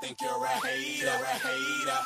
think you're a hater.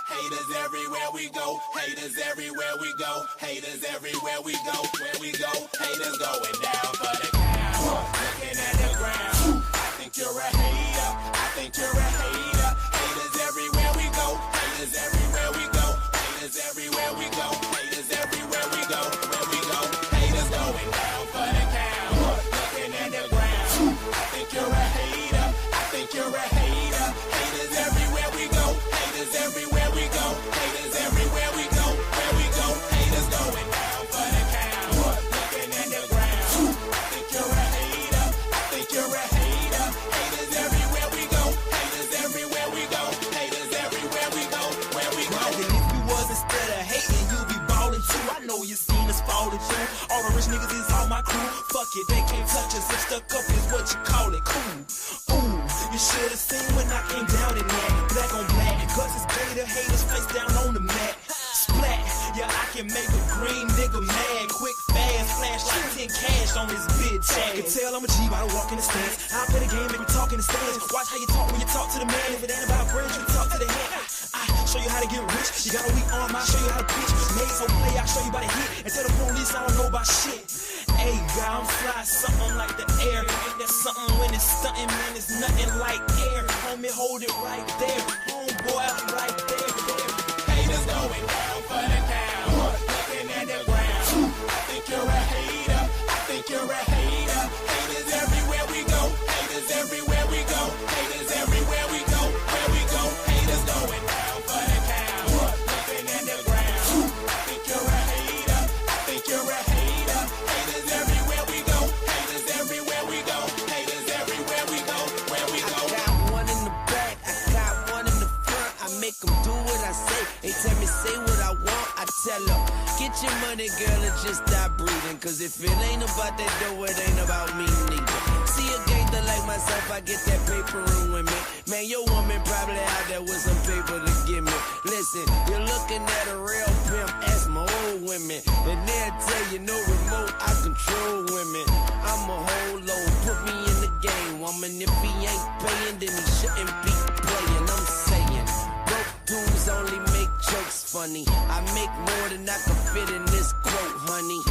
Haters everywhere we go. Haters everywhere we go. Haters everywhere we go. Where we go, haters going down for the count. Looking at the ground. I think you're a hater. I think you're a hater. Haters everywhere we go. Haters everywhere we go. Haters everywhere we go. Haters everywhere we go. Where we go, haters going down for the count. Looking at the ground. I think you're a hater. I think you're a hater. Haters everywhere we go. Haters everywhere we go. Haters everywhere we go. Where we go, haters going down for the count. Looking at the ground. I think you're a hater. I think you're a hater. Haters everywhere we go. Haters everywhere we go. Haters everywhere we go. Where we go. And if you was instead of hating, you'd be ballin' too. I know you seen us fallin' too. All the rich niggas is all my crew. Fuck it, they can't touch us. If stuck up is what you call it, cool. Ooh, you should've seen when I came down in that. Black on black, cause it's gator haters face down on the mat. Splat, yeah, I can make a green nigga mad. Quick, fast, flash like 10 cash on this bitch. I can tell I'm a G by the walk in the stands. I play the game, make me talk in the stands. Watch how you talk when you talk to the man. If it ain't about bread, you talk to the hand. I show you how to get rich. You got a weak arm, I'll show you how to pitch. Made so play, I'll show you by the hit. And tell the police I don't know about shit. Hey, God, I'm fly, something like the air. Ain't that something when it's stunting, man? It's nothing like air. Homie, hold it right there. Homeboy, I'm right there. Haters going down for the count. Looking at the ground. I think you're a hater. I think you're a hater. Haters everywhere we go. Haters everywhere we go. Haters everywhere we go. Where we go, haters going down for the count. Looking at the ground. I think you're a hater. I think you're a hater. Haters everywhere we go. Haters everywhere we go. Haters everywhere we go. Where we go. I got one in the back, I got one in the front. I make them do what I say. They tell me say what I want, I tell them. Get your money, girl, and just stop breathing. Cause if it ain't about that dough, it ain't about me neither. See a gangster like myself, I get that paper and women. Man, your woman probably out there with some paper to give me. Listen, you're looking at a real pimp, ask my old women. And they'll tell you no remote, I control women. I'm a whole load, put me in the game, woman. If he ain't paying, then he shouldn't be playing. I'm saying, broke dudes only make jokes funny. I make more than I can fit in this quote, honey.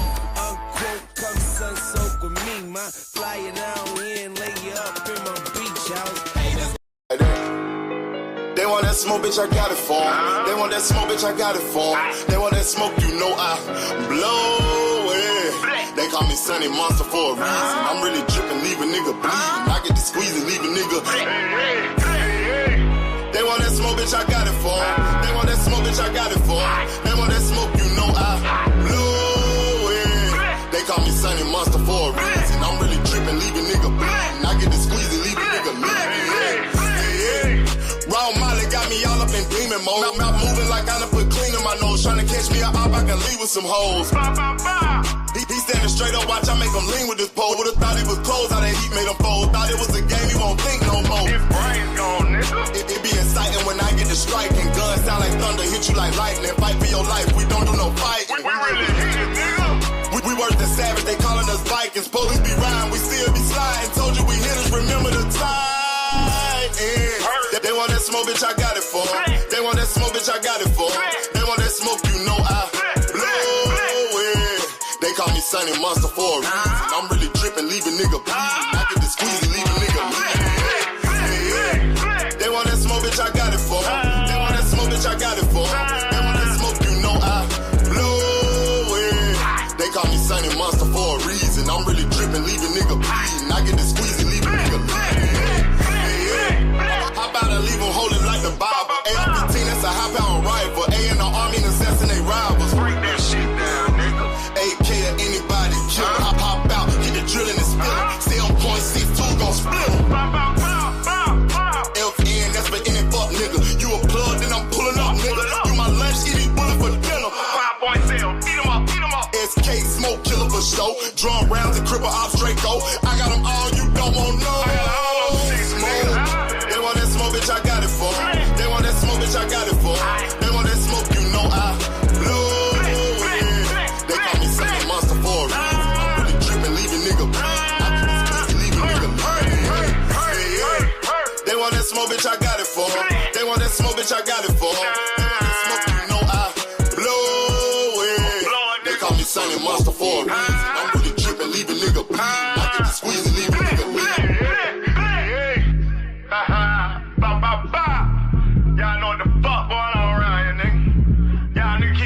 Unquote, come sun soak with me, ma. Fly it down here and lay you up in my beach house. Haters. They want that smoke, bitch, I got it for 'em. They want that smoke, bitch, I got it for 'em. They want that smoke, you know I blow it. They call me Sunny Monster for a reason. I'm really dripping, leave a nigga bleeding. I get to squeeze and leave a nigga. They want that smoke, bitch, I got it for 'em. They want that smoke, bitch, I got it for 'em. They want that smoke, you know I blow it. They call me Sunny Monster for a reason. I'm really dripping, leave a nigga bleeding. I get to squeeze and leave a nigga bleeding. Raw Molly got me all up in demon mode. Mouth moving like I done put clean in my nose. Tryna catch me a op, I can leave with some hoes. He standing straight up, watch I make him lean with this pole. Would've thought he was closed, how that heat made him fold. Thought it was a game, he won't think no more. His brain's gone, nigga. It be exciting when I get to striking. Guns sound like thunder, hit you like lightning. Fight for your life, we don't do no fighting. We really hit it, nigga. We worse than savage, they calling us Vikings. Police be riding, we still be sliding. Told you we hitters, remember the time. They want that smoke, bitch, I got it for 'em. They want that smoke, bitch, I got it for 'em. They want that smoke, you know I blow it. They call me Sunny Monster for a reason. I'm really dripping, leave a nigga bleeding. I get to squeeze and leave a nigga bleeding. They want that smoke, bitch, I got it for 'em. They want that smoke, bitch, I got it for 'em. They want that smoke, you know I blow it. They call me Sunny Monster for a reason. I'm really dripping, leave a nigga bleeding. I get to squeeze and leave a nigga bleeding. How about I leave them holding like the Bible? AR-15, that's a high-power rifle. A in the army and assassinate rivals. Break that shit down, nigga. AK to anybody kill. Hop out, get the drilling and spilling. Stay on point, 6-2 gon' split 'em. FN, that's for any fuck nigga. You a plug, then I'm pulling up, nigga. You my lunch, eat these bullets for dinner. 5.0, eat 'em up, eat 'em up. SK, smoke killer for show. Drum rounds and cripple ops, Draco. I got them all, you don't want no. I got all those shit, nigga. They want that smoke, bitch, I got it for 'em. They want that smoke, bitch, I got it for 'em. They want that smoke, you know I blow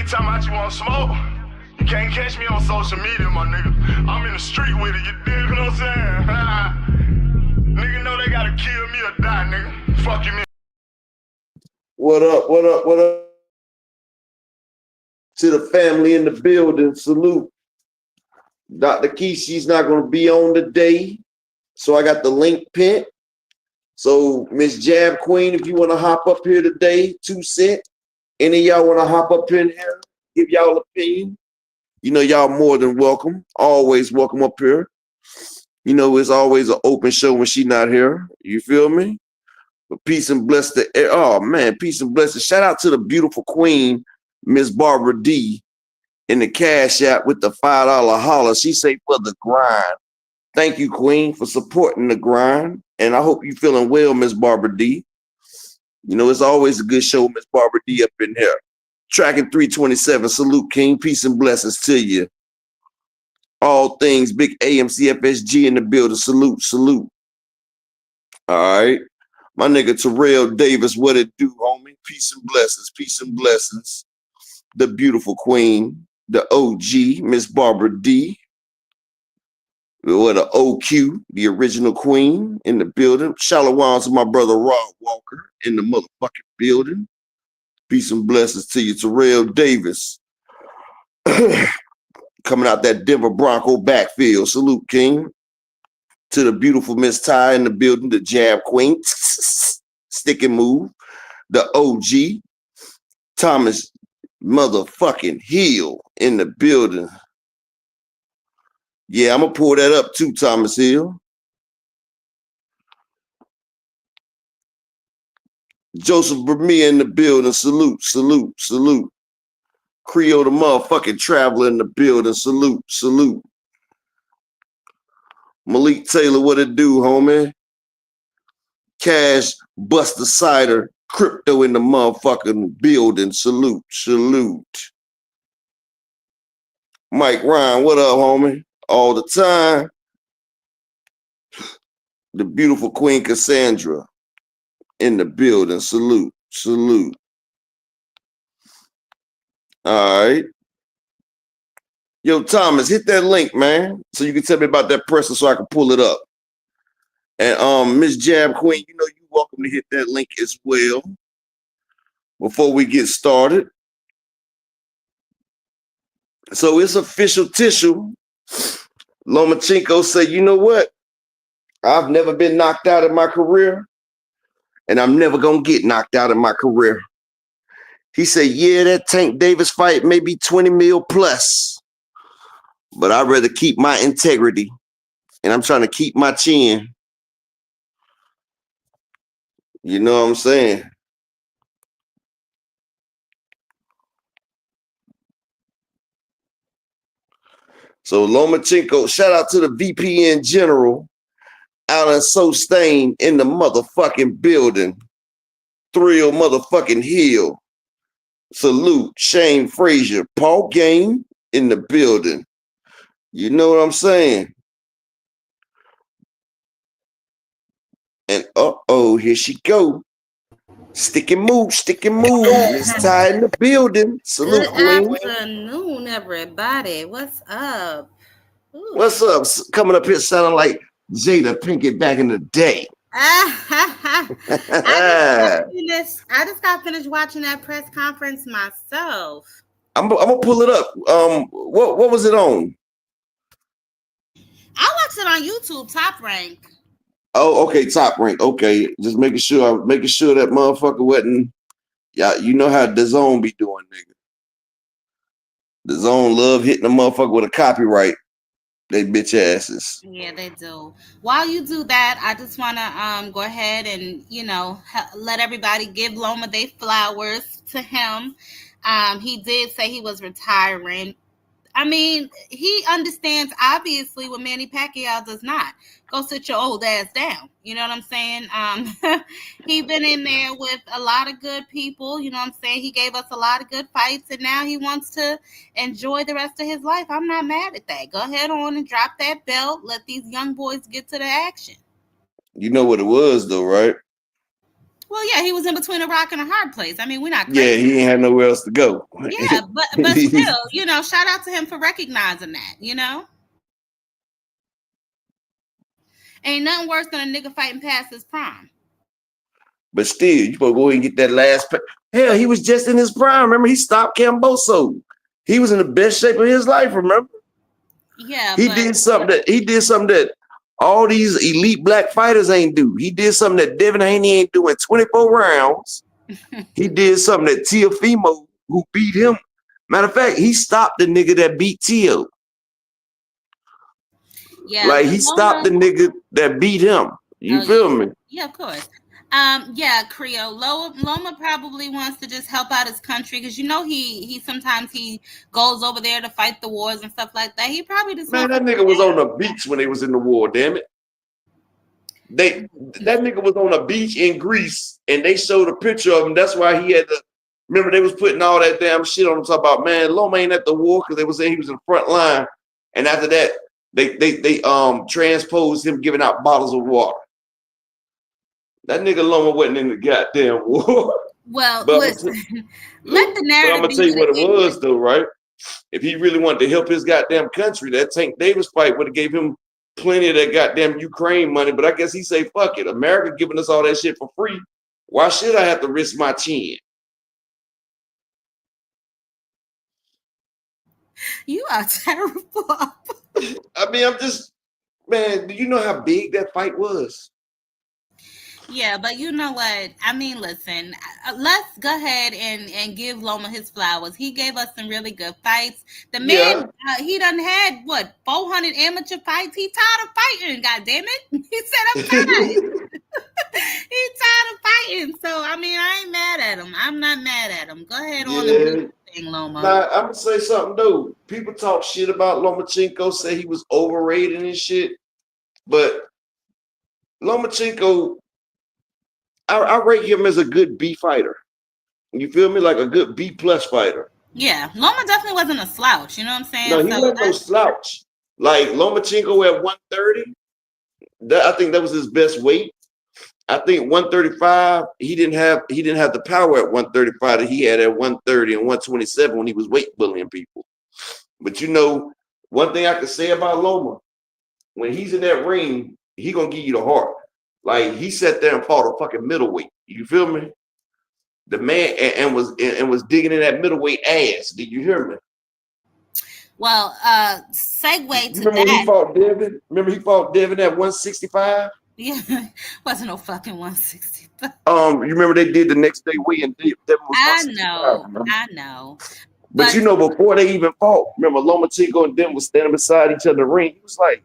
you talking about you want smoke? You can't catch me on social media, my nigga. I'm in the street with it, you dig what I'm saying? Nigga know they gotta kill me or die, nigga. Fuck you, man. What up, what up, what up? To the family in the building, salute. Dr. Keyshawn's not going to be on today, so I got the link pinned. So, Miss Jab Queen, if you want to hop up here today, 2 cent. Any of y'all want to hop up in here, give y'all opinion? You know, y'all more than welcome. Always welcome up here. You know, it's always an open show when she not here. You feel me? But peace and bless the air. Oh, man, peace and blessing. Shout out to the beautiful queen, Miss Barbara D, in the Cash App with the $5 holler. She say for the grind. Thank you, Queen, for supporting the grind. And I hope you feeling well, Miss Barbara D. You know, it's always a good show, Miss Barbara D up in here. Tracking 327. Salute, King. Peace and blessings to you. All things big AMCFSG in the building. Salute, salute. All right. My nigga Terrell Davis, what it do, homie? Peace and blessings. Peace and blessings. The beautiful queen, the OG, Miss Barbara D. What the OQ, the original queen in the building. Shalom to my brother Rob Walker in the motherfucking building. Peace and blessings to you, Terrell Davis. Coming out that Denver Bronco backfield. Salute, King. To the beautiful Miss Ty in the building, the Jab Queen. Stick and move. The OG. Thomas motherfucking Hill in the building. Yeah, I'm gonna pull that up too, Thomas Hill. Joseph Bermia in the building. Salute, salute, salute. Creole the motherfucking traveler in the building. Salute, salute. Malik Taylor, what it do, homie? Cash, Buster Cider, Crypto in the motherfucking building. Salute, salute. Mike Ryan, what up, homie? All the time. The beautiful Queen Cassandra in the building. Salute, salute. All right. Yo, Thomas, hit that link, man, so you can tell me about that presser so I can pull it up. And Miss Jab Queen, you know you're welcome to hit that link as well before we get started. So it's official tissue. Lomachenko said, you know what? I've never been knocked out in my career, and I'm never going to get knocked out in my career. He said, yeah, that Tank Davis fight may be 20 mil plus, but I'd rather keep my integrity, and I'm trying to keep my chin. You know what I'm saying? So Lomachenko, shout out to the VPN General, Alan Sostain in the motherfucking building. Thrill motherfucking Hill. Salute, Shane Frazier, Paul Game in the building. You know what I'm saying? And here she go. Stick and move, stick and move. It's Ty in the building. Salute, Good Queen. afternoon, everybody. What's up? Ooh. What's up? Coming up here sounding like Jada Pinkett back in the day. I just got finished watching that press conference myself. I'm gonna pull it up. What was it on? I watched it on YouTube, Top Rank. Oh, okay, Top Rank. Okay, just making sure that motherfucker wasn't. Yeah, you know how the Zone be doing, nigga. The Zone love hitting a motherfucker with a copyright. They bitch asses. Yeah, they do. While you do that, I just want to go ahead and let everybody give Loma their flowers to him. He did say he was retiring. I mean, he understands obviously what Manny Pacquiao does not. Go sit your old ass down. You know what I'm saying? He been in there with a lot of good people. You know what I'm saying? He gave us a lot of good fights, and now he wants to enjoy the rest of his life. I'm not mad at that. Go ahead on and drop that belt. Let these young boys get to the action. You know what it was, though, right? Well, yeah, he was in between a rock and a hard place. I mean, we're not Yeah, crazy. he ain't had nowhere else to go. Yeah, but still, you know, shout out to him for recognizing that, you know? Ain't nothing worse than a nigga fighting past his prime. But still, you better go ahead and get that last. Hell, he was just in his prime. Remember, he stopped Camboso. He was in the best shape of his life. Remember? Yeah, he did something that all these elite black fighters ain't do. He did something that Devin Haney ain't do in 24 rounds. He did something that Teofimo, who beat him. Matter of fact, he stopped the nigga that beat Teo. Yeah, like he stopped the nigga that beat him. You feel me? Yeah, of course. Yeah, Creole. Loma probably wants to just help out his country because you know he sometimes he goes over there to fight the wars and stuff like that. He probably just that nigga was on the beach when they was in the war. Damn it! That nigga was on a beach in Greece and they showed a picture of him. That's why he had to. Remember they was putting all that damn shit on him. Talking about man, Loma ain't at the war because they was saying he was in the front line. And after that, they transposed him giving out bottles of water. That nigga Loma wasn't in the goddamn war. Well, listen, let the narrative. I'm gonna tell you what it was though, right? If he really wanted to help his goddamn country, that Tank Davis fight would have gave him plenty of that goddamn Ukraine money. But I guess he say, fuck it. America giving us all that shit for free. Why should I have to risk my chin? You are terrible. I mean, I'm just, man, do you know how big that fight was? Yeah, but you know what? I mean, listen, let's go ahead and give Loma his flowers. He gave us some really good fights. The man, he done had, 400 amateur fights? He tired of fighting, goddammit. He said, I'm tired. He tired of fighting. So, I mean, I ain't mad at him. I'm not mad at him. Go ahead on and do the thing, Loma. Now, I'm going to say something, though. People talk shit about Lomachenko, say he was overrated and shit. But Lomachenko, I rate him as a good B fighter. You feel me? Like a good B plus fighter. Yeah, Loma definitely wasn't a slouch. You know what I'm saying? No, he wasn't no slouch. Like Lomachenko at 130, I think that was his best weight. I think 135, he didn't have the power at 135 that he had at 130 and 127 when he was weight bullying people. But you know, one thing I can say about Loma, when he's in that ring, he gonna give you the heart. Like he sat there and fought a fucking middleweight. You feel me? The man and was digging in that middleweight ass. Did you hear me? Well, segue to remember that. When he fought Devin? Remember he fought Devin at 165? Yeah, wasn't no fucking 165. You remember they did the next day weigh and Devin was I know. But you know, before they even fought, remember Lomachenko and Devin was standing beside each other in the ring. He was like,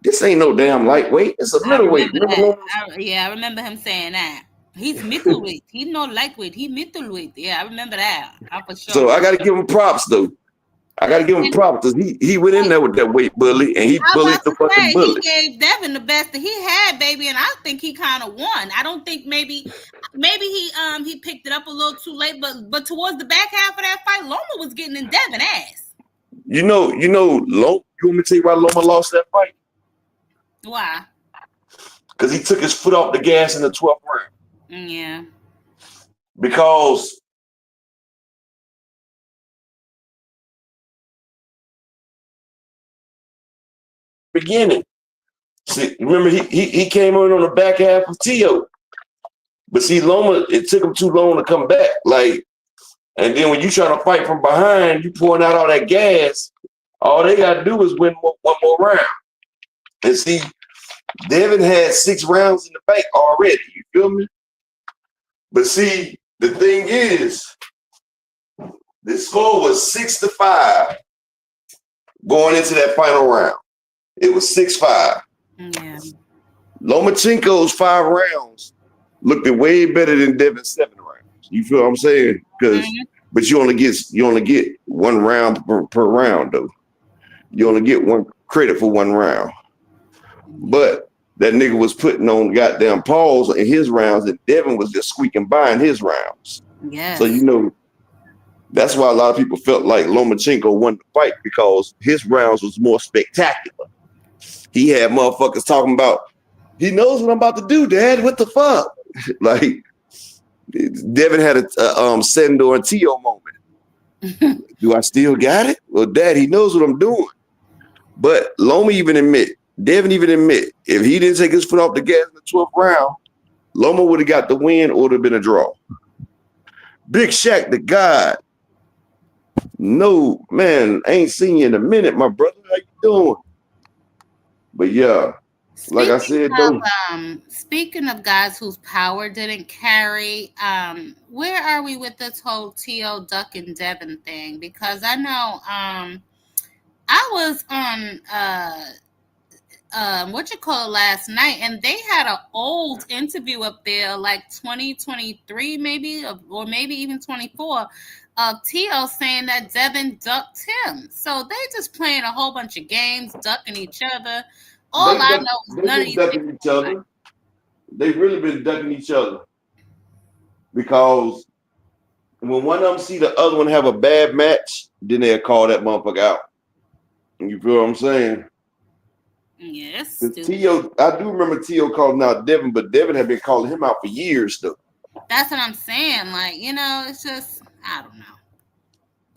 this ain't no damn lightweight. It's a middleweight. I remember him saying that. He's middleweight. He's not lightweight. He's middleweight. Yeah, I remember that. For sure. So I got to give him props, though. I got to give him props because he went in there with that weight bully and he bullied the fucking bully. He gave Devin the best that he had, baby, and I think he kind of won. I don't think maybe he picked it up a little too late, but towards the back half of that fight, Loma was getting in Devin ass. You know, Loma. You want me to tell you why Loma lost that fight? Why? Because he took his foot off the gas in the 12th round. Yeah. Because beginning. See, remember he came in on the back half of Teo. But see, Loma, it took him too long to come back. Like, and then when you trying to fight from behind, you pouring out all that gas, all they gotta do is win one more round. And see, Devin had 6 rounds in the bank already. You feel me? But see, the thing is, the score was 6-5 going into that final round. It was 6-5. Yeah. Lomachenko's 5 rounds looked way better than Devin's 7 rounds. You feel what I'm saying? But you only get 1 round per round though. You only get 1 credit for 1 round. But that nigga was putting on goddamn pause in his rounds, and Devin was just squeaking by in his rounds. Yeah. So you know, that's why a lot of people felt like Lomachenko won the fight because his rounds was more spectacular. He had motherfuckers talking about, he knows what I'm about to do, Dad. What the fuck? Like, Devin had a Sendor and T.O. moment. Do I still got it? Well, Dad, he knows what I'm doing. But Loma Devin even admit, if he didn't take his foot off the gas in the 12th round, Loma would have got the win or it would have been a draw. Big Shaq, the God. No, man, I ain't seen you in a minute, my brother. How you doing? But yeah, like I said, though. Speaking of guys whose power didn't carry, where are we with this whole T.O. Duck and Devin thing? Because I know I was on last night, and they had an old interview up there, like 2023 maybe, or maybe even 24, of T.O. saying that Devin ducked him. So they just playing a whole bunch of games, ducking each other. All I know is none of these ducking each other. They've really been ducking each other because when one of them see the other one have a bad match, then they'll call that motherfucker out. You feel what I'm saying? Yes. T.O., I do remember T.O. calling out Devin, but Devin had been calling him out for years, though. That's what I'm saying. Like, it's just, I don't know.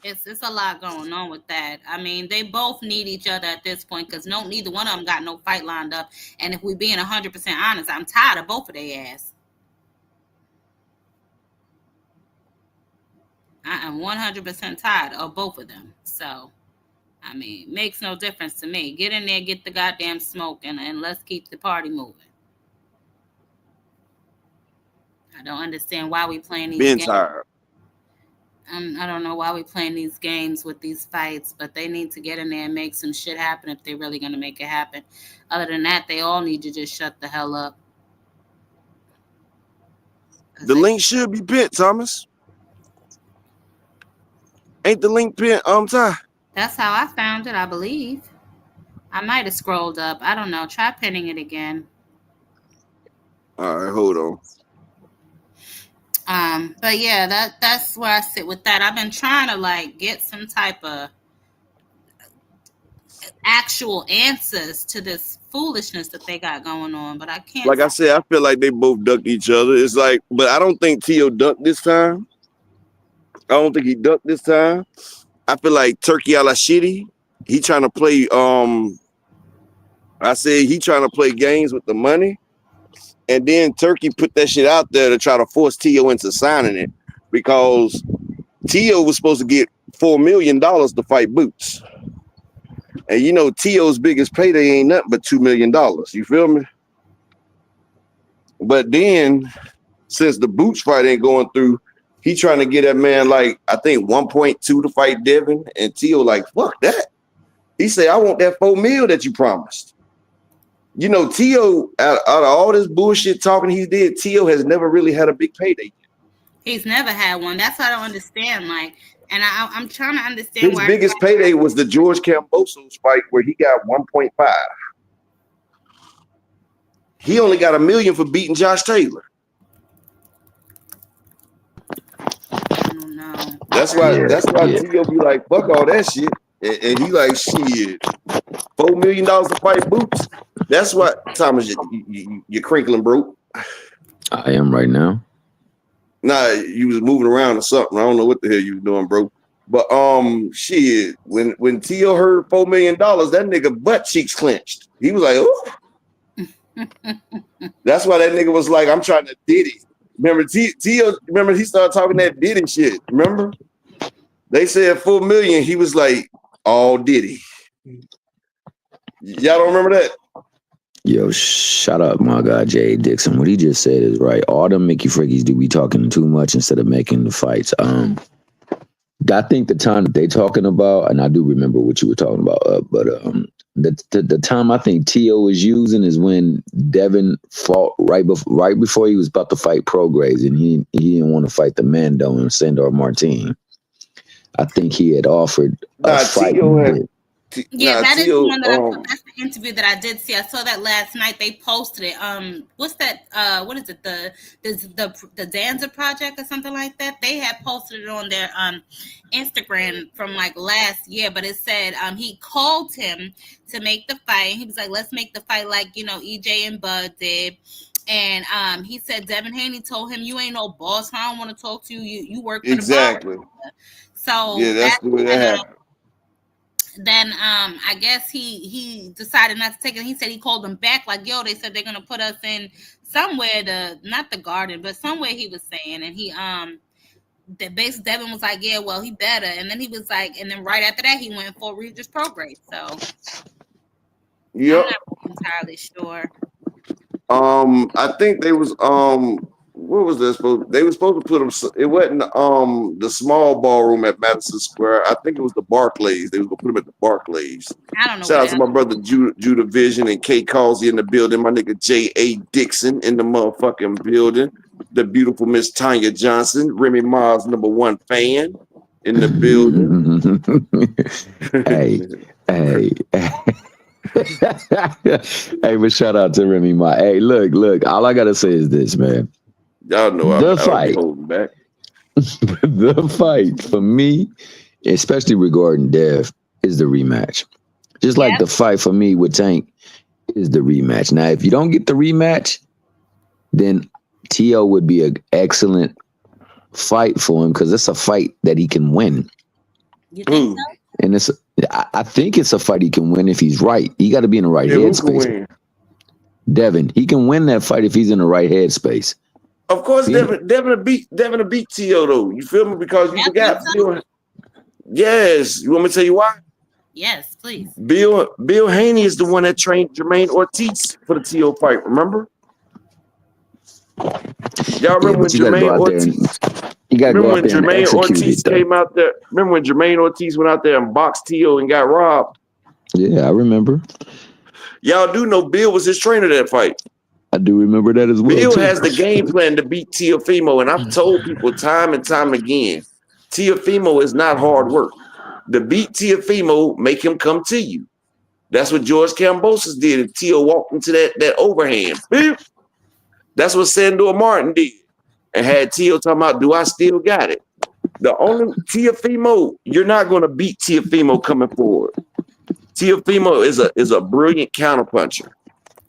It's a lot going on with that. I mean, they both need each other at this point because neither one of them got no fight lined up. And if we being 100% honest, I'm tired of both of their ass. I am 100% tired of both of them. So, I mean, makes no difference to me. Get in there, get the goddamn smoke, and let's keep the party moving. I don't understand why we playing these games. Tired. I don't know why we playing these games with these fights, but they need to get in there and make some shit happen if they're really going to make it happen. Other than that, they all need to just shut the hell up. The link should be pinned, Thomas. Ain't the link pinned, Ty? That's how I found it, I believe. I might have scrolled up. I don't know. Try pinning it again. All right, hold on. But yeah, that's where I sit with that. I've been trying to get some type of actual answers to this foolishness that they got going on, but I can't. Like I said, I feel like they both ducked each other. It's like, but I don't think T.O. ducked this time. I don't think he ducked this time. I feel like Turkey a la shitty. He trying to play. I said he trying to play games with the money. And then Turkey put that shit out there to try to force T.O. into signing it because T.O. was supposed to get $4 million to fight Boots. And T.O.'s biggest payday ain't nothing but $2 million. You feel me? But then, since the Boots fight ain't going through, he trying to get that man I think 1.2 to fight Devin. And T.O. fuck that. He said, I want that $4 million that you promised. T.O., out of all this bullshit talking he did, T.O. has never really had a big payday. He's never had one. That's what I don't understand. And I'm trying to understand his biggest payday was the George Kambosos fight where he got 1.5. He only got $1 million for beating Josh Taylor. I don't know. That's why T.O. be like, fuck all that shit. And he like, shit, $4 million to fight Boots. That's what, Thomas, you're crinkling, bro. I am right now. Nah, you was moving around or something. I don't know what the hell you was doing, bro. But shit, when T.O. heard $4 million, that nigga butt cheeks clenched. He was like, oh. That's why that nigga was like, I'm trying to Diddy. Remember T.O. Remember he started talking that Diddy shit. Remember? They said $4 million. He was like, all Diddy. Y'all don't remember that? Yo, shut up, my guy, Jay Dixon. What he just said is right. All them Mickey Frickies do be talking too much instead of making the fights. I think the time that they talking about, and I do remember what you were talking about, but the time I think T.O. was using is when Devin fought right before he was about to fight Prograis, and he didn't want to fight the Mando and Sandor Martin. I think he had offered a fight. That is the one that that's the interview that I did see. I saw that last night. They posted it. What's that? What is it? The Danza Project or something like that. They had posted it on their Instagram from last year, but it said he called him to make the fight. He was like, "Let's make the fight like EJ and Bud did." And he said Devin Haney told him, "You ain't no boss. I don't want to talk to you. You work for the Exactly. bar." So Yeah, that's the way that happened. Then I guess he decided not to take it. He said he called them back like, "Yo, they said they're gonna put us in somewhere not the garden, but somewhere," he was saying. And he the base Devin was like, "Yeah, well, he better." And then he was like, and then right after that he went for Regis Prograde. So Yep. I'm not entirely sure. I think they was what was this supposed? They were supposed to put them. It wasn't the small ballroom at Madison Square. I think it was the Barclays. They was gonna put them at the Barclays. I don't know. Shout out to my brother Judah Vision and K Causey in the building. My nigga J.A. Dixon in the motherfucking building. The beautiful Miss Tanya Johnson, Remy Ma's #1 fan in the building. hey. Hey, but shout out to Remy Ma. Hey, look. All I gotta say is this, man. Y'all know the fight. Holding back. The fight for me, especially regarding Dev, is the rematch. Just like the fight for me with Tank is the rematch. Now, if you don't get the rematch, then T.O. would be an excellent fight for him because it's a fight that he can win. You think so? And I think it's a fight he can win if he's right. He got to be in the right headspace. Devin, he can win that fight if he's in the right headspace. Of course, Devin will beat T.O. though. You feel me? Because you forgot. Yes. You want me to tell you why? Yes, please. Bill Haney is the one that trained Jermaine Ortiz for the T.O. fight. Remember? Y'all remember when Jermaine Ortiz? Remember when Jermaine Ortiz came out there? Remember when Jermaine Ortiz went out there and boxed T.O. and got robbed? Yeah, I remember. Y'all do know Bill was his trainer that fight. I do remember that as well. Bill has the game plan to beat Teofimo, and I've told people time and time again, Teofimo is not hard work. To beat Teofimo, make him come to you. That's what George Kambosos did. If Teo walked into that overhand, that's what Sandor Martin did, and had Teo talking about, "Do I still got it?" The only Teofimo, you're not going to beat Teofimo coming forward. Teofimo is a brilliant counterpuncher.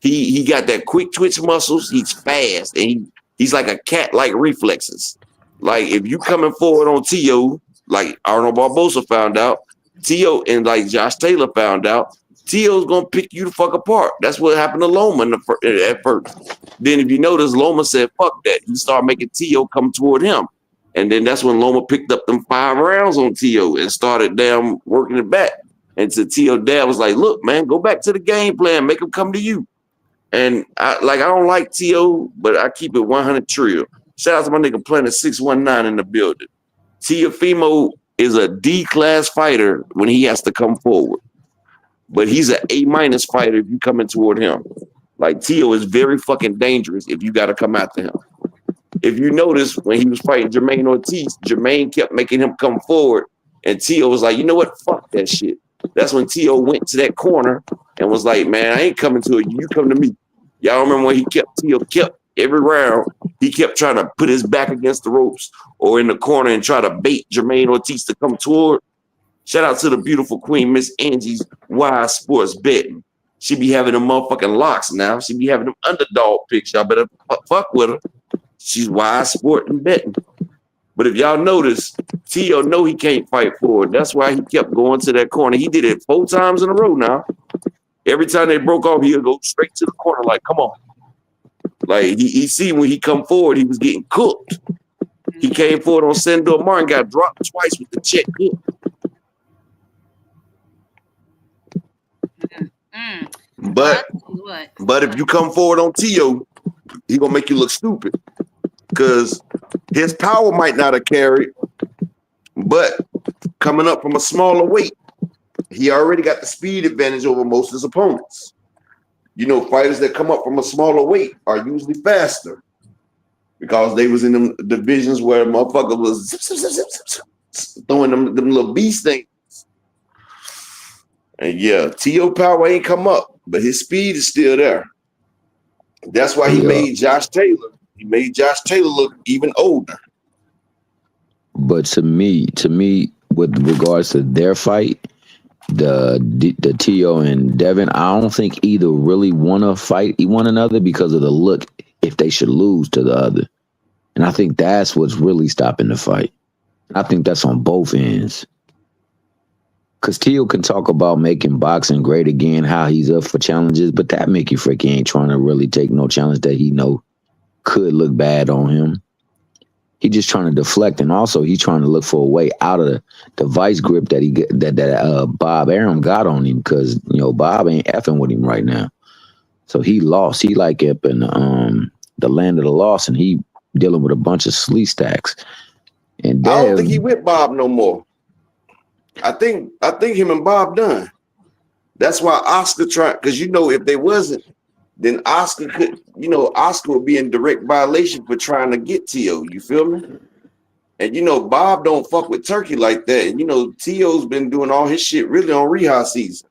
He got that quick twitch muscles. He's fast, and he's like a cat-like reflexes. Like if you coming forward on Teo, like Arnold Barbosa found out, Teo and like Josh Taylor found out, Teo's gonna pick you the fuck apart. That's what happened to Loma at first. Then if you notice, Loma said, "Fuck that." He started making Teo come toward him, and then that's when Loma picked up them 5 rounds on Teo and started damn working it back. And to Teo, dad was like, "Look, man, go back to the game plan. Make him come to you." And I don't like T.O., but I keep it 100 trill. Shout out to my nigga Planet 619 in the building. Teofimo is a D-class fighter when he has to come forward. But he's an A- fighter if you coming toward him. Like T.O. is very fucking dangerous if you got to come after him. If you notice, when he was fighting Jermaine Ortiz, Jermaine kept making him come forward. And T.O. was like, "You know what? Fuck that shit." That's when T.O. went to that corner and was like, "Man, I ain't coming to you. You come to me." Y'all remember when T.O. kept every round, he kept trying to put his back against the ropes or in the corner and try to bait Jermaine Ortiz to come toward. Shout out to the beautiful queen, Miss Angie's Wise Sports Betting. She be having them motherfucking locks now. She be having them underdog picks. Y'all better fuck with her. She's Wise Sport and Betting. But if y'all notice, T.O. know he can't fight forward. That's why he kept going to that corner. He did it 4 times in a row now. Every time they broke off, he'll go straight to the corner like, "Come on." Like he see when he come forward, he was getting cooked. He came forward on Sandor Martin, got dropped twice with the check hook. But if you come forward on T.O., he gonna make you look stupid. Because his power might not have carried, but coming up from a smaller weight, he already got the speed advantage over most of his opponents. You know, fighters that come up from a smaller weight are usually faster because they was in them divisions where motherfucker was throwing them little beast things. And yeah, T.O. power ain't come up, but his speed is still there. That's why he made Josh Taylor. He made Josh Taylor look even older. But to me, with regards to their fight, the T.O. and Devin, I don't think either really want to fight one another because of the look if they should lose to the other. And I think that's what's really stopping the fight. I think that's on both ends. Because Teal can talk about making boxing great again, how he's up for challenges, but that Mickey Fricky ain't trying to really take no challenge that he know could look bad on him. He just trying to deflect, and also he's trying to look for a way out of the vice grip that Bob Arum got on him, because Bob ain't effing with him right now. So he lost. He like up in the land of the lost, and he dealing with a bunch of sleeve stacks. And I don't think he with Bob no more. I think him and Bob done. That's why Oscar tried, because if they wasn't, then Oscar could, Oscar would be in direct violation for trying to get T.O. You feel me? And Bob don't fuck with Turkey like that. And T.O.'s been doing all his shit really on rehab season.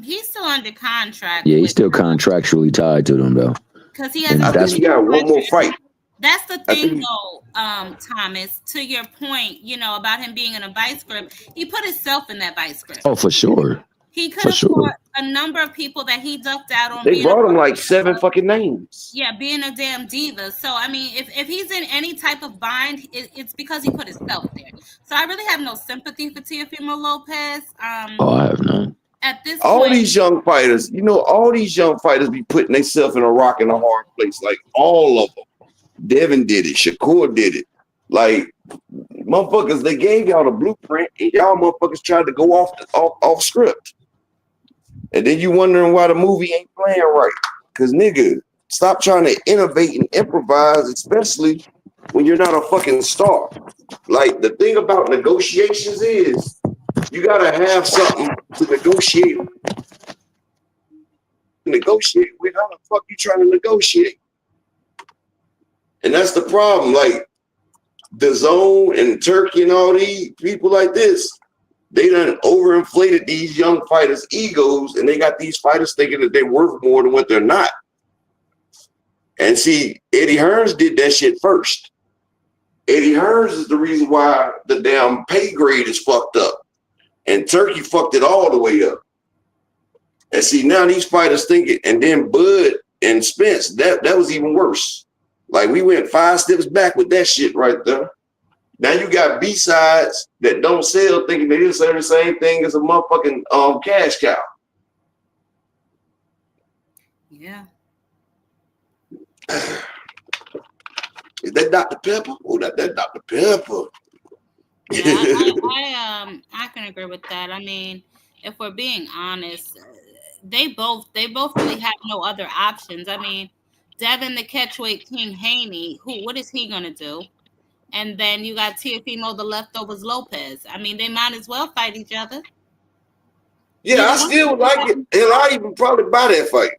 He's still under contract. Yeah, he's still contractually tied to them though. Because he has. I think he got one more fight. That's the thing, though, Thomas. To your point, about him being in a vice grip, he put himself in that vice grip. Oh, for sure. He could have fought a number of people that he ducked out on. They brought him like 7 fucking names. Yeah, being a damn diva. So, I mean, if he's in any type of bind, it's because he put himself there. So, I really have no sympathy for Teofimo Lopez. I have none. At this all point, these young fighters, all these young fighters be putting themselves in a rock and a hard place. Like, all of them. Devin did it. Shakur did it. Like, motherfuckers, they gave y'all the blueprint, and y'all motherfuckers tried to go off script. And then you wondering why the movie ain't playing right. Because, nigga, stop trying to innovate and improvise, especially when you're not a fucking star. Like, the thing about negotiations is you got to have something to negotiate. Negotiate with. How the fuck you trying to negotiate? And that's the problem. Like, the Zone and Turkey and all these people like this, they done overinflated these young fighters' egos, and they got these fighters thinking that they're worth more than what they're not. And see, Eddie Hearns did that shit first. Eddie Hearns is the reason why the damn pay grade is fucked up. And Turkey fucked it all the way up. And see, now these fighters thinking, and then Bud and Spence, that was even worse. Like, we went 5 steps back with that shit right there. Now you got B-sides that don't sell, thinking they just say the same thing as a motherfucking cash cow. Yeah. Is that Dr. Pepper? Oh, that Dr. Pepper. Yeah, I can agree with that. I mean, if we're being honest, they both really have no other options. I mean, Devin the Catchweight King Haney, what is he gonna do? And then you got Teofimo the Leftovers Lopez. I mean, they might as well fight each other. Yeah, I still like it. And I even probably buy that fight.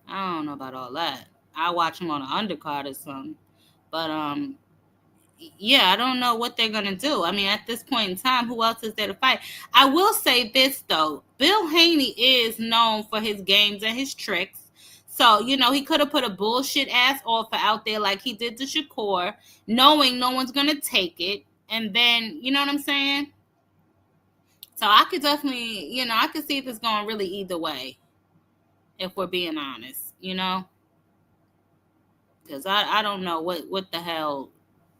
I don't know about all that. I watch them on an undercard or something. But yeah, I don't know what they're gonna do. I mean, at this point in time, who else is there to fight? I will say this though. Bill Haney is known for his games and his tricks. So, he could have put a bullshit ass offer out there like he did to Shakur, knowing no one's going to take it. And then, you know what I'm saying? So I could definitely, I could see if it's going really either way, if we're being honest, Because I don't know what the hell,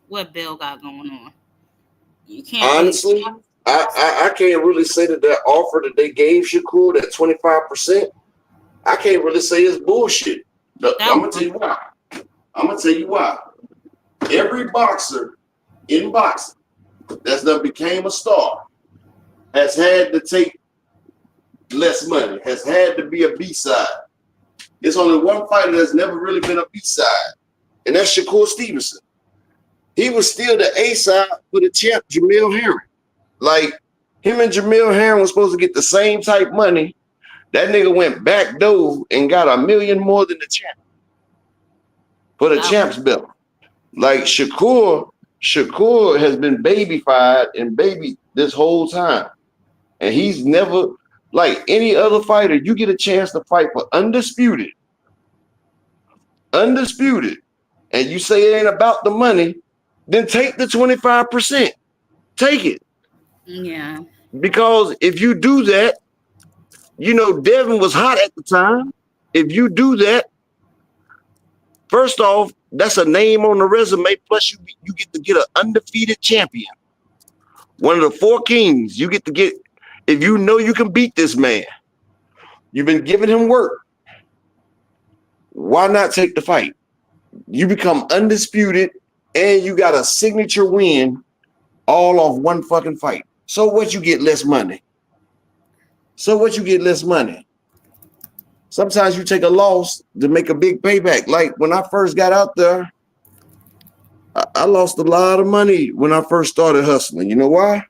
what Bill got going on. You can't. Honestly, I can't really say that offer that they gave Shakur, that 25%, I can't really say it's bullshit. I'm gonna tell you why. Every boxer in boxing that's done became a star has had to take less money, has had to be a B-side. There's only one fighter that's never really been a B-side, and that's Shakur Stevenson. He was still the A-side for the champ, Jamil Herring. Like, him and Jamil Herring was supposed to get the same type money. That nigga went back door and got $1 million more than the champ for the champ's belt. Like, Shakur has been babyfied and baby this whole time. And he's never, like any other fighter, you get a chance to fight for undisputed, and you say it ain't about the money, then take the 25%. Take it. Yeah. Because if you do that, Devin was hot at the time. if you do that, first off, that's a name on the resume. Plus, you get to get an undefeated champion. One of the 4 kings. You get to get, if you know you can beat this man, you've been giving him work. Why not take the fight? You become undisputed and you got a signature win all off one fucking fight. So what, you get less money? Sometimes you take a loss to make a big payback. Like when I first got out there, I lost a lot of money when I first started hustling. You know why?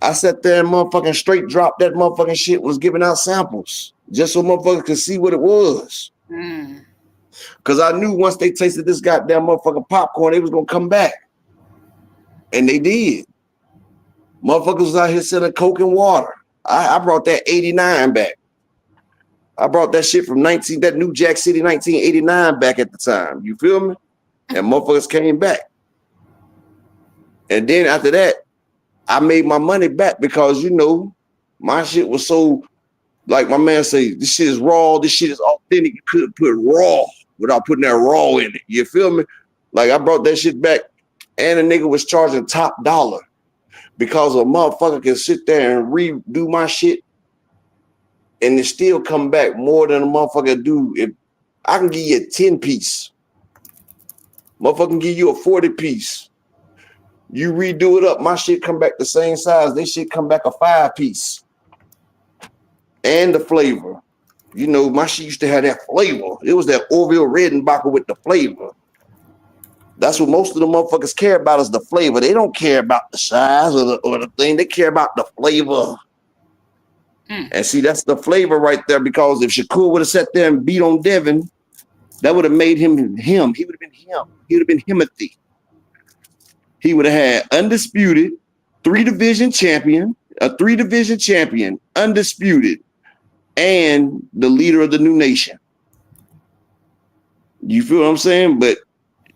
I sat there and motherfucking straight dropped that motherfucking shit, was giving out samples just so motherfuckers could see what it was. Because I knew once they tasted this goddamn motherfucking popcorn, they was going to come back. And they did. Motherfuckers was out here selling Coke and water. I brought that 89 back. I brought that shit from that New Jack City 1989 back at the time. You feel me? And motherfuckers came back. And then after that, I made my money back because, you know, my shit was so, like my man say, this shit is raw, this shit is authentic. You couldn't put raw without putting that raw in it. You feel me? Like I brought that shit back and a nigga was charging top dollar because a motherfucker can sit there and redo my shit and it still come back more than a motherfucker do. If I can give you a 10-piece, motherfucker can give you a 40-piece. You redo it up, my shit come back the same size. They shit come back a 5-piece. And the flavor. You know, my shit used to have that flavor. It was that Orville Redenbacher with the flavor. That's what most of the motherfuckers care about is the flavor. They don't care about the size or the thing. They care about the flavor. And see, that's the flavor right there, because if Shakur would have sat there and beat on Devin, that would have made him. He would have been him. He would have been Himothy. He would have had undisputed, 3-division champion, undisputed, and the leader of the new nation. You feel what I'm saying? But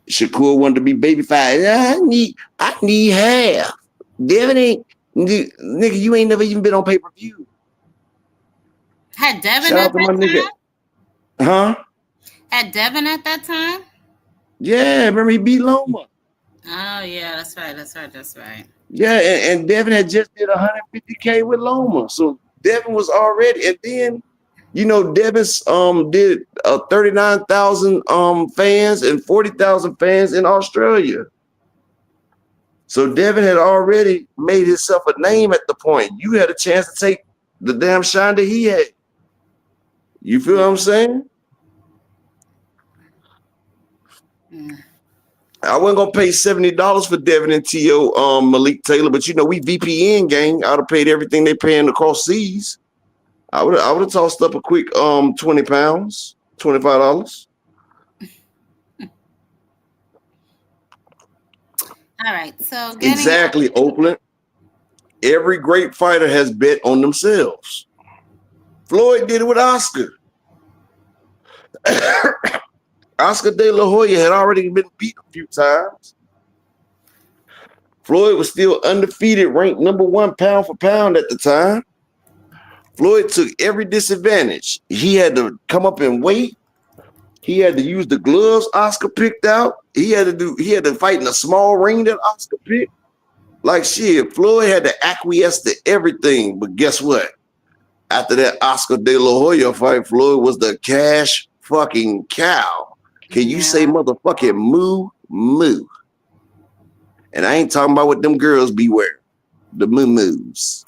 Shakur wanted to be baby fight. I need half. Devin ain't, nigga, you ain't never even been on pay-per-view. Had Devin Shout at out to my that nigga. time? Huh? Had Devin at that time? Yeah, remember he beat Loma. Oh yeah, that's right. Yeah, and Devin had just did 150K with Loma. So Devin was already, and then, you know, Devin's did 39,000 fans and 40,000 fans in Australia. So Devin had already made himself a name at the point. You had a chance to take the damn shine that he had. You feel what I'm saying? I wasn't gonna pay $70 for Devin and T.O. Malik Taylor, but you know, we VPN gang. I would have paid everything they paying across seas. I would have tossed up a quick 20 pounds, $25. All right, so Exactly, Oakland. Every great fighter has bet on themselves. Floyd did it with Oscar. Oscar De La Hoya had already been beat a few times. Floyd was still undefeated, ranked number 1 pound for pound at the time. Floyd took every disadvantage. He had to come up in weight. He had to use the gloves Oscar picked out. He had to fight in a small ring that Oscar picked. Like shit, Floyd had to acquiesce to everything. But guess what? After that Oscar De La Hoya fight, Floyd was the cash fucking cow. Can you say motherfucking moo? And I ain't talking about what them girls be wearing. The moo-moos.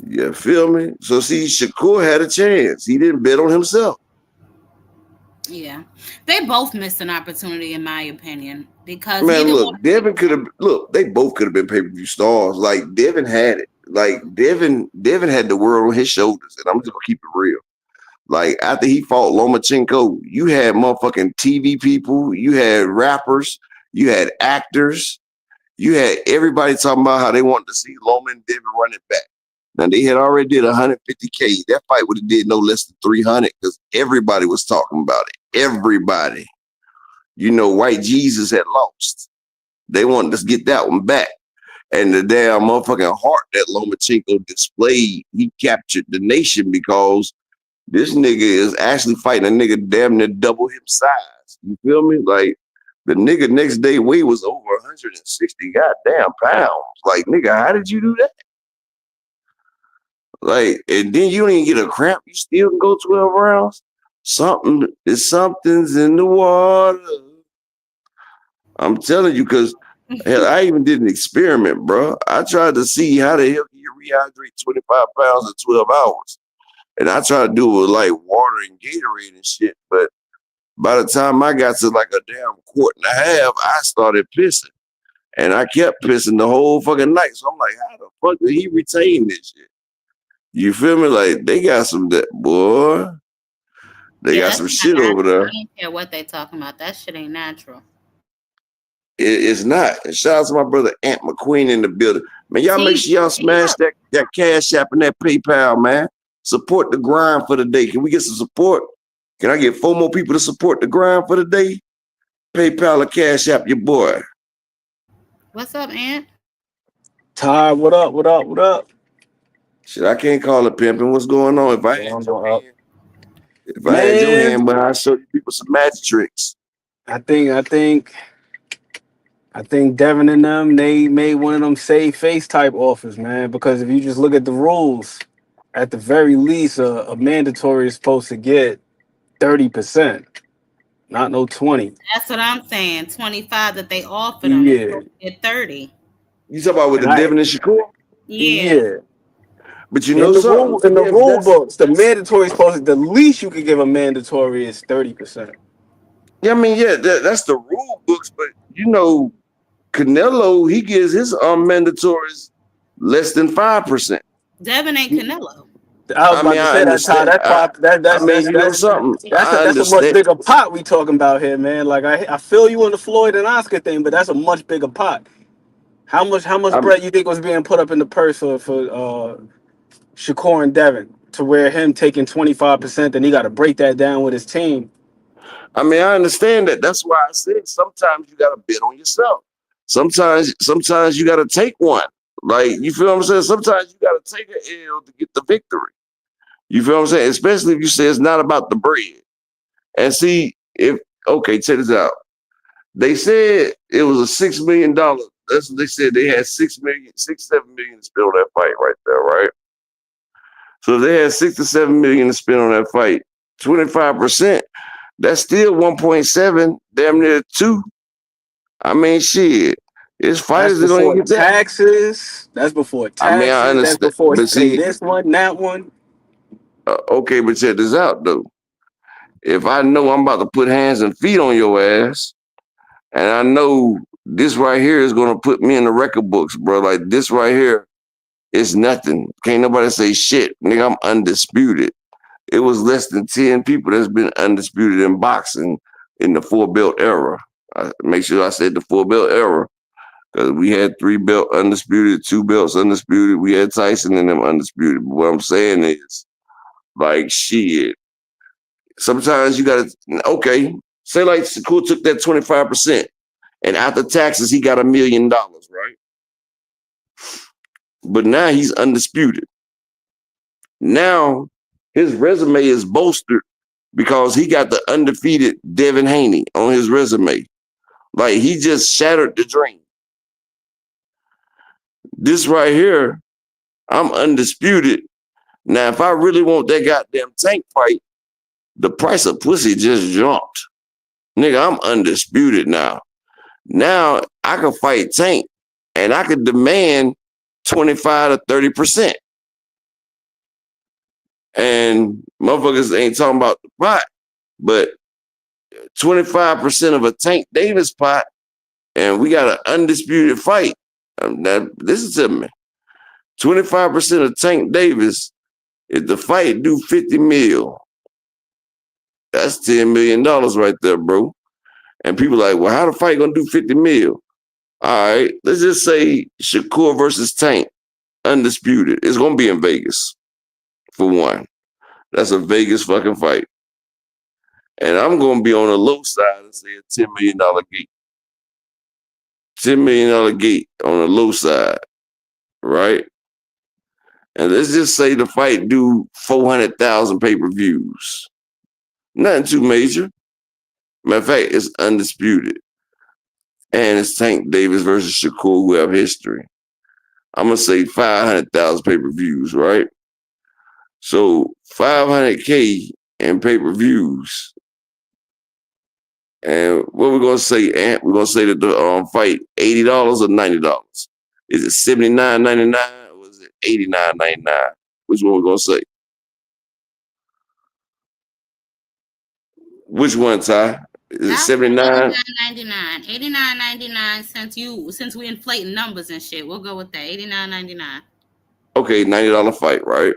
You feel me? So see, Shakur had a chance. He didn't bet on himself. Yeah. They both missed an opportunity, in my opinion. Because man, look, Devin could have they both could have been pay-per-view stars. Like Devin had it. Like Devin had the world on his shoulders, and I'm just gonna keep it real. Like after he fought Lomachenko, you had motherfucking TV people, you had rappers, you had actors, you had everybody talking about how they wanted to see Loma and Devin running back. Now they had already did 150K. That fight would have did no less than 300 because everybody was talking about it. Everybody. You know, White Jesus had lost. They wanted to get that one back. And the damn motherfucking heart that Lomachenko displayed, he captured the nation because This nigga is actually fighting a nigga damn near double his size. You feel me? Like, the nigga next day weight was over 160 goddamn pounds. Like, nigga, how did you do that? Like, and then you don't even get a cramp. You still can go 12 rounds. Something's in the water. I'm telling you, because hell, I even did an experiment, bro. I tried to see how the hell you rehydrate 25 pounds in 12 hours. And I tried to do it with like water and Gatorade and shit. But by the time I got to like a damn quart and a half, I started pissing. And I kept pissing the whole fucking night. So I'm like, how the fuck did he retain this shit? You feel me? Like, they got some, boy. They got some shit over there. I don't care what they talking about. That shit ain't natural. It's not. And shout out to my brother Ant McQueen in the building. Man, y'all make sure y'all smash that Cash App and that PayPal, man. Support the grind for the day. Can we get some support? Can I get 4 more people to support the grind for the day? PayPal or Cash App your boy. What's up, Ant? Ty, what up? What up? What up? Shit, I can't call it pimping. What's going on? If I had your hand, but I show you people some magic tricks. I think Devin and them, they made one of them save face type offers, man. Because if you just look at the rules, at the very least, a mandatory is supposed to get 30%, not no 20. That's what I'm saying. 25 that they offered them. Yeah. At 30. You talking about with the Devin and Shakur? Yeah. But you know something? In the rule books, the mandatory is supposed to, the least you could give a mandatory is 30%. Yeah, I mean, yeah, that's the rule books, but you know, Canelo, he gives his mandatories less than 5%. Devin ain't Canelo. I was about to say that's how that's a much bigger pot we talking about here, man. Like I feel you on the Floyd and Oscar thing, but that's a much bigger pot. How much bread you think was being put up in the purse for Shakur and Devin to where him taking 25%, then he got to break that down with his team? I mean, I understand that. That's why I said sometimes you got to bet on yourself. Sometimes you got to take one. Like, you feel what I'm saying? Sometimes you got to take an L to get the victory. You feel what I'm saying? Especially if you say it's not about the bread. And see, check this out. They said it was a $6 million. That's what they said. They had 7 million to spend on that fight right there, right? So if they had 6 to 7 million to spend on that fight, 25%, that's still 1.7, damn near 2. I mean, shit. It's fighters that don't even get taxes. That's before taxes. I mean, I understand. That's before he paid this one, that one. Okay, but check this out, though. If I know I'm about to put hands and feet on your ass, and I know this right here is going to put me in the record books, bro. Like, this right here is nothing. Can't nobody say shit. Nigga, I'm undisputed. It was less than 10 people that's been undisputed in boxing in the 4-belt era. Make sure I said the 4-belt era. Because we had 3 belt undisputed, 2 belts undisputed. We had Tyson and them undisputed. But what I'm saying is, like, shit. Sometimes you got to, okay, say like Shakur took that 25%. And after taxes, he got $1 million, right? But now he's undisputed. Now his resume is bolstered because he got the undefeated Devin Haney on his resume. Like, he just shattered the dream. This right here, I'm undisputed. Now, if I really want that goddamn Tank fight, the price of pussy just jumped. Nigga, I'm undisputed now. Now, I can fight Tank, and I could demand 25 to 30%. And motherfuckers ain't talking about the pot, but 25% of a Tank Davis pot, and we got an undisputed fight. Now, listen to me. 25% of Tank Davis, if the fight do 50 mil, that's $10 million right there, bro. And people like, well, how the fight gonna do 50 mil? All right, let's just say Shakur versus Tank, undisputed. It's gonna be in Vegas, for one. That's a Vegas fucking fight. And I'm gonna be on the low side and say a $10 million gate. $10 million gate on the low side, right? And let's just say the fight do 400,000 pay-per-views. Nothing too major. Matter of fact, it's undisputed. And it's Tank Davis versus Shakur, who have history. I'm going to say 500,000 pay-per-views, right? So 500K in pay-per-views. And what we're going to say, Ant? We're going to say that the fight $80 or $90? Is it $79.99 or is it $89.99? Which one we're going to say? Which one, Ty? Is it 79? $89.99. $89.99 since we inflating numbers and shit. We'll go with that. $89.99. Okay, $90 fight, right?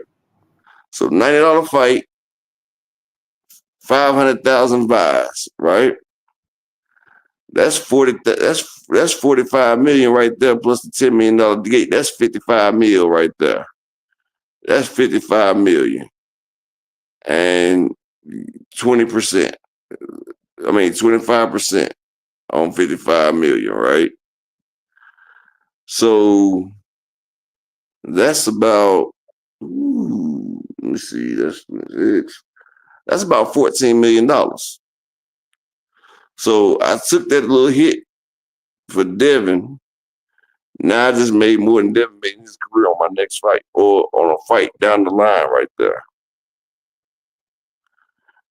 So $90 fight, 500,000 buys, right? That's 40. That's 45 million right there, plus the $10 million gate. That's 55 mil right there. That's 55 million, and 20%. I mean 25% on 55 million, right? So that's about. Let me see. That's about $14 million. So I took that little hit for Devin. Now I just made more than Devin made in his career on my next fight or on a fight down the line right there.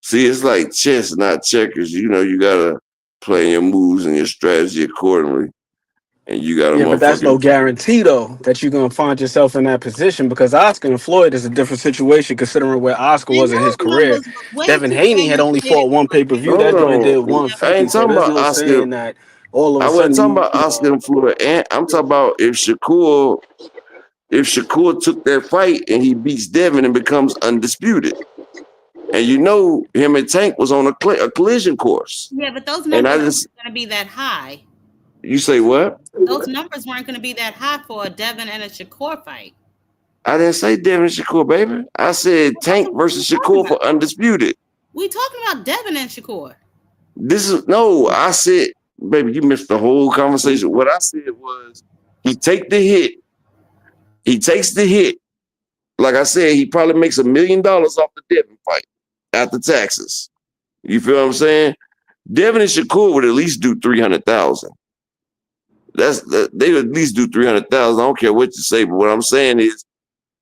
See, it's like chess, not checkers. You know, you gotta play your moves and your strategy accordingly. And you gotta Yeah, but that's no guarantee though that you're gonna find yourself in that position because Oscar and Floyd is a different situation considering where Oscar was in his career. Devin Haney had only fought one pay-per-view. That joint did 150. I ain't talking about Oscar. Saying that all of a I sudden wasn't talking about Oscar and Floyd. I'm talking about if Shakur took that fight and he beats Devin and becomes undisputed. And you know him and Tank was on a collision course. Yeah, but those numbers aren't going to be that high. You say what? Those numbers weren't going to be that high for a Devin and a Shakur fight. I didn't say Devin and Shakur, baby. I said Tank versus Shakur for undisputed. We talking about Devin and Shakur. I said, baby, you missed the whole conversation. What I said was he takes the hit. Like I said, he probably makes $1 million off the Devin fight after taxes. You feel what I'm saying? Devin and Shakur would at least do 300,000. They would at least do 300,000. I don't care what you say, but what I'm saying is,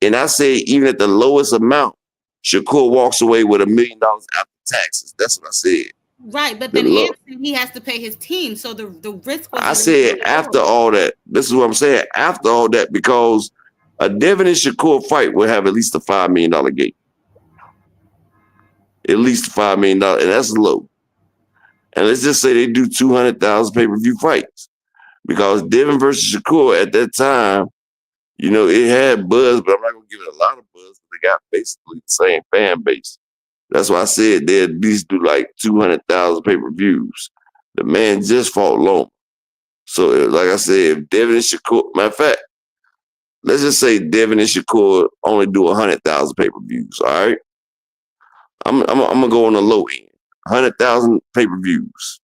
and I say even at the lowest amount, Shakur walks away with $1 million after taxes. That's what I said. Right, but then he has to pay his team, so the risk was. I said after all that. This is what I'm saying. After all that, because a Devin and Shakur fight will have at least a $5 million gate. At least $5 million, and that's low. And let's just say they do 200,000 pay-per-view fights. Because Devin versus Shakur at that time, you know, it had buzz, but I'm not going to give it a lot of buzz. They got basically the same fan base. That's why I said they'd at least do like 200,000 pay-per-views. The man just fought Loma. So, like I said, if Devin and Shakur, matter of fact, let's just say Devin and Shakur only do 100,000 pay-per-views, all right? I'm going to go on the low end. 100,000 pay-per-views.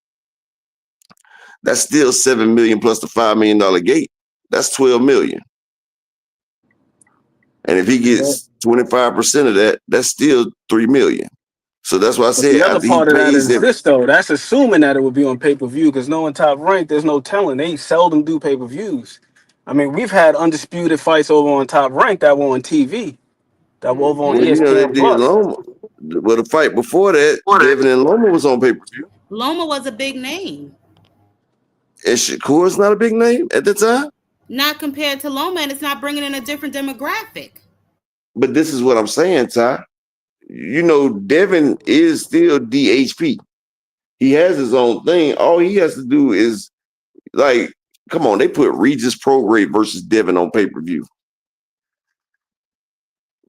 That's still $7 million plus the $5 million gate. That's $12 million. And if he gets 25% of that, that's still $3 million. So that's why I said the other part of that is this though. That's assuming that it would be on pay-per-view because knowing Top Rank, there's no telling. They seldom do pay-per-views. I mean, we've had undisputed fights over on Top Rank that were on TV. That were over on ESPN+. You know, they did Loma. Well, the fight before that, Devin and Loma was on pay-per-view. Loma was a big name. And Shakur's not a big name at the time? Not compared to Loma, and it's not bringing in a different demographic. But this is what I'm saying, Ty. You know, Devin is still DHP. He has his own thing. All he has to do is, like, come on, they put Regis Prograde versus Devin on pay-per-view.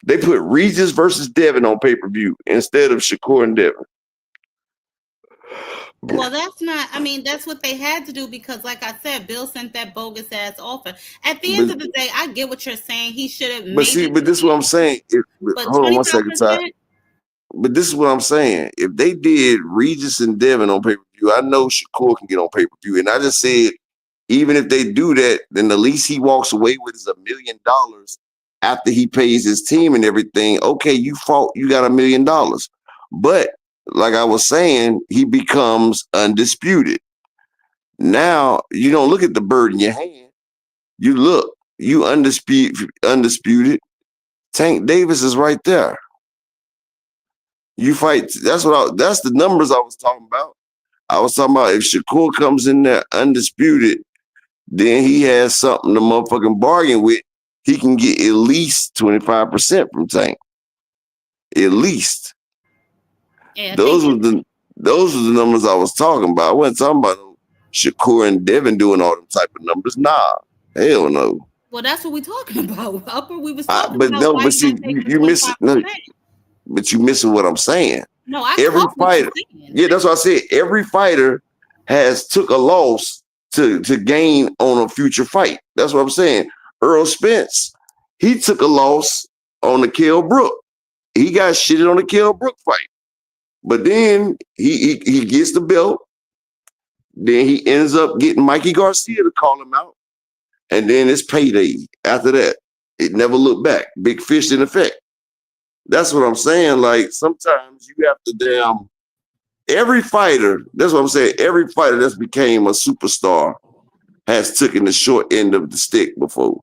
They put Regis versus Devin on pay-per-view instead of Shakur and Devin. Well, that's not, I mean, that's what they had to do because, like I said, Bill sent that bogus ass offer. At the end of the day, I get what you're saying. He should have made but this is what I'm saying. Hold on 1 second, Ty. But this is what I'm saying. If they did Regis and Devin on pay-per-view, I know Shakur can get on pay-per-view. And I just said, even if they do that, then the least he walks away with is $1 million after he pays his team and everything, okay, you fought, you got $1 million. But like I was saying, he becomes undisputed. Now you don't look at the bird in your hand. You look, you undisputed. Tank Davis is right there. You fight. That's the numbers I was talking about. I was talking about if Shakur comes in there undisputed, then he has something to motherfucking bargain with. He can get at least 25% from Tank. At least. Yeah, Those were the numbers I was talking about. I wasn't talking about Shakur and Devin doing all them type of numbers. Nah, hell no. Well, that's what we're talking about. Upper, we was But talking about. no, Why but see, not take the you miss 25%? no, but you missing what I'm saying. No, I Every caught what you're fighter, saying. yeah, that's what I said. Every fighter has took a loss to gain on a future fight. That's what I'm saying. Earl Spence, he took a loss on the Kell Brook. He got shitted on the Kell Brook fight. But then he gets the belt. Then he ends up getting Mikey Garcia to call him out. And then it's payday. After that, it never looked back. Big fish in effect. That's what I'm saying. Like, sometimes you have to every fighter, that's what I'm saying, every fighter that's became a superstar has taken the short end of the stick before.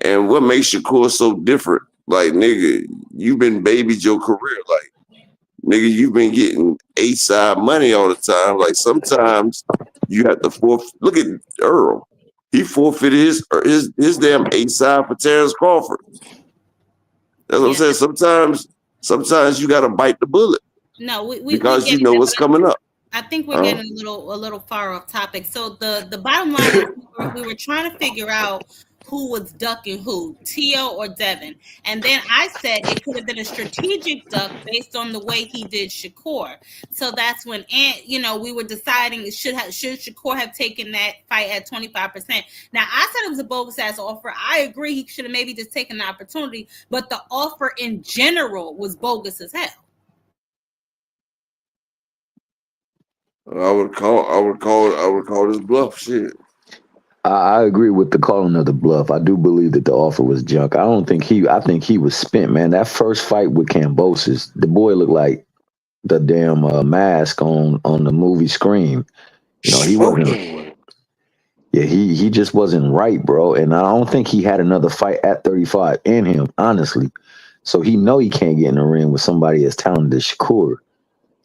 And what makes your course so different? Like, nigga, you've been babied your career. Like, nigga, you've been getting A-side money all the time. Like, sometimes you have to look at Earl. He forfeited his damn A-side for Terrence Crawford. That's what I'm saying. Sometimes you gotta bite the bullet. No, because you know what's coming up. I think we're getting a little far off topic. So the bottom line is we were trying to figure out who was ducking who, Tio or Devin. And then I said it could have been a strategic duck based on the way he did Shakur. So that's when we were deciding should Shakur have taken that fight at 25%. Now I said it was a bogus ass offer. I agree he should have maybe just taken the opportunity, but the offer in general was bogus as hell. I would call this bluff. Shit. I agree with the calling of the bluff. I do believe that the offer was junk. I think he was spent, man. That first fight with Kambosos, the boy looked like the damn mask on the movie Scream. He wasn't. Yeah, he just wasn't right, bro. And I don't think he had another fight at 35 in him, honestly. So he can't get in the ring with somebody as talented as Shakur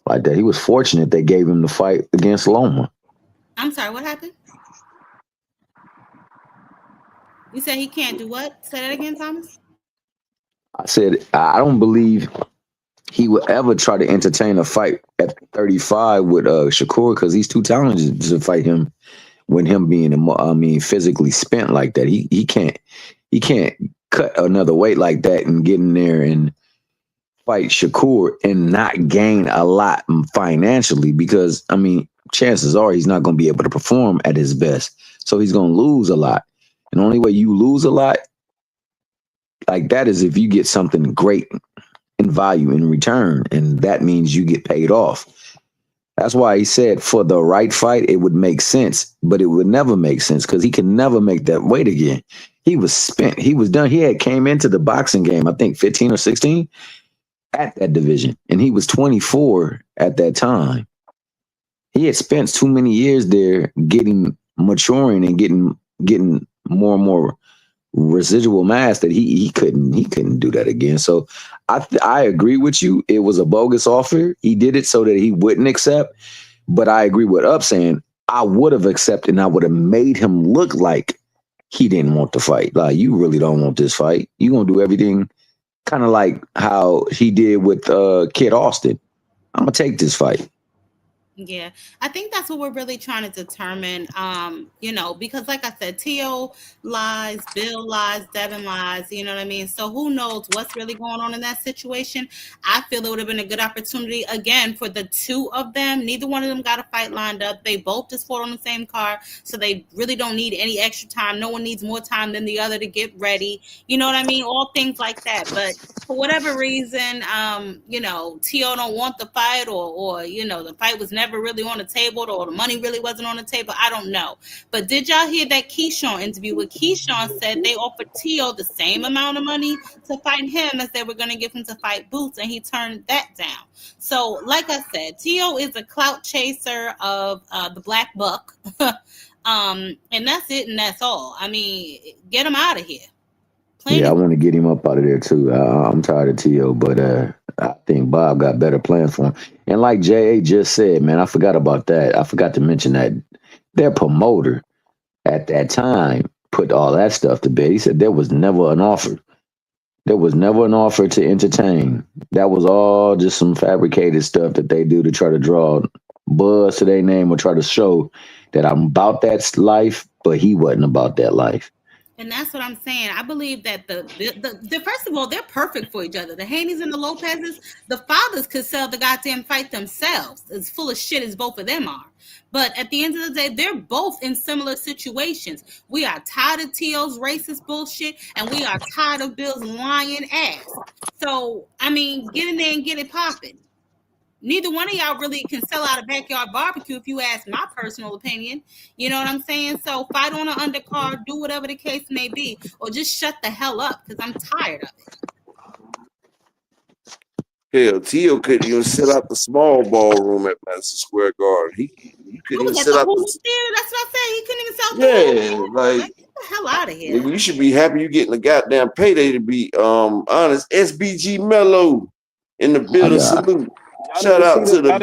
like that. He was fortunate they gave him the fight against Loma. I'm sorry, what happened? You said he can't do what? Say that again, Thomas? I said, I don't believe he would ever try to entertain a fight at 35 with Shakur because he's too talented to fight him when him being, physically spent like that. He can't cut another weight like that and get in there and fight Shakur and not gain a lot financially because, chances are he's not going to be able to perform at his best. So he's going to lose a lot. And the only way you lose a lot like that is if you get something great in value in return. And that means you get paid off. That's why he said for the right fight, it would make sense, but it would never make sense because he can never make that weight again. He was spent. He was done. He had came into the boxing game, I think 15 or 16 at that division. And he was 24 at that time. He had spent too many years there maturing and getting more and more residual mass that he couldn't do that again. So I agree with you. It was a bogus offer. He did it so that he wouldn't accept. But I agree with Up saying I would have accepted and I would have made him look like he didn't want the fight. Like, you really don't want this fight. You're gonna do everything kind of like how he did with Kid Austin. I'm gonna take this fight. Yeah, I think that's what we're really trying to determine, because like I said, Tio lies, Bill lies, Devin lies, you know what I mean? So who knows what's really going on in that situation? I feel it would have been a good opportunity, again, for the two of them. Neither one of them got a fight lined up. They both just fought on the same card, so they really don't need any extra time. No one needs more time than the other to get ready. You know what I mean? All things like that. But for whatever reason, Tio don't want the fight or the fight was never never really on the table, or the money really wasn't on the table. I don't know. But did y'all hear that Keyshawn interview where Keyshawn said they offered T.O. the same amount of money to fight him as they were going to give him to fight Boots, and he turned that down. So, like I said, T.O. is a clout chaser of the Black Buck. And that's it, and that's all. I mean, get him out of here. Yeah, I want to get him up out of there too. I'm tired of T.O., but I think Bob got better plans for him. And like J.A. just said, man, I forgot about that. I forgot to mention that their promoter at that time put all that stuff to bed. He said there was never an offer. There was never an offer to entertain. That was all just some fabricated stuff that they do to try to draw buzz to their name or try to show that I'm about that life, but he wasn't about that life. And that's what I'm saying. I believe that the first of all, they're perfect for each other. The Haneys and the Lopez's, the fathers could sell the goddamn fight themselves, as full of shit as both of them are. But at the end of the day, they're both in similar situations. We are tired of T.O.'s racist bullshit, and we are tired of Bill's lying ass. So, I mean, get in there and get it popping. Neither one of y'all really can sell out a backyard barbecue, if you ask my personal opinion. You know what I'm saying? So fight on an undercard, do whatever the case may be, or just shut the hell up, because I'm tired of it. Hell, T.O. couldn't even sit out the small ballroom at Madison Square Garden. He couldn't even sit out the theater. That's what I said. He couldn't even sell the like get the hell out of here. You should be happy you getting a goddamn payday, to be honest. SBG Mello in the building. Salute. Shout out to the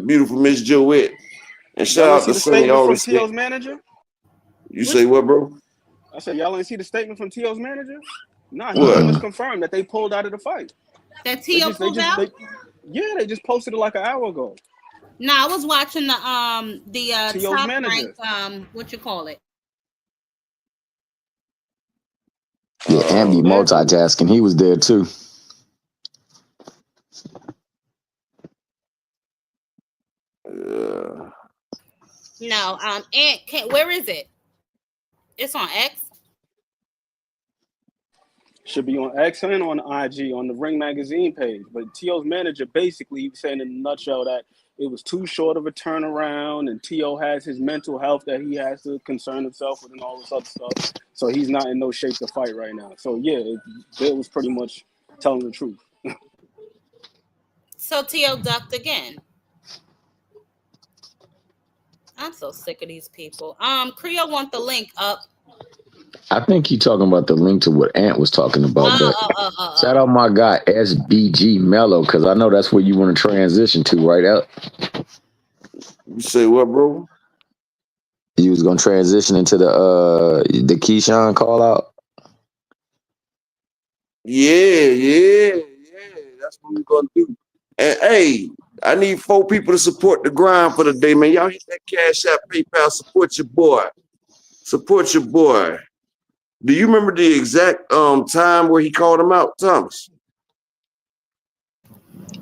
beautiful Miss Joette. And shout out to Sonny from T.O.'s manager. You say what, bro? I said y'all ain't see the statement from T.O.'s manager? Nah, he was confirmed that they pulled out of the fight. That T.O. pulled out? They just posted it like an hour ago. Nah, I was watching the top manager. rank, what you call it? Yeah, and be multitasking. He was there too. No, and where is it? It's on X. Should be on X and on IG on the Ring Magazine page. But T.O.'s manager basically saying in a nutshell that it was too short of a turnaround, and T.O. has his mental health that he has to concern himself with and all this other stuff. So he's not in no shape to fight right now. So yeah, it was pretty much telling the truth. So T.O. ducked again. I'm so sick of these people. Creole want the link up. I think you're talking about the link to what Ant was talking about. But shout out my guy SBG Mello, because I know that's where you want to transition to, right out. You say what, bro? You was gonna transition into the Keyshawn call out. Yeah. That's what we're gonna do. And hey, I need 4 people to support the grind for the day, man. Y'all hit that Cash App, PayPal, support your boy. Support your boy. Do you remember the exact time where he called him out, Thomas?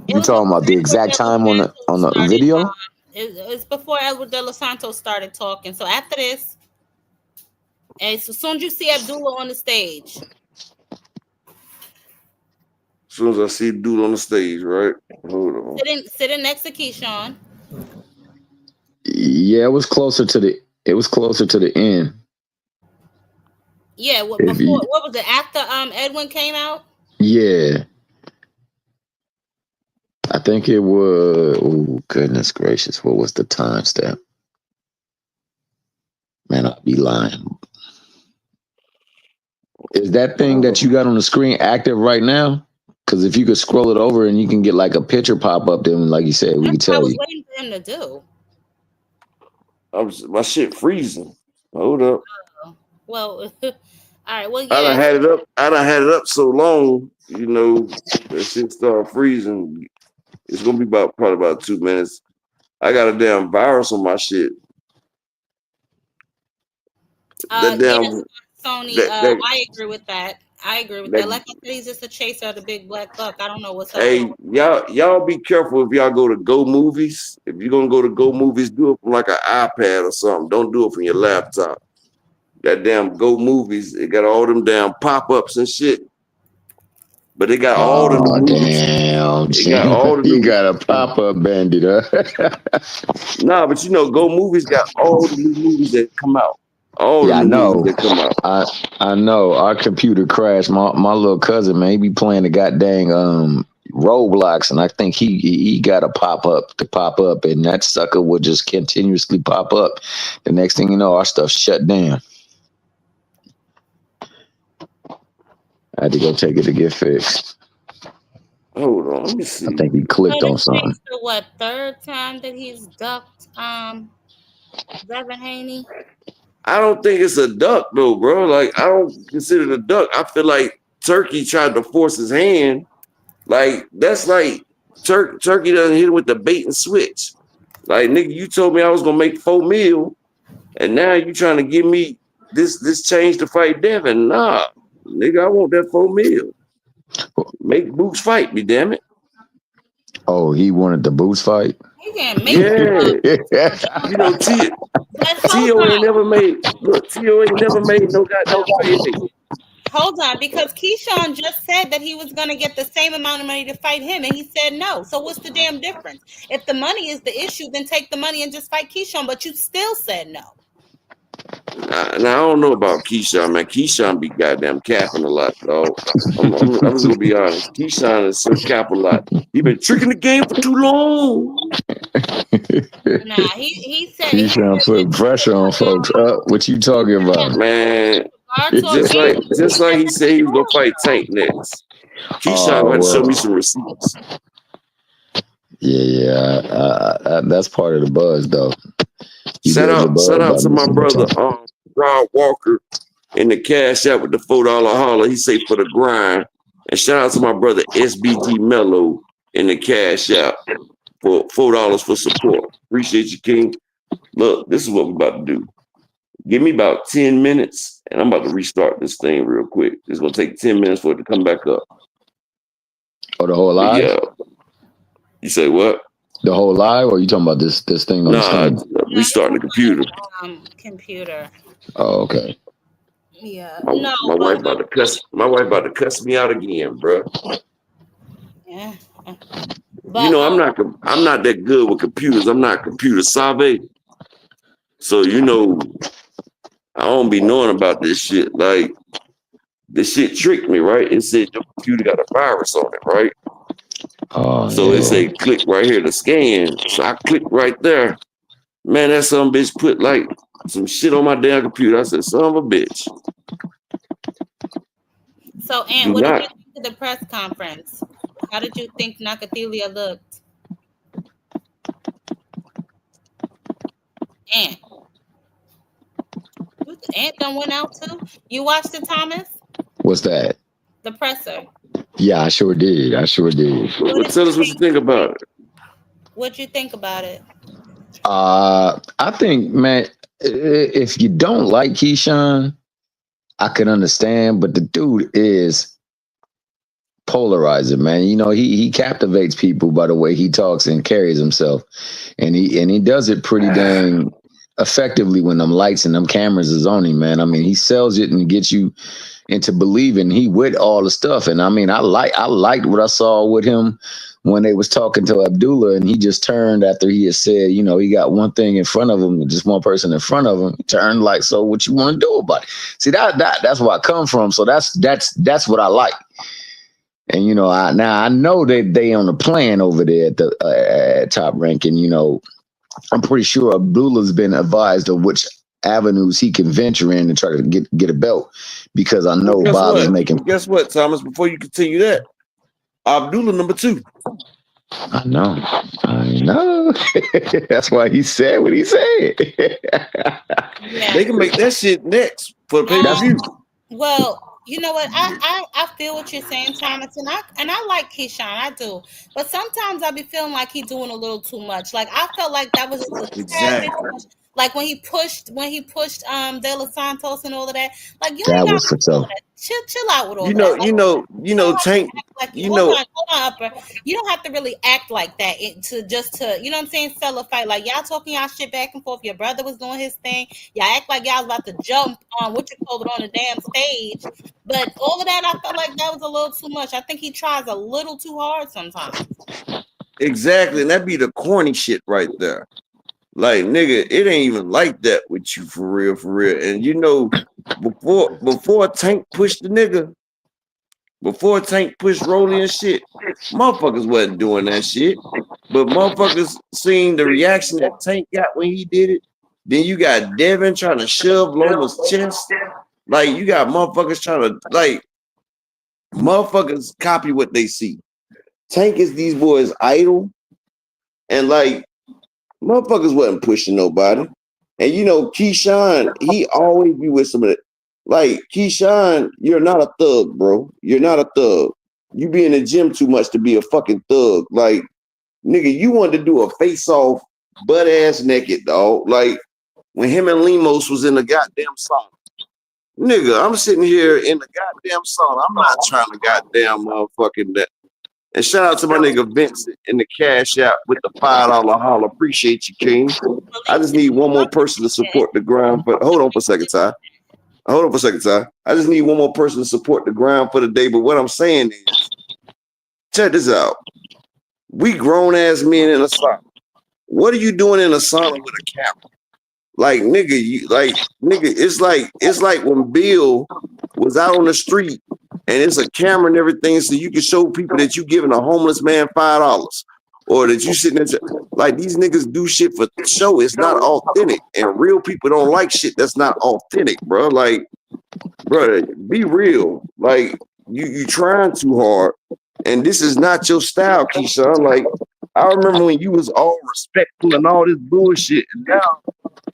You talking about the exact time on the video? It's before Edward De Los Santos started talking. So after this, and so soon as you see Abdullah on the stage. As soon as I see dude on the stage, right? Hold on. Sitting next to Keyshawn. Yeah, it was closer to the end. Yeah, what was it after Edwin came out? Yeah. I think it was, oh goodness gracious, what was the timestamp? Man, I'd be lying. Is that thing that you got on the screen active right now? Because if you could scroll it over and you can get like a picture pop up, then like you said, we can tell you. What I was waiting for him to do. My shit freezing. Hold up. Well, all right. Well, yeah. I done had it up so long, you know, that shit started freezing. It's gonna be probably about 2 minutes. I got a damn virus on my shit. Sony. I agree with that. Like I said, he's just a chaser of the big black buck. I don't know what's up. Hey, y'all be careful if y'all go to Go Movies. If you're gonna go to Go Movies, do it from like an iPad or something. Don't do it from your laptop. That damn Go Movies, it got all them damn pop-ups and shit. But they got all the new movies. Damn. They got all the You new. got a pop-up bandit, huh? Nah, but Go Movies got all the new movies that come out. All Yeah, the I new know. movies that come out. I know. Our computer crashed. My little cousin, man, he be playing the goddamn Roblox, and I think he got a pop up, and that sucker would just continuously pop up. The next thing you know, our stuff shut down. I had to go take it to get fixed. Hold on, let me see. I think he clicked on something. It's the what, third time that he's ducked Devin Haney? I don't think it's a duck though, bro. Like I don't consider it a duck. I feel like Turkey tried to force his hand. Like that's like Turkey doesn't hit him with the bait and switch. Like nigga, you told me I was gonna make $4 million, and now you trying to give me this change to fight Devin. Nah, nigga, I want that $4 million. Make Boots fight me, damn it. Oh, he wanted the Boots fight? He can't make it. T.O. ain't never made no goddamn fight. Hold on, because Keyshawn just said that he was going to get the same amount of money to fight him, and he said no. So what's the damn difference? If the money is the issue, then take the money and just fight Keyshawn, but you still said no. Now I don't know about Keyshawn, man. Keyshawn be goddamn capping a lot, dog. I'm just gonna be honest. Keyshawn is so cap a lot. He been tricking the game for too long. Nah, he said Keyshawn put pressure on folks. What you talking about, man? Just like he said he was gonna fight Tank next. Keyshawn had to show me some receipts. Yeah. That's part of the buzz, though. Shout out to my brother, Rod Walker, in the cash out with the $4 holler. He say for the grind. And shout out to my brother SBG Mello in the cash out for $4 for support. Appreciate you, King. Look, this is what we're about to do. Give me about 10 minutes, and I'm about to restart this thing real quick. It's gonna take 10 minutes for it to come back up. Oh, the whole live? Yeah. You say what? The whole live, or are you talking about this thing on the screen? Restarting the computer. Computer. Oh, okay. Yeah. My wife about to cuss me out again, bro. Yeah. But, I'm not that good with computers. I'm not computer savvy. So I don't be knowing about this shit. Like this shit tricked me, right? It said your computer got a virus on it, right? Oh, so it say click right here to scan. So I clicked right there. Man, that some bitch put like some shit on my damn computer. I said, son of a bitch. So, Aunt, what did you think of the press conference? How did you think Nakathelia looked? Aunt. Aunt done went out too? You watched it, Thomas? What's that? The presser. Yeah, I sure did. Tell us what you think about it. What'd you think about it? I think, man, if you don't like Keyshawn, I can understand, but the dude is polarizing, man. He captivates people by the way he talks and carries himself, and he does it pretty dang effectively when them lights and them cameras is on him, man. I mean, he sells it and gets you into believing he with all the stuff. And I mean, I liked what I saw with him when they was talking to Abdullah, and he just turned after he had said, he got one thing in front of him, just one person in front of him. He turned like, so what you want to do about it? See, that's where I come from. So that's what I like. And I know that they on the plan over there at the at Top Rank, and I'm pretty sure Abdullah's been advised of which avenues he can venture in and try to get a belt, because I know Bob is making. Guess what, Thomas? Before you continue that, Abdullah number 2. I know. That's why he said what he said. Yeah. They can make that shit next for the pay-per-view. Well, you know what? I feel what you're saying, Thomas, and I like Keyshawn, I do. But sometimes I be feeling like he's doing a little too much. Like I felt like that was just a tad bit too much. Like when he pushed De Los Santos and all of that. Like you That ain't got was to for do all sure. of that. Chill out with all You of know, that. Like you know, you don't have Tank. to act like You hold know, on, Upper. You don't have to really act like that to you know what I'm saying, sell a fight. Like y'all talking y'all shit back and forth. Your brother was doing his thing. Y'all act like y'all was about to jump on what you call it on the damn stage. But all of that, I felt like that was a little too much. I think he tries a little too hard sometimes. exactly, and that be the corny shit right there. Like, nigga, it ain't even like that with you for real, for real. And you know, before Tank pushed the nigga, before Tank pushed Rolly and shit, motherfuckers wasn't doing that shit. But motherfuckers seen the reaction that Tank got when he did it. Then you got Devin trying to shove Loma's chest. Like, you got motherfuckers trying to, like, motherfuckers copy what they see. Tank is these boys' idol. And, like, motherfuckers wasn't pushing nobody. And, you know, Keyshawn, he always be with some of it. Like, Keyshawn, you're not a thug, bro. You're not a thug. You be in the gym too much to be a fucking thug. Like, nigga, you wanted to do a face-off butt ass naked, dog. Like when him and Limos was in the goddamn sauna. Nigga, I'm sitting here in the goddamn sauna. I'm not trying to goddamn motherfucking that. And shout out to my nigga Vincent in the cash app with the $5 holler. Appreciate you, King. I just need one more person to support the ground. But hold on for a second, Ty. Hold on for a second, Ty. I just need one more person to support the ground for the day. But what I'm saying is, check this out. We grown ass men in a sauna. What are you doing in a sauna with a camera? Like nigga, it's like when Bill was out on the street and it's a camera and everything, so you can show people that you giving a homeless man $5 or that you sitting there. Like these niggas do shit for show. It's not authentic, and real people don't like shit that's not authentic, bro. Like, bro, be real. Like you trying too hard, and this is not your style, Keyshawn. Like. I remember when you was all respectful and all this bullshit, and now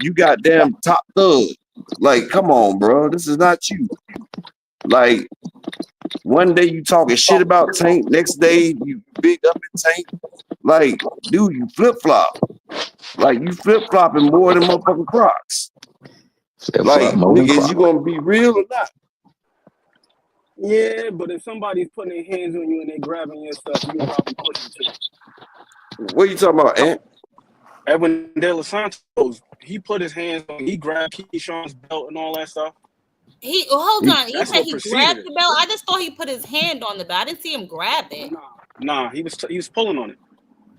you got damn top thug. Like, come on, bro. This is not you. Like, one day you talking shit about Tank, next day you big up in Tank. Like, dude, you flip-flop. Like, you flip-flopping more than motherfucking Crocs. Like, nigga, is you gonna be real or not? Yeah, but if somebody's putting their hands on you and they grabbing your stuff, you probably pushing too. What are you talking about, Ant? Edwin De Los Santos, he put his hands on, he grabbed Keyshawn's belt and all that stuff. Hold on. You said he grabbed the belt? I just thought he put his hand on the belt. I didn't see him grab it. Nah, he was pulling on it.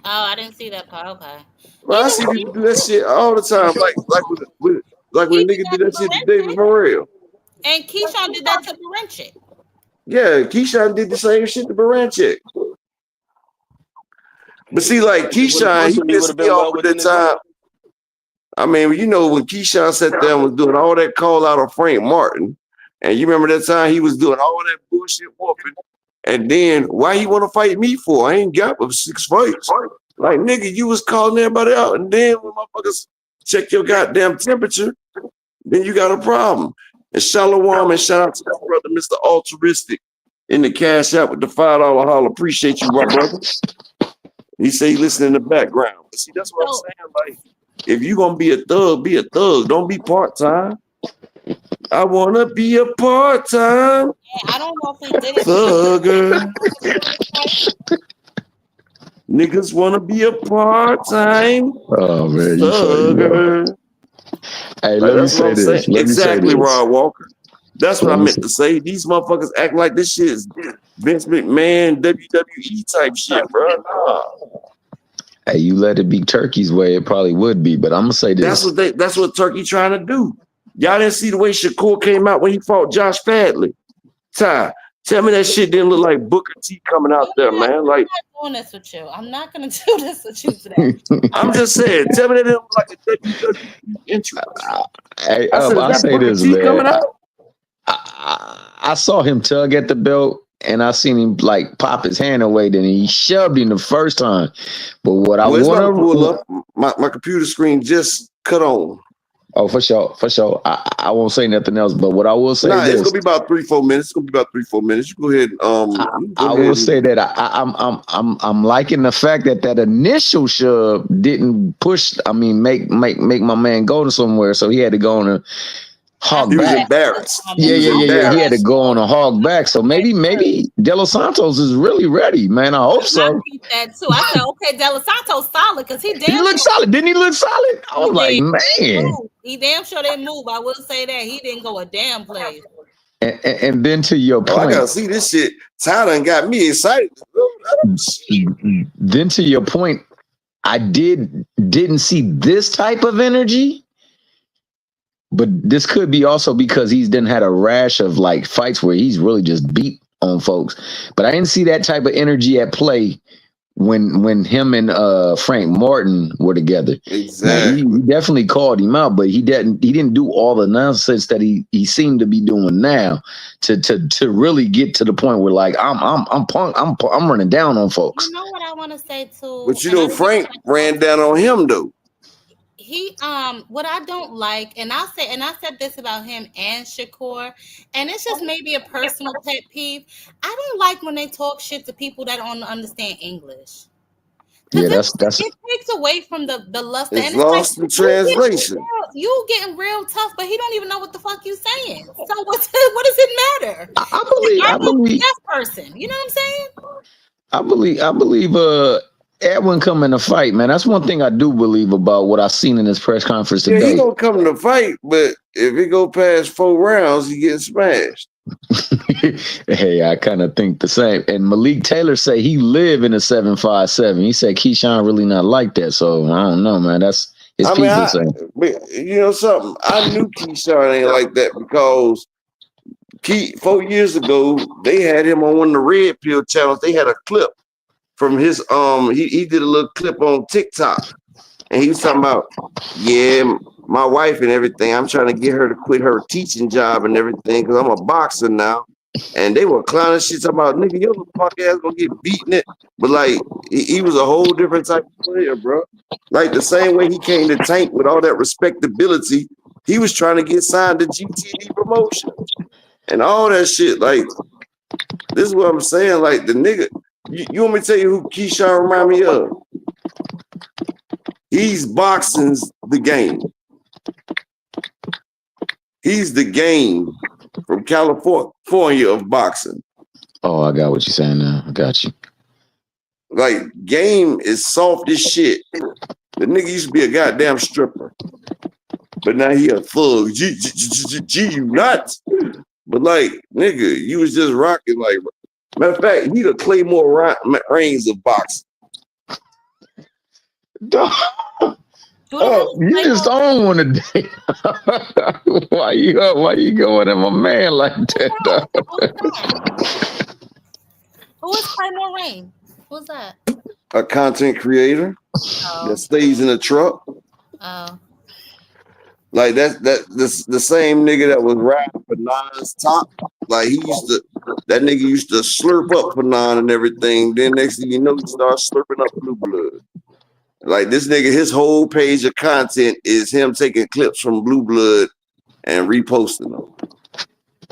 Oh, I didn't see that part. Okay. Well, I see people do that shit all the time. Like when a nigga did that shit to David Morrell. And Keyshawn did that to Barenchik. Yeah, Keyshawn did the same shit to Barenchik. But see, like Keyshawn, he pissed me off at that time. I mean, you know, when Keyshawn sat there and was doing all that call out of Frank Martin, and you remember that time he was doing all that bullshit whooping, and then why he want to fight me for? I ain't got but 6 fights. Like, nigga, you was calling everybody out, and then when motherfuckers check your goddamn temperature, then you got a problem. And Shalom, and shout out to my brother, Mr. Altruistic, in the cash out with the $5 holler. Appreciate you, my brother. He say he listen in the background. But see, that's what I'm saying. Like, if you gonna be a thug, be a thug. Don't be part-time. I wanna be a part-time. Yeah, I don't know if he did it. Thugger. Niggas wanna be a part-time. Oh man, thugger. Hey, Like, let me say this. Exactly, Rod Walker. That's what I meant to say. These motherfuckers act like this shit is Vince McMahon, WWE type shit, bro. Nah. Hey, you let it be Turkey's way, it probably would be. But I'm gonna say this. That's what Turkey trying to do. Y'all didn't see the way Shakur came out when he fought Josh Fadley. Ty, tell me that shit didn't look like Booker T coming out there, man. Like, I'm not doing this with you. I'm not gonna do this with you today. I'm just saying, tell me that didn't look like a WWE intro. Hey, I say this, man. I saw him tug at the belt, and I seen him like pop his hand away. Then he shoved him the first time. But what I want to pull up, my computer screen just cut on. Oh, for sure, for sure. I won't say nothing else, but what I will say Nah, it's this. gonna be about 3-4 minutes. It's gonna be about 3-4 minutes. You go ahead. I will say that I'm liking the fact that initial shove didn't push. I mean, make my man go to somewhere, so he had to go on a hog He was back. embarrassed. Yeah. He had to embarrassed. go on a hog back. So maybe De Los Santos is really ready, man. I hope so. I think that too. I said, okay, De Los Santos solid because he He damn looked solid, didn't he? Look solid. I was like, man. He damn sure didn't move. I will say that he didn't go a damn place. And then to your Oh, I point, gotta see this shit. Tyler done got me excited. then to your point, I didn't see this type of energy, but this could be also because he's then had a rash of like fights where he's really just beat on folks. But I didn't see that type of energy at play when him and Frank Martin were together. Exactly. Now, he definitely called him out, but he didn't do all the nonsense that he seemed to be doing now to really get to the point where like I'm running down on folks. You know what I want to say too? But you know, Frank ran down on him though. He what I don't like, and I said this about him and Shakur, and it's just maybe a personal pet peeve. I don't like when they talk shit to people that don't understand English. Yeah, that's it takes away from the luster. It's and lost in translation. You getting real tough, but he don't even know what the fuck you saying. So what does it matter? I believe that person. You know what I'm saying? I believe Edwin come in a fight, man. That's one thing I do believe about what I've seen in this press conference today. Yeah, he gonna come in a fight, but if it go past 4 rounds, he gets smashed. Hey, I kind of think the same. And Malik Taylor say he live in a 757. He said Keyshawn really not like that. So I don't know, man. That's his people saying. You know something? I knew Keyshawn ain't like that because 4 years ago they had him on one of the Red Pill channels. They had a clip from his he did a little clip on TikTok, and he was talking about, yeah, my wife and everything. I'm trying to get her to quit her teaching job and everything because I'm a boxer now. And they were clowning shit talking about, nigga, your punk ass gonna get beaten it. But like he was a whole different type of player, bro. Like the same way he came to Tank with all that respectability, he was trying to get signed to GTD promotion and all that shit. Like, this is what I'm saying. Like the nigga, you want me to tell you who Keyshawn remind me of? He's boxing's the game. He's the game from California of boxing. Oh, I got what you're saying now. I got you. Like, Game is soft as shit. The nigga used to be a goddamn stripper. But now he a thug. G, you nuts. But like, nigga, you was just rocking like, matter of fact, he the Claymore Reigns of boxing. Oh, you just on one today. Why you going at my man like that? Who is Claymore Rain? Who's that? A content creator that stays in a truck. Oh. Like that's the same nigga that was rapping for Nine's top. Like that nigga used to slurp up for Nine and everything. Then next thing you know, he starts slurping up Blue Blood. Like this nigga, his whole page of content is him taking clips from Blue Blood and reposting them.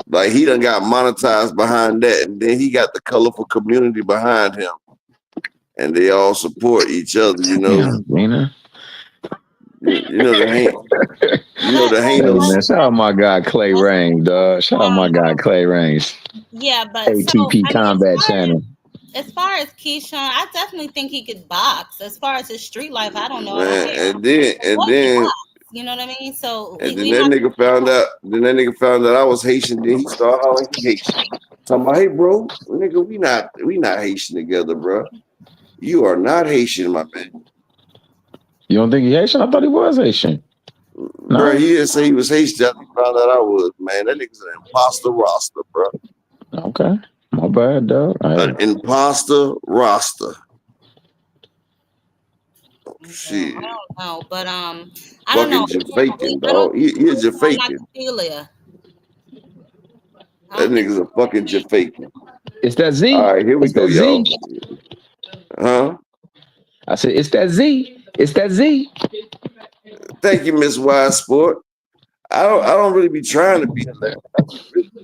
Like he done got monetized behind that, and then he got the colorful community behind him, and they all support each other. You know, you know the heinous. Man, shout out my guy Clay Range, dog. Shout out my guy Clay Range. Yeah, but ATP Combat Channel. As far as Keyshawn, I definitely think he could box. As far as his street life, I don't know. Man, and then you know what I mean? So and then that nigga found out. Then that nigga found out I was Haitian. Then he started hollering he Haitian. Talking about, hey, bro, nigga, we not Haitian together, bro. You are not Haitian, my man. You don't think he Haitian? I thought he was Haitian. No. Bro, he didn't say he was Haitian. He found out I was, man. That nigga's an imposter roster, bro. Okay. My bad, dog. An imposter roster. Shit. I don't know, but I don't know. Faking, dog. He's just faking. That nigga's a fucking Jafakin. It's that Z. All right, here we go, y'all. Huh? I said, it's that Z. It's that Z. Thank you, Miss Wise Sport. I don't really be trying to be hilarious.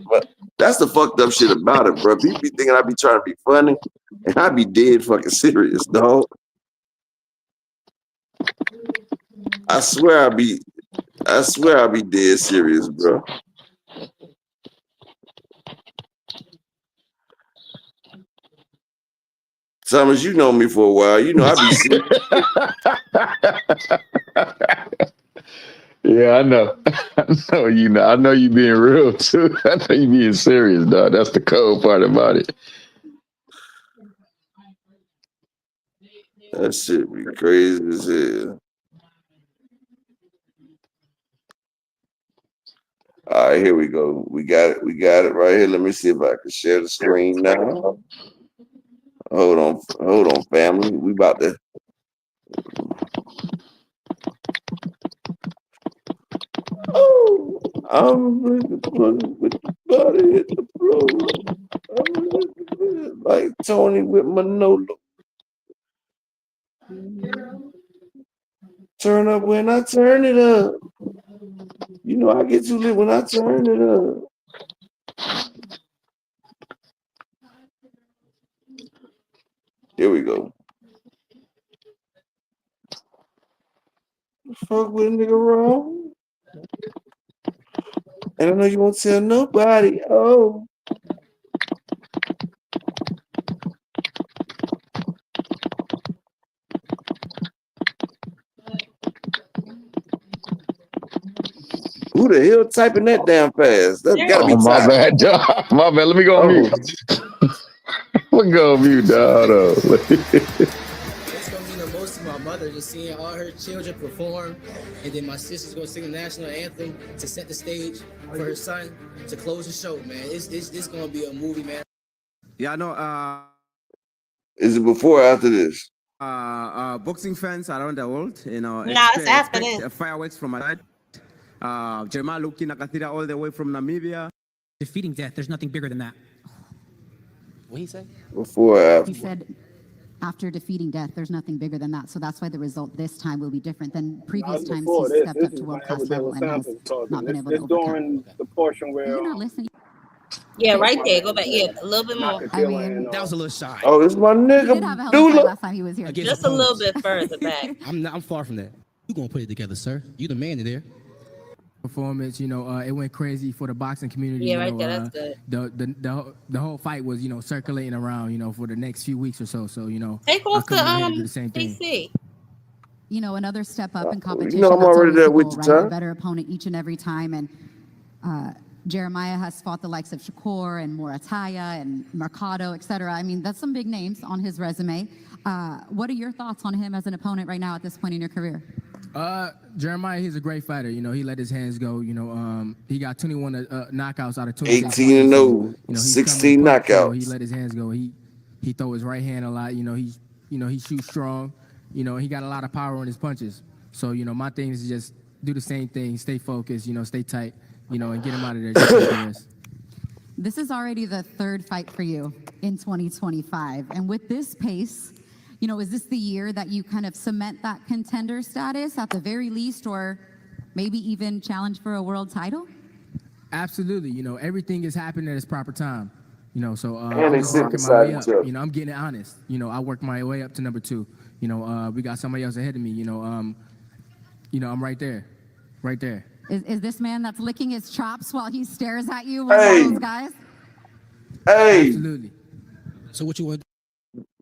But that's the fucked up shit about it, bro. People be thinking I be trying to be funny, and I be dead fucking serious, dog. I swear I be dead serious, bro. Thomas, you know me for a while. You know I be serious. Yeah, I know. I know you being real too. I know you being serious, dog. That's the cold part about it. That shit be crazy as hell. All right, here we go. We got it right here. Let me see if I can share the screen now. Hold on, family. We about to. Oh, I'm with the body hit the floor. Like Tony with Manolo. Turn up when I turn it up. You know I get too lit when I turn it up. Here we go. Fuck with a nigga wrong. And I know you won't tell nobody. Oh. Who the hell typing that damn fast? That's gotta be my bad, dog. My bad. Let me go on mute. Let me go on mute, dog. It's gonna mean the most to my mother, just seeing all her children perform, and then my sister's gonna sing the national anthem to set the stage for her son to close the show, man. It's gonna be a movie, man. Yeah, I know. Is it before or after this? Boxing fans around the world, you know, it's after this. Fireworks from my side. Jeremiah looking Nakatira all the way from Namibia. Defeating death, there's nothing bigger than that. What he say? Before or after? He said, after defeating death, there's nothing bigger than that. So that's why the result this time will be different than previous times he's stepped up to world-class level and has not been able to overcome. During the portion where You're not listening. Yeah, right there. Go back. Yeah, a little bit more. I mean, That was a little shy. Oh, this is my he nigga did have a hell of a fight Abdullah. last time he was here. Just a little bit further back. I'm far from that. You gonna put it together, sir. You the man in there. Performance, you know, it went crazy for the boxing community. Yeah, you right know, there. That's good. The whole fight was, you know, circulating around, you know, for the next few weeks or so. So, you know, Take I off come over here to do the the same thing. DC. You know, another step up in competition. You know I'm That's already always there the with goal, you, right? Tom. A better opponent each and every time. And Jeremiah has fought the likes of Shakur and Morataya and Mercado, etc. I mean, that's some big names on his resume. What are your thoughts on him as an opponent right now at this point in your career? Jeremiah, he's a great fighter. You know, he let his hands go. You know, he got 21 knockouts out of 26. 18 and 0, you know, 16 knockouts. You know, knockouts. he let his hands go. He throw his right hand a lot. You know, he shoots strong. You know, he got a lot of power on his punches. So, you know, my thing is just do the same thing, stay focused, you know, stay tight, you know, and get him out of there. Just like this. This is already the third fight for you in 2025. And with this pace, you know, is this the year that you kind of cement that contender status at the very least, or maybe even challenge for a world title? Absolutely. You know, everything is happening at its proper time. You know, so And I'm they just sit working my way beside up. each other. You know, I'm getting honest. You know, I worked my way up to number 2. You know, we got somebody else ahead of me. You know, I'm right there, right there. Is this man that's licking his chops while he stares at you one of those guys? Hey, Absolutely. So what you want?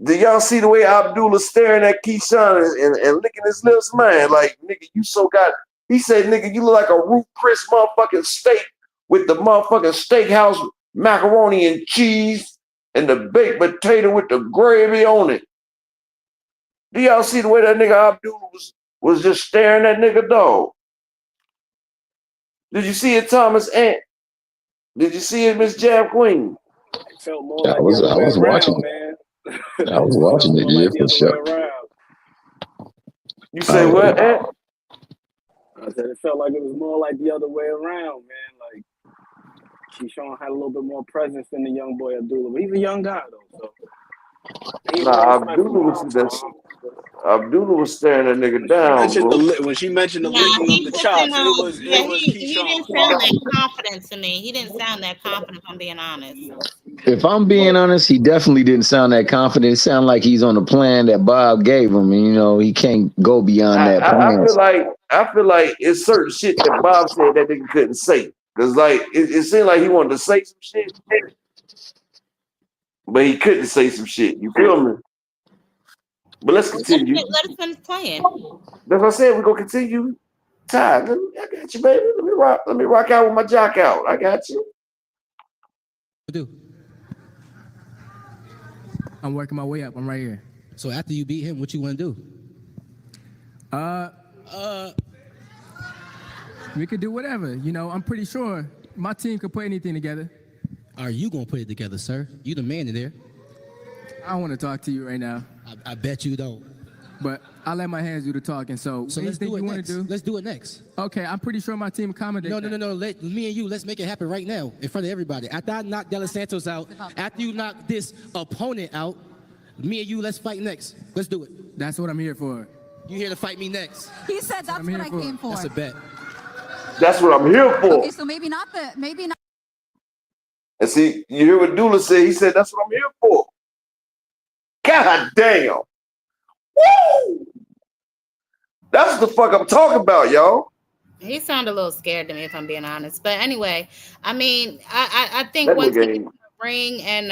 do y'all see the way Abdullah staring at Keyshawn and licking his lips, man? Like, nigga, you so got. He said, nigga, you look like a Ruth Chris motherfucking steak with the motherfucking steakhouse macaroni and cheese and the baked potato with the gravy on it. Do y'all see the way that nigga Abdullah was just staring at nigga dog? Did you see it, Thomas Ant? Did you see it, Miss Jab Queen? it felt more I like was the other way watching around, it. man. I was watching it, More yeah, like the for other sure. way around. You say what, Ant? I said it felt like it was more like the other way around, man. Like Keyshawn had a little bit more presence than the young boy Abdullah, but he's a young guy though. So Nah, Abdullah was Abdullah was staring that nigga down, bro. When she mentioned the Nah, licking he of the wasn't. chops, it was He didn't sound that Keyshawn. confident to me. He didn't sound that confident. If I'm being honest. If I'm being honest, he definitely didn't sound that confident. It sounded like he's on the plan that Bob gave him, and he can't go beyond that plan. I feel like it's certain shit that Bob said that nigga couldn't say. Cause like it seemed like he wanted to say some shit, but he couldn't say some shit. You feel me? But let's continue. Let us finish playing. That's what I said. We're gonna continue. Ty, I got you, baby. Let me rock out with my jock out. I got you. I'm working my way up. I'm right here. So after you beat him, what you want to do? We could do whatever. I'm pretty sure my team could put anything together. Are you gonna put it together, sir? You the man in there. I don't want to talk to you right now. I bet you don't. But I'll let my hands do the talking. So let's do it you want next. to do? Let's do it next. Okay, I'm pretty sure my team accommodates. No. Let me and you, let's make it happen right now in front of everybody. After I knock De Los Santos out, after you knock this opponent out, me and you, let's fight next. Let's do it. That's what I'm here for. You here to fight me next? He said that's what I came for. That's a bet. That's what I'm here for. Okay, so maybe not. And see, you hear what Abdullah said? He said, that's what I'm here for. God damn. Woo! That's what the fuck I'm talking about, y'all. He sounded a little scared to me, if I'm being honest. But anyway, I mean, I think once he gets in the ring and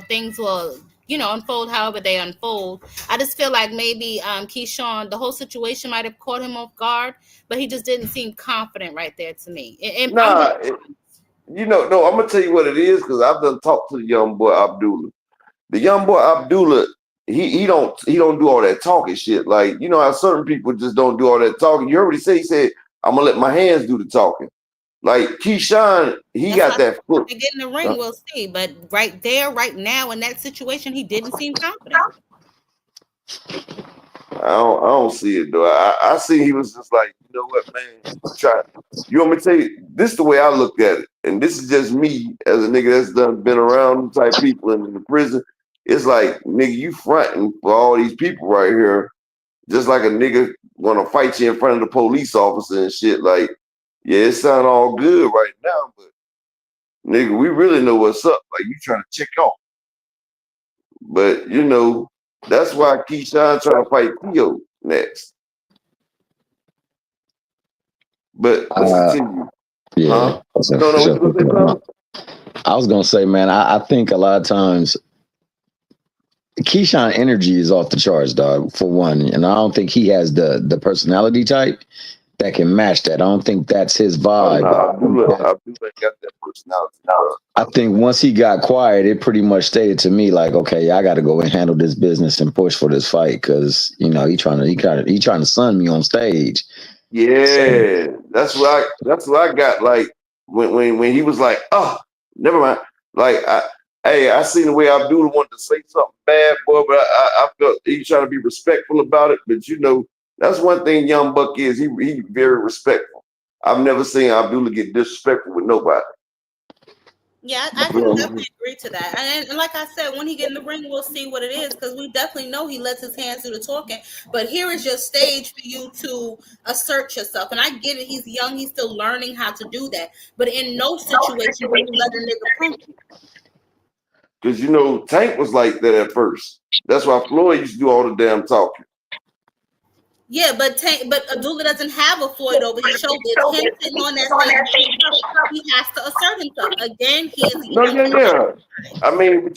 things will unfold however they unfold. I just feel like maybe Keyshawn, the whole situation might have caught him off guard, but he just didn't seem confident right there to me. I'm gonna tell you what it is, because I've done talked to the young boy Abdullah. The young boy Abdullah, he don't do all that talking shit. Like, how certain people just don't do all that talking. You already he said, I'm gonna let my hands do the talking. Like Keyshawn, he got that foot. To get in the ring, we'll see. But right there, right now, in that situation, he didn't seem confident. I don't see it though. I see he was just like, you know what, man? You want me to tell you? This is the way I look at it, and this is just me as a nigga that's been around type people in the prison. It's like, nigga, you fronting for all these people right here, just like a nigga want to fight you in front of the police officer and shit. Like, yeah, it sound all good right now, but nigga, we really know what's up. Like, you trying to check off. But, that's why Keyshawn trying to fight Theo next. But let's continue. Yeah. No. I was going to say, man, I think a lot of times Keyshawn energy is off the charts, dog, for one. And I don't think he has the personality type that can match that. I don't think that's his vibe. Abdullah got that personality. I think once he got quiet, it pretty much stated to me like, okay, I got to go and handle this business and push for this fight, because he trying to sun me on stage. Yeah, so, that's what I got. Like when he was like, oh, never mind. Like I seen the way Abdullah wanted to say something bad, boy, but I felt he trying to be respectful about it. But that's one thing Young Buck is. He very respectful. I've never seen Abdullah get disrespectful with nobody. Yeah, I can definitely agree to that. And like I said, when he get in the ring, we'll see what it is, because we definitely know he lets his hands do the talking. But here is your stage for you to assert yourself. And I get it. He's young. He's still learning how to do that. But in no situation will you let a nigga prove you. Because, Tank was like that at first. That's why Floyd used to do all the damn talking. Yeah, but Abdullah doesn't have a Floyd over his shoulder. It's him sitting on that stage. He has to assert himself. Again, he is yeah. I mean, but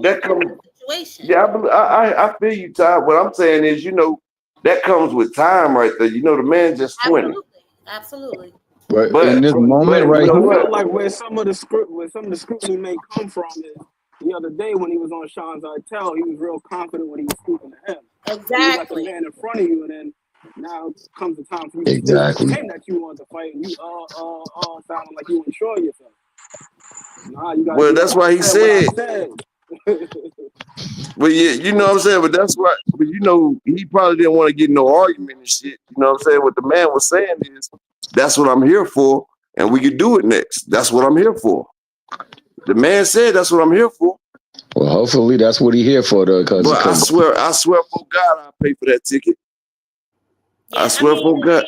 that comes. Yeah, I feel you, Ty. What I'm saying is, that comes with time right there. The man just 20. Absolutely. But in this moment right here, like where some of the scrutiny may come from is the other day when he was on Sean's Artel, he was real confident when he was speaking to him. Exactly. He was like the man in front of you, and then now comes the time for you exactly. to claim that you want to fight, and you sounding like you enjoy yourself. Nah, you well, that's why he said. But yeah, you know what I'm saying. But that's why. But he probably didn't want to get no argument and shit. You know what I'm saying. What the man was saying is, that's what I'm here for, and we could do it next. That's what I'm here for. The man said, that's what I'm here for. Well, hopefully that's what he here for, though. Cause But I swear for God, I'll pay for that ticket. Yeah, I swear for God.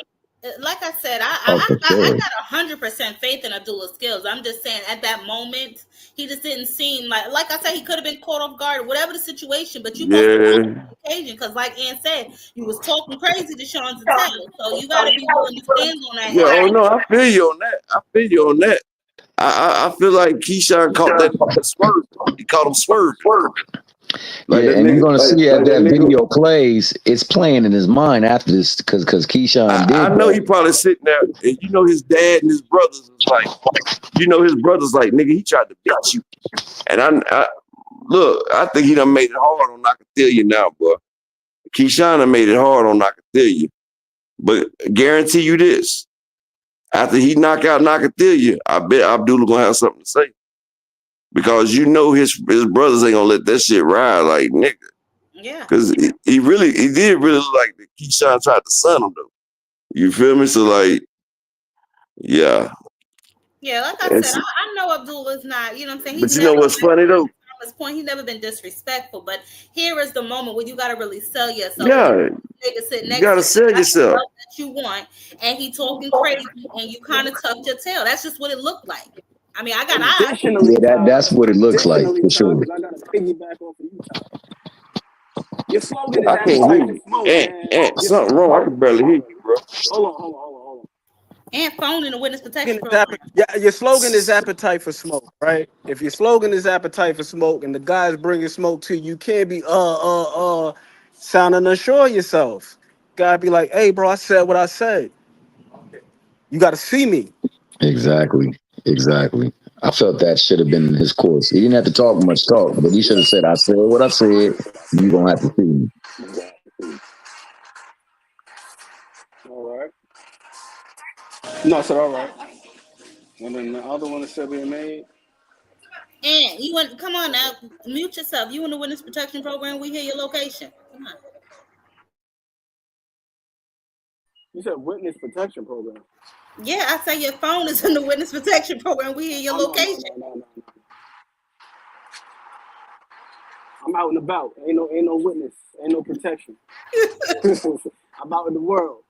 like I said, oh, for I sure. got 100% faith in Abdullah's skills. I'm just saying, at that moment, he just didn't seem like I said, he could have been caught off guard, whatever the situation. But you supposed to Yeah. on the occasion, because like Ann said, you was talking crazy to Sean Zentel, so you got to be willing to stand on that. Yeah, oh no, I feel you on that. I feel like Keyshawn caught that swerve. He caught him swerving. Like Yeah, that and you're nigga, gonna see as like that that nigga. video plays, it's playing in his mind after this because Keyshawn did. I know he probably sitting there, and you know his dad and his brothers is like, his brothers like, nigga, he tried to beat you, and I look, I think he done made it hard on Nakatilia now, boy. Keyshawn done made it hard on Nakatilia, but guarantee you this: after he knock out Nakatilia, I bet Abdullah gonna have something to say. Because his brothers ain't gonna let that shit ride, like nigga. Yeah. Because he did really look like the Keyshawn tried to son him though. You feel me? So like, yeah. Yeah, like I said, I know Abdullah's not, you know what I'm saying? But you know what's funny though? At this point, he's never been disrespectful, but here is the moment where you got to really sell yourself. Yeah, you gotta sell yourself. That you want, and he talking crazy, and you kind of tucked your tail. That's just what it looked like. I mean, I got eyes. Yeah, that's what it looks like for sure. I gotta piggyback off of you, Ty. Your slogan is I can't hear you. And something wrong. I can barely hear you, bro. Hold on. And phone in the witness protection program. Yeah, your slogan is appetite for smoke, right? If your slogan is appetite for smoke, and the guys bringing smoke to you, can't be sounding unsure of yourself. Gotta be like, hey, bro, I said what I said. You gotta see me. Exactly. I felt that should have been his course. He didn't have to talk much talk, but he should have said, I said what I said. You're gonna have to see me. All right. No, I said all right. And then the other one is still being made. And you want come on now, mute yourself. You in the witness protection program? We hear your location. Come on. You said witness protection program. Yeah, I say your phone is in the witness protection program. We hear your location. No. I'm out and about. Ain't no witness. Ain't no protection. I'm out in the world.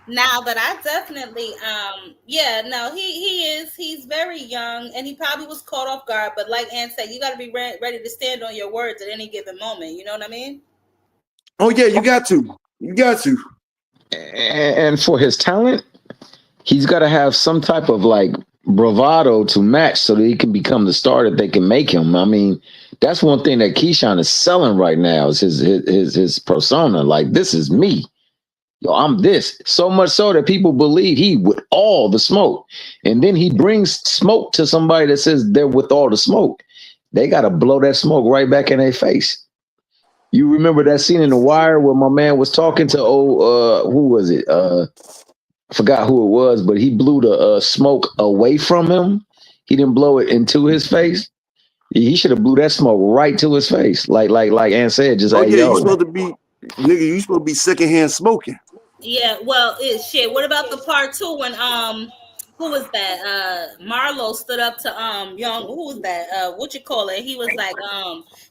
Now, but I definitely, he's very young, and he probably was caught off guard. But like Ann said, you got to be ready to stand on your words at any given moment. You know what I mean? Oh yeah, you got to. And for his talent, he's got to have some type of like bravado to match so that he can become the star that they can make him. I mean, that's one thing that Keyshawn is selling right now is his persona. Like, this is me. Yo, I'm this. So much so that people believe he with all the smoke. And then he brings smoke to somebody that says they're with all the smoke. They got to blow that smoke right back in their face. You remember that scene in The Wire where my man was talking to who was it? I forgot who it was, but he blew the smoke away from him. He didn't blow it into his face. He should have blew that smoke right to his face. Like Ann said, just like, you supposed to be, nigga, you supposed to be secondhand smoking. Yeah, well, shit. What about the part 2 when who was that? Marlo stood up to young. Who was that? What you call it? He was like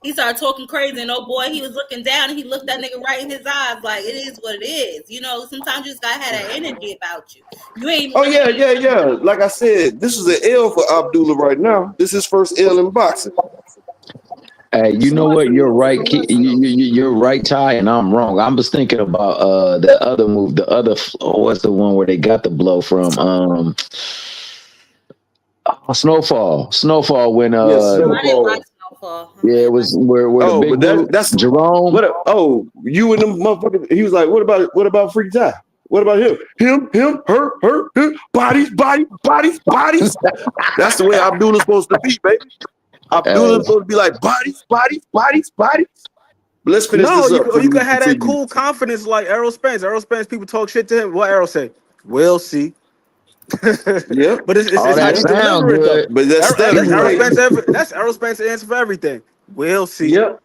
he started talking crazy, and oh boy, he was looking down, and he looked that nigga right in his eyes, like, it is what it is. You know, sometimes you just gotta have that energy about you. You ain't. Oh yeah. Like I said, this is an L for Abdullah right now. This is his first L in boxing. Hey, you know what? You're right. You're right, Ty, and I'm wrong. I was thinking about the other move. What's the one where they got the blow from? Snowfall. Snowfall when it was where the big but that's Jerome. You and them motherfuckers. He was like, what about Freak Ty? What about him? Him, her, bodies. That's the way Abdullah's supposed to be, baby. Abdullah's supposed to be like bodies. But let's finish this up. You can have that cool confidence like Errol Spence. Errol Spence, people talk shit to him. What Errol say? We'll see. Yeah, but it's how you deliver it though. But that's Errol Spence's answer for everything. We'll see. Yep.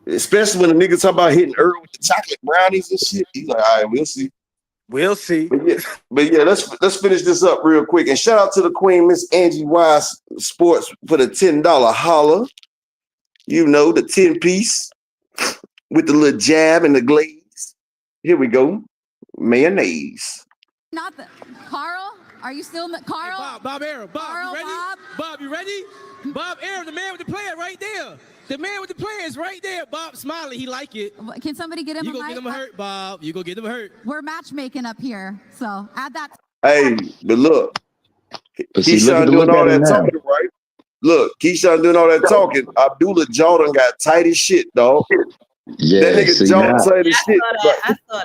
Especially when the nigga talk about hitting Earl with the chocolate brownies and shit. He's like, all right, we'll see. We'll see. But yeah, let's finish this up real quick. And shout out to the queen, Miss Angie Wise Sports, for the $10 holler. You know, the 10-piece with the little jab and the glaze. Here we go. Mayonnaise. Not the Carl. Are you still Carl? Hey, Bob Arum. Bob, Carl, you ready? Bob, you ready? Bob Arum, the man with the player right there. The man with the players right there. Bob smiling. He like it. Can somebody get him you a go mic? get him hurt, Bob. You go get him hurt. We're matchmaking up here, so add that. Hey, but look. But see, Keyshawn look doing all at that him now. talking, right? Look, Keyshawn doing all that talking. Abdullah Jordan got tight as shit, dog. Yeah, that nigga see, Jordan now, tight as shit. I saw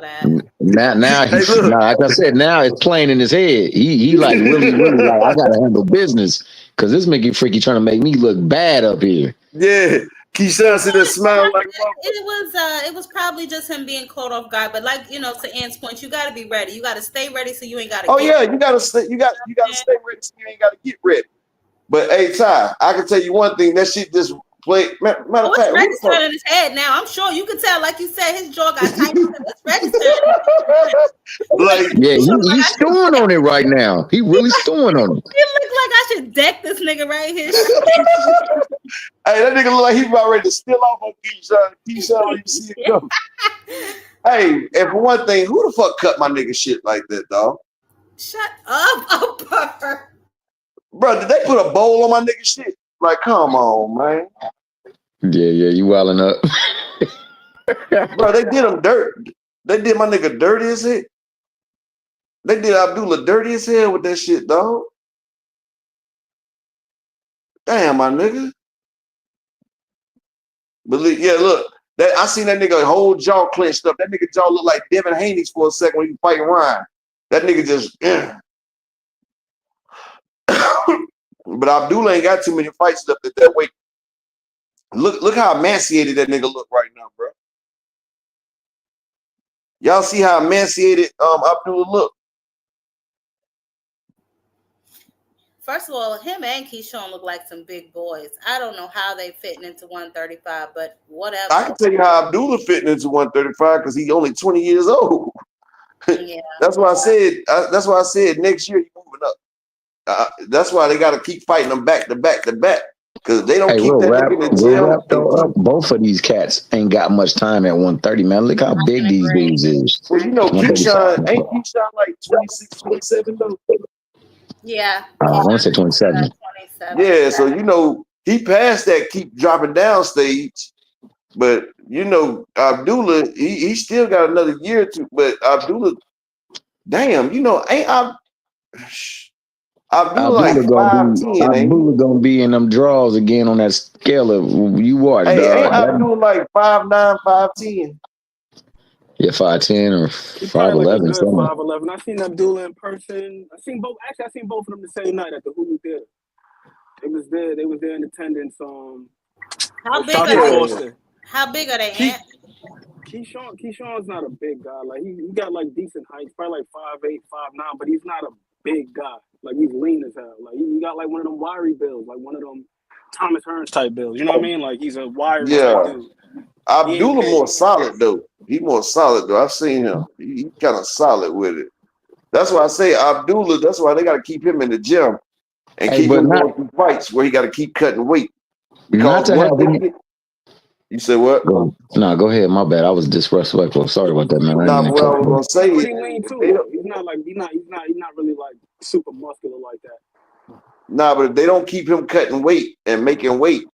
that. now Hey, he's look. now, like I said, now it's playing in his head. He like really like I gotta handle business because this Mickey Freaky trying to make me look bad up here. Yeah, Keyshawn sitting there smiling like it was probably just him being caught off guard. But like, you know, to Ant's point, you gotta be ready. You gotta stay ready so you ain't gotta you gotta stay ready so you ain't gotta get ready. But hey, Ty, I can tell you one thing, that shit just played. Matter of fact, registered in his head now. I'm sure you can tell, like you said, his jaw got tight. It's registered. Like, yeah, he's stewing on it right now. He really stewing on it. He look like I should deck this nigga right here. Hey, that nigga look like he about ready to steal off on Keyshawn. Keyshawn, you see it go. Hey, and for one thing, who the fuck cut my nigga shit like that, dog? Shut up, Upper. Bro, did they put a bowl on my nigga shit? Like, come on, man. Yeah, you wilding up. Bro, they did him dirt. They did my nigga dirty as hell. They did Abdullah dirty as hell with that shit, dog. Damn, my nigga. But yeah, look. I seen that nigga whole jaw clenched up. That nigga jaw looked like Devin Haney's for a second when he was fighting Ryan. That nigga just, But Abdullah ain't got too many fights left at that weight. Look how emaciated that nigga look right now, bro. Y'all see how emaciated Abdullah look? First of all, him and Keyshawn look like some big boys. I don't know how they fitting into 135, but whatever. I can tell you how Abdullah fitting into 135 because he's only 20 years old. Yeah. That's why I said next year you're moving up. That's why they got to keep fighting them back to back to back. Because they don't keep that nigga in the gym. Both of these cats ain't got much time at 130, man. Look how big these dudes is. Well, you know, Keyshawn, ain't Keyshawn like 26, 27 though? Yeah. I want to say 27. Yeah, so you know, he passed that keep dropping down stage. But you know, Abdullah, he still got another year or two. But Abdullah, damn, you know, ain't Abdullah like 5'10", Abdullah gonna be in them draws again on that scale of you watch. Hey, ain't Abdullah like 5'9", 5'10"? Yeah, 5'10" or 5'11", something. 5'11". I seen Abdullah in person. I seen both of them the same night at the Hulu Theater. They was there in attendance. How big are they? How big are they, Ant? Keyshawn's not a big guy. Like he got like decent height, probably like 5'8", 5'9", but he's not a big guy. Like he's lean as hell. Like he got like one of them wiry builds, like one of them Thomas Hearns type builds. You know what I mean? Like he's a wiry type dude. Abdullah more solid though. He more solid though. I've seen him. He kind of solid with it. That's why I say Abdullah. That's why they got to keep him in the gym and keep him going through fights where he got to keep cutting weight. Not to have any. You said what? No, go ahead. My bad. I was disrespectful. Sorry about that, man. What I was gonna say is he's not really like super muscular like that. Nah, but if they don't keep him cutting weight and making weight,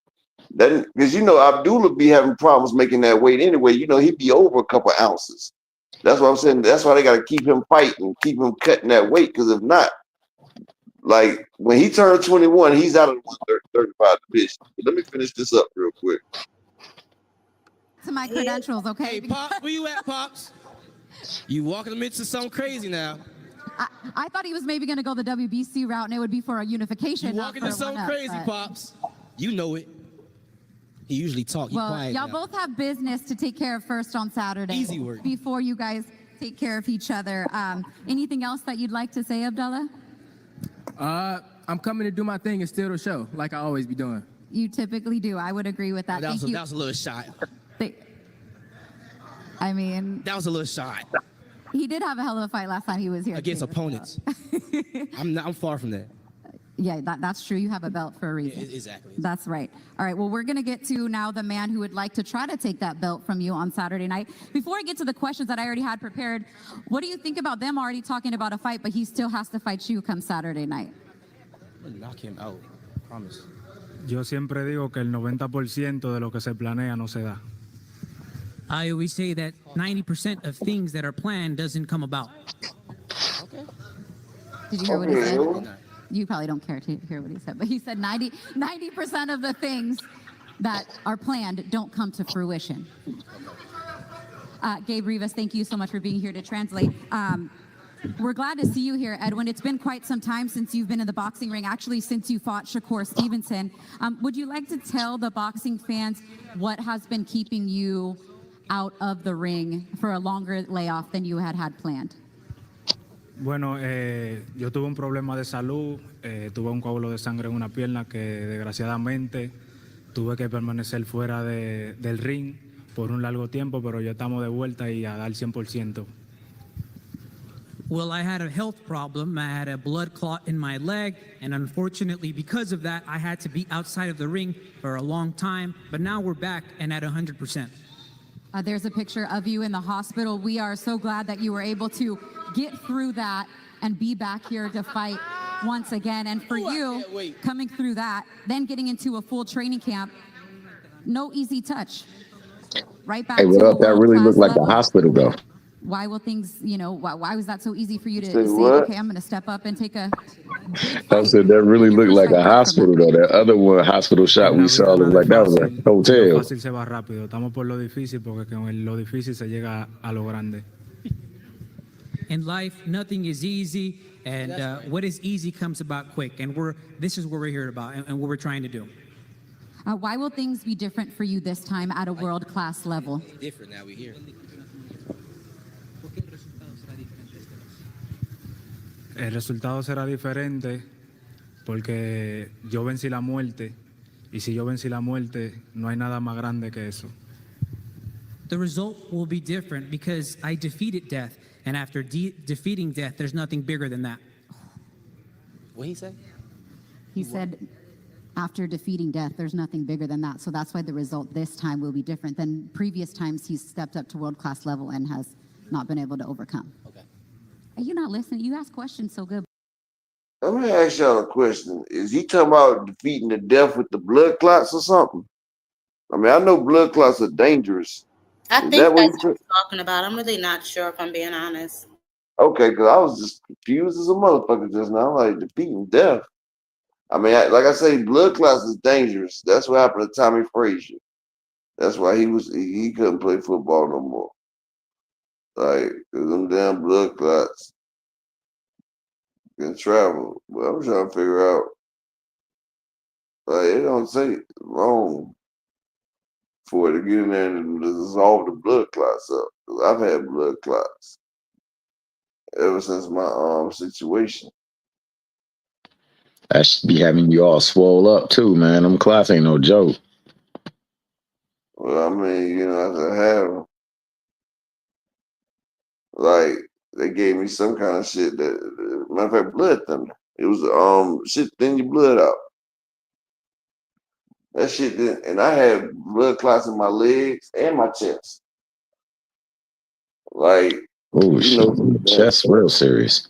then because you know Abdullah be having problems making that weight anyway. You know he'd be over a couple ounces. That's what I'm saying. That's why they got to keep him fighting, keep him cutting that weight. Because if not, like when he turned 21, he's out of the 135 division. But let me finish this up real quick. To my credentials, okay? Hey, Pops, where you at, Pops? You walking them into something crazy now. I thought he was maybe going to go the WBC route, and it would be for a unification. You walking into something crazy, Pops. You know it. He usually talk. Well, quiet y'all now. both have business to take care of first on Saturday. Easy work. Before you guys take care of each other. Anything else that you'd like to say, Abdullah? I'm coming to do my thing and steal the show, like I always be doing. You typically do. I would agree with that. That was a little shot. I mean, that was a little shot. He did have a hell of a fight last time he was here. Against too, opponents. I'm far from that. Yeah, that's true. You have a belt for a reason. Yeah, exactly. That's right. All right, well, we're going to get to now the man who would like to try to take that belt from you on Saturday night. Before I get to the questions that I already had prepared, what do you think about them already talking about a fight, but he still has to fight you come Saturday night? I'm gonna knock him out. Promise. Yo siempre digo que el 90% de lo que se planea no se da. I always say that 90% of things that are planned doesn't come about. Okay. Did you hear what he said? You probably don't care to hear what he said, but he said 90% of the things that are planned don't come to fruition. Gabe Rivas, thank you so much for being here to translate. We're glad to see you here, Edwin. It's been quite some time since you've been in the boxing ring, actually since you fought Shakur Stevenson. Would you like to tell the boxing fans what has been keeping you out of the ring for a longer layoff than you had planned? Bueno, yo tuve un problema de salud, tuve un coágulo de sangre en una pierna que desgraciadamente tuve que permanecer fuera del ring por un largo tiempo, pero ya estamos de vuelta y a dar 100%. Well, I had a health problem. I had a blood clot in my leg, and unfortunately, because of that, I had to be outside of the ring for a long time, but now we're back and at 100%. There's a picture of you in the hospital. We are so glad that you were able to get through that and be back here to fight once again. And for you, coming through that, then getting into a full training camp, no easy touch. Right back Hey, what to up? That really looked like the hospital, though. Why will things, why was that so easy for you to Say say, what? okay, I'm going to step up and take a I said that really looked like a hospital, though. That other one hospital shot we saw looked like that was a Lo hotel. fácil se va rápido. Estamos por lo difícil porque con lo difícil se llega a lo grande. In life, nothing is easy, and what is easy comes about quick. And this is what we're here about and what we're trying to do. why will things be different for you this time at a world-class level? Different now, we here. El resultado será diferente porque yo vencí la muerte y si yo vencí la muerte no hay nada más grande que eso. The result will be different because I defeated death, and after defeating death, there's nothing bigger than that. What he say? He said, after defeating death, there's nothing bigger than that. So that's why the result this time will be different than previous times he's stepped up to world-class level and has not been able to overcome. Okay. Are you not listening? You ask questions so good. Let me ask y'all a question. Is he talking about defeating the death with the blood clots or something? I mean, I know blood clots are dangerous. I Is think that what that's he's what he's talking about. I'm really not sure if I'm being honest. Okay, because I was just confused as a motherfucker just now. I'm like, defeating death. I mean, like I say, blood clots is dangerous. That's what happened to Tommy Frazier. That's why he couldn't play football no more. Like, 'cause them damn blood clots can travel. But I'm trying to figure out, like, it don't take long for it to get in there and dissolve the blood clots up. 'Cause I've had blood clots ever since my situation. That should be having you all swole up too, man. Them clots ain't no joke. Well, I mean, I have them. Like, they gave me some kind of shit that, matter of fact, blood thinner. It was shit thin your blood out. That shit didn't, and I had blood clots in my legs and my chest. Like, Oh shit, chest real serious.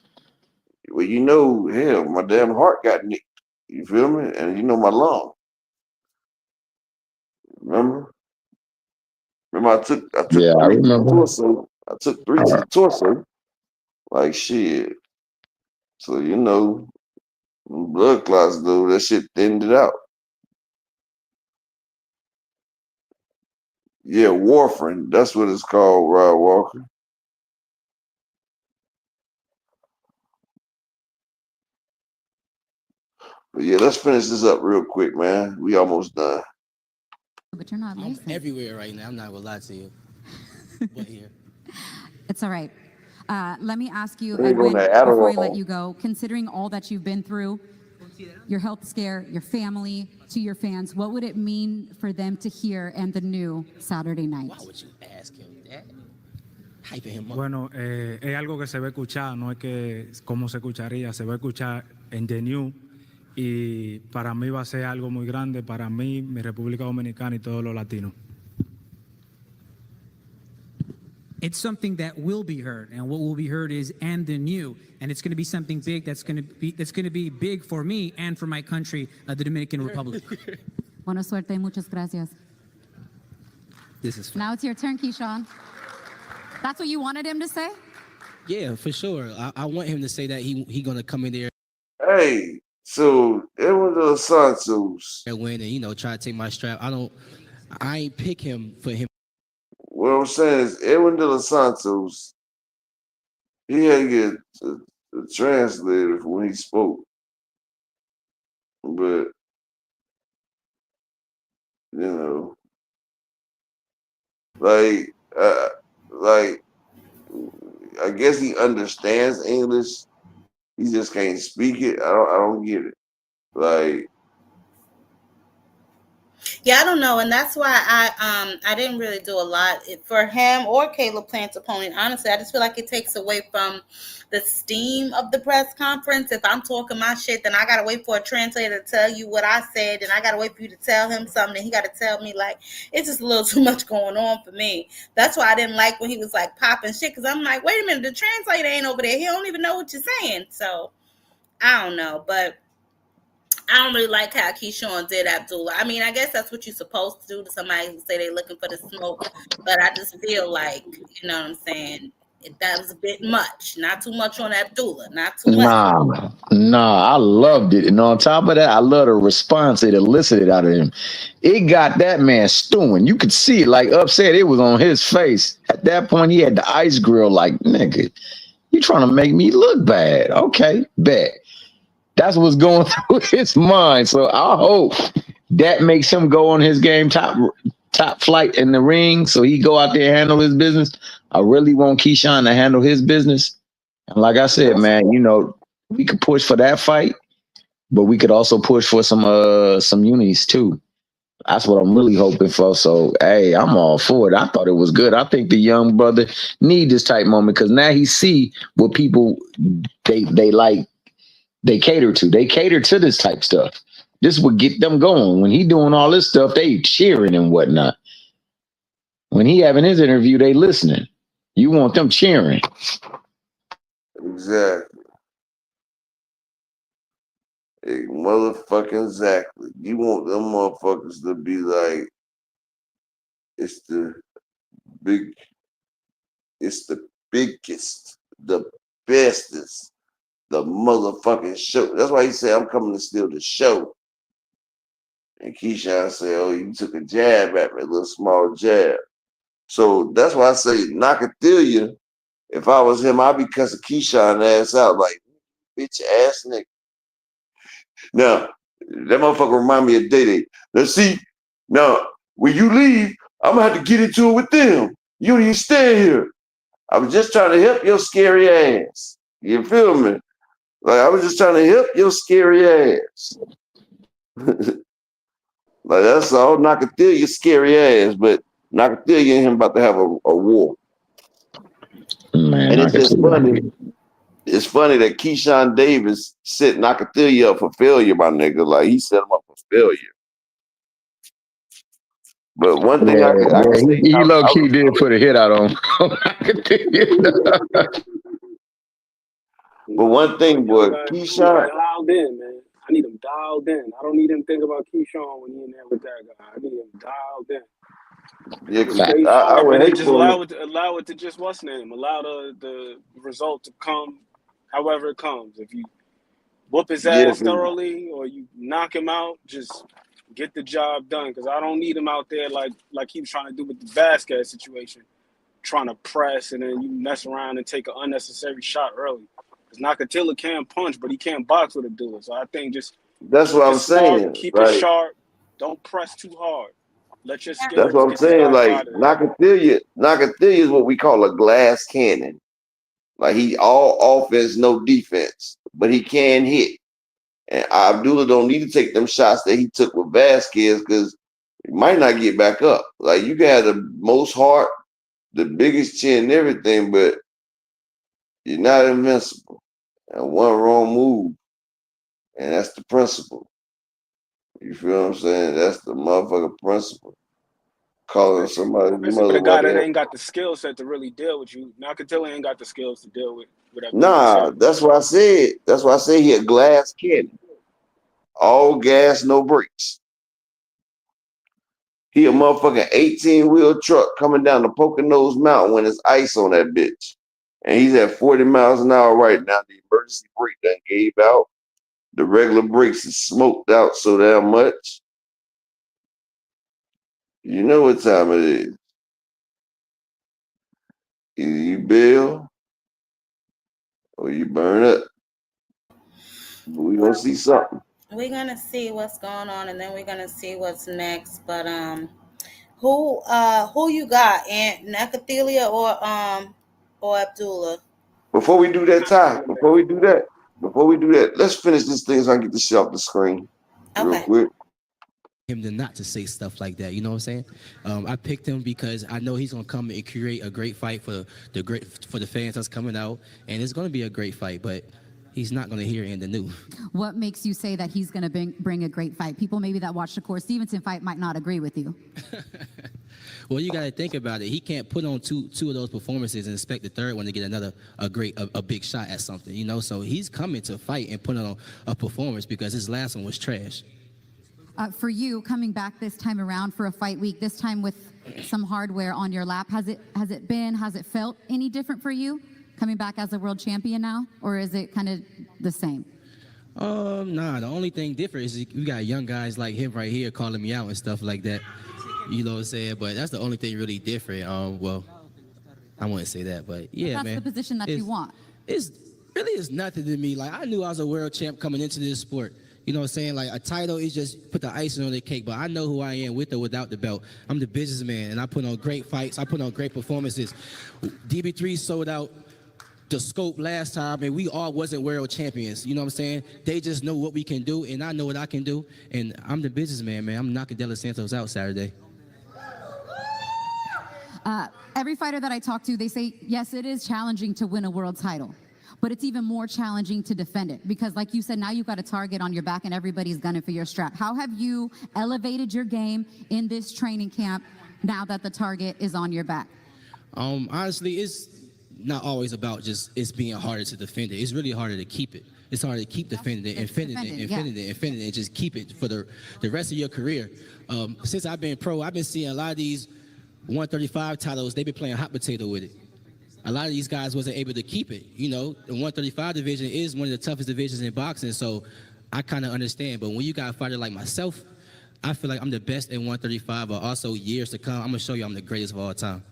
well, hell, my damn heart got nicked. You feel me? And my lung. Remember? I took Yeah, I three to the remember. torso. I took three to the torso. Like shit. So blood clots though, that shit thinned it out. Yeah, warfarin. That's what it's called, Rod Walker. But yeah, let's finish this up real quick, man. We almost done. But you're not I'm listening. everywhere right now. I'm not gonna lie to you. But here. It's all right. Let me ask you, There you go, Edwin, that before I Adderall. let you go, considering all that you've been through, your health scare, your family, to your fans, what would it mean for them to hear and the new Saturday night? Why would you ask him that? hyping him up. Bueno, es algo que se va a escuchar, no es que cómo se escucharía, se va a escuchar en The New y para mí va a ser algo muy grande, para mí, mi República Dominicana y todos los latinos. It's something that will be heard, and what will be heard is "and the new," and it's going to be something big that's going to be big for me and for my country, the Dominican Republic. Buena suerte y muchas gracias. This is Now it's your turn, Keyshawn. That's what you wanted him to say? yeah, for sure. I want him to say that he gonna come in there Hey, so Edwin de los Santos. and win and try to take my strap. I ain't pick him for him. What I'm saying is Edwin de los Santos, he had to get a translator for when he spoke. But, like I guess he understands English. He just can't speak it. I don't get it. Like, Yeah, I don't know, and that's why I didn't really do a lot for him or Caleb Plant's opponent. Honestly, I just feel like it takes away from the steam of the press conference. If I'm talking my shit, then I gotta wait for a translator to tell you what I said, and I gotta wait for you to tell him something, and he gotta tell me. Like, it's just a little too much going on for me. That's why I didn't like when he was like popping shit, because I'm like, wait a minute, the translator ain't over there. He don't even know what you're saying. So I don't know, but I don't really like how Keyshawn did Abdullah. I mean, I guess that's what you're supposed to do to somebody who say they're looking for the smoke. But I just feel like, you know what I'm saying, that was a bit much. Not too much on Abdullah. Not too much. Nah, I loved it. And on top of that, I love the response it elicited out of him. It got that man stewing. You could see it, like upset. It was on his face. At that point, he had the ice grill like, nigga, you trying to make me look bad. Okay, bet. That's what's going through his mind. So I hope that makes him go on his game top flight in the ring. So he go out there and handle his business. I really want Keyshawn to handle his business. And like I said, man, we could push for that fight, but we could also push for some unis too. That's what I'm really hoping for. So, hey, I'm all for it. I thought it was good. I think the young brother need this type moment because now he see what people they like. They cater to. They cater to this type stuff. This would get them going. When he doing all this stuff, they cheering and whatnot. When he having his interview, they listening. You want them cheering. exactly. Motherfucking exactly. You want them motherfuckers to be like, it's the biggest, the bestest, the motherfucking show. That's why he said, I'm coming to steal the show. And Keyshawn said, oh, you took a jab at me, a little small jab. So that's why I say Nakatilia, if I was him, I'd be cussing Keyshawn ass out like, bitch ass nigga. Now, that motherfucker remind me of Day. Now see, now when you leave, I'm gonna have to get into it with them. You don't even stay here. I was just trying to help your scary ass. You feel me? Like I was just trying to help your scary ass. Like that's all. Nakatilia scary ass, but Nakatilia and him about to have a war. Man, and it's just funny. It's funny that Keyshawn Davis set Nakatilia up for failure, my nigga. Like he set him up for failure. But one thing I can say, he low key did put a hit out on Nakatilia. But one thing, boy, Keyshawn. Dialed in, man. I need him dialed in. I don't need him think about Keyshawn when he in there with that guy. I need him dialed in. Yeah, because I would hate just allow it to just what's name. Allow the result to come however it comes. If you whoop his ass thoroughly or you knock him out, just get the job done. Because I don't need him out there like he was trying to do with the Vasquez situation, trying to press and then you mess around and take an unnecessary shot early. Because Nakatilia can punch, but he can't box with Abdullah. So I think that's what I'm saying. Keep it sharp. Don't press too hard. Let your skills. That's what I'm saying. Like Nakatilia is what we call a glass cannon. Like he all offense, no defense, but he can hit. And Abdullah don't need to take them shots that he took with Vasquez because he might not get back up. Like you can have the most heart the biggest chin and everything, but you're not invincible. And one wrong move, and that's the principle. You feel what I'm saying? That's the motherfucking principle. Calling somebody's Especially with mother a guy what that that. ain't got the skill set to really deal with you. Nakatila ain't got the skills to deal with Abdullah Nah, himself. that's why I said. That's why I say he a glass cannon. All gas, no brakes. He a motherfucking 18-wheel truck coming down the Poconos Mountain when there's ice on that bitch. And he's at 40 miles an hour right now. The emergency brake done gave out. The regular brakes is smoked out so damn much. You know what time it is. Either you build or you burn up. But we gonna see something. We're gonna see what's going on, and then we're gonna see what's next. But who you got, Aunt Nakathelia or Abdullah? Before we do that, let's finish this thing so I can get this shit off the screen real quick. Him to not to say stuff like that, you know what I'm saying? I picked him because I know he's gonna come and create a great fight for the fans that's coming out, and it's gonna be a great fight. But he's not gonna hear it in the news. What makes you say that he's going to bring a great fight? People maybe that watch the Core Stevenson fight might not agree with you. Well, you got to think about it. He can't put on two of those performances and expect the third one to get a big shot at something, you know? So he's coming to fight and put on a performance because his last one was trash. For you, coming back this time around for a fight week, this time with some hardware on your lap, has it felt any different for you coming back as a world champion now, or is it kind of the same? Nah, the only thing different is we got young guys like him right here calling me out and stuff like that. You know what I'm saying? But that's the only thing really different. Well, I wouldn't say that, but yeah, that's man. That's the position that you want. It's nothing to me. Like, I knew I was a world champ coming into this sport. You know what I'm saying? Like, a title is just put the icing on the cake, but I know who I am with or without the belt. I'm the businessman, and I put on great fights. I put on great performances. DB3 sold out the scope last time, and we all wasn't world champions. You know what I'm saying? They just know what we can do, and I know what I can do, and I'm the businessman, man. I'm knocking De Los Santos out Saturday. Every fighter that I talk to, they say, yes, it is challenging to win a world title, but it's even more challenging to defend it because, like you said, now you've got a target on your back and everybody's gunning for your strap. How have you elevated your game in this training camp now that the target is on your back? Honestly, it's not always about just it's being harder to defend it. It's really harder to keep it. It's harder to keep defending it and just keep it for the rest of your career. Since I've been pro, I've been seeing a lot of these 135 titles, they've been playing hot potato with it. A lot of these guys wasn't able to keep it. You know, the 135 division is one of the toughest divisions in boxing, so I kind of understand. But when you got a fighter like myself, I feel like I'm the best in 135, but also years to come, I'm gonna show you I'm the greatest of all time.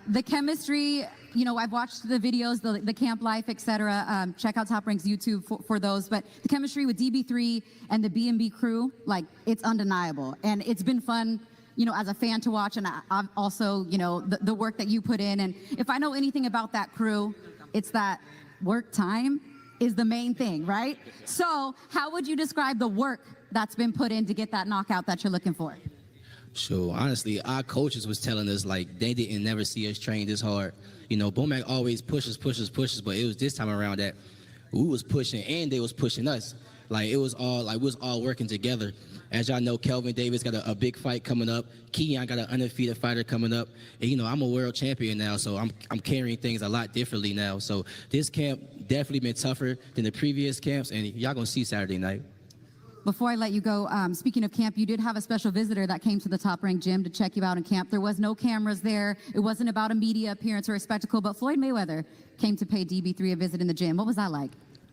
The chemistry, you know, I've watched the videos, the camp life, etc. Check out Top Rank's YouTube for those. But the chemistry with DB3 and the B&B crew, like, it's undeniable. And it's been fun, you know, as a fan to watch. And I've also, you know, the work that you put in. And if I know anything about that crew, it's that work time is the main thing, right? So how would you describe the work that's been put in to get that knockout that you're looking for? Sure. Honestly, our coaches was telling us, like, they didn't never see us train this hard. You know, Bomac always pushes, but it was this time around that we was pushing and they was pushing us. Like, it was all, like, we was all working together. As y'all know, Kelvin Davis got a big fight coming up. Keyshawn got an undefeated fighter coming up. And, you know, I'm a world champion now, so I'm carrying things a lot differently now. So this camp definitely been tougher than the previous camps, and y'all gonna see Saturday night. Before I let you go, speaking of camp, you did have a special visitor that came to the Top Rank gym to check you out in camp. There was no cameras there. It wasn't about a media appearance or a spectacle, but Floyd Mayweather came to pay DB3 a visit in the gym. What was that like?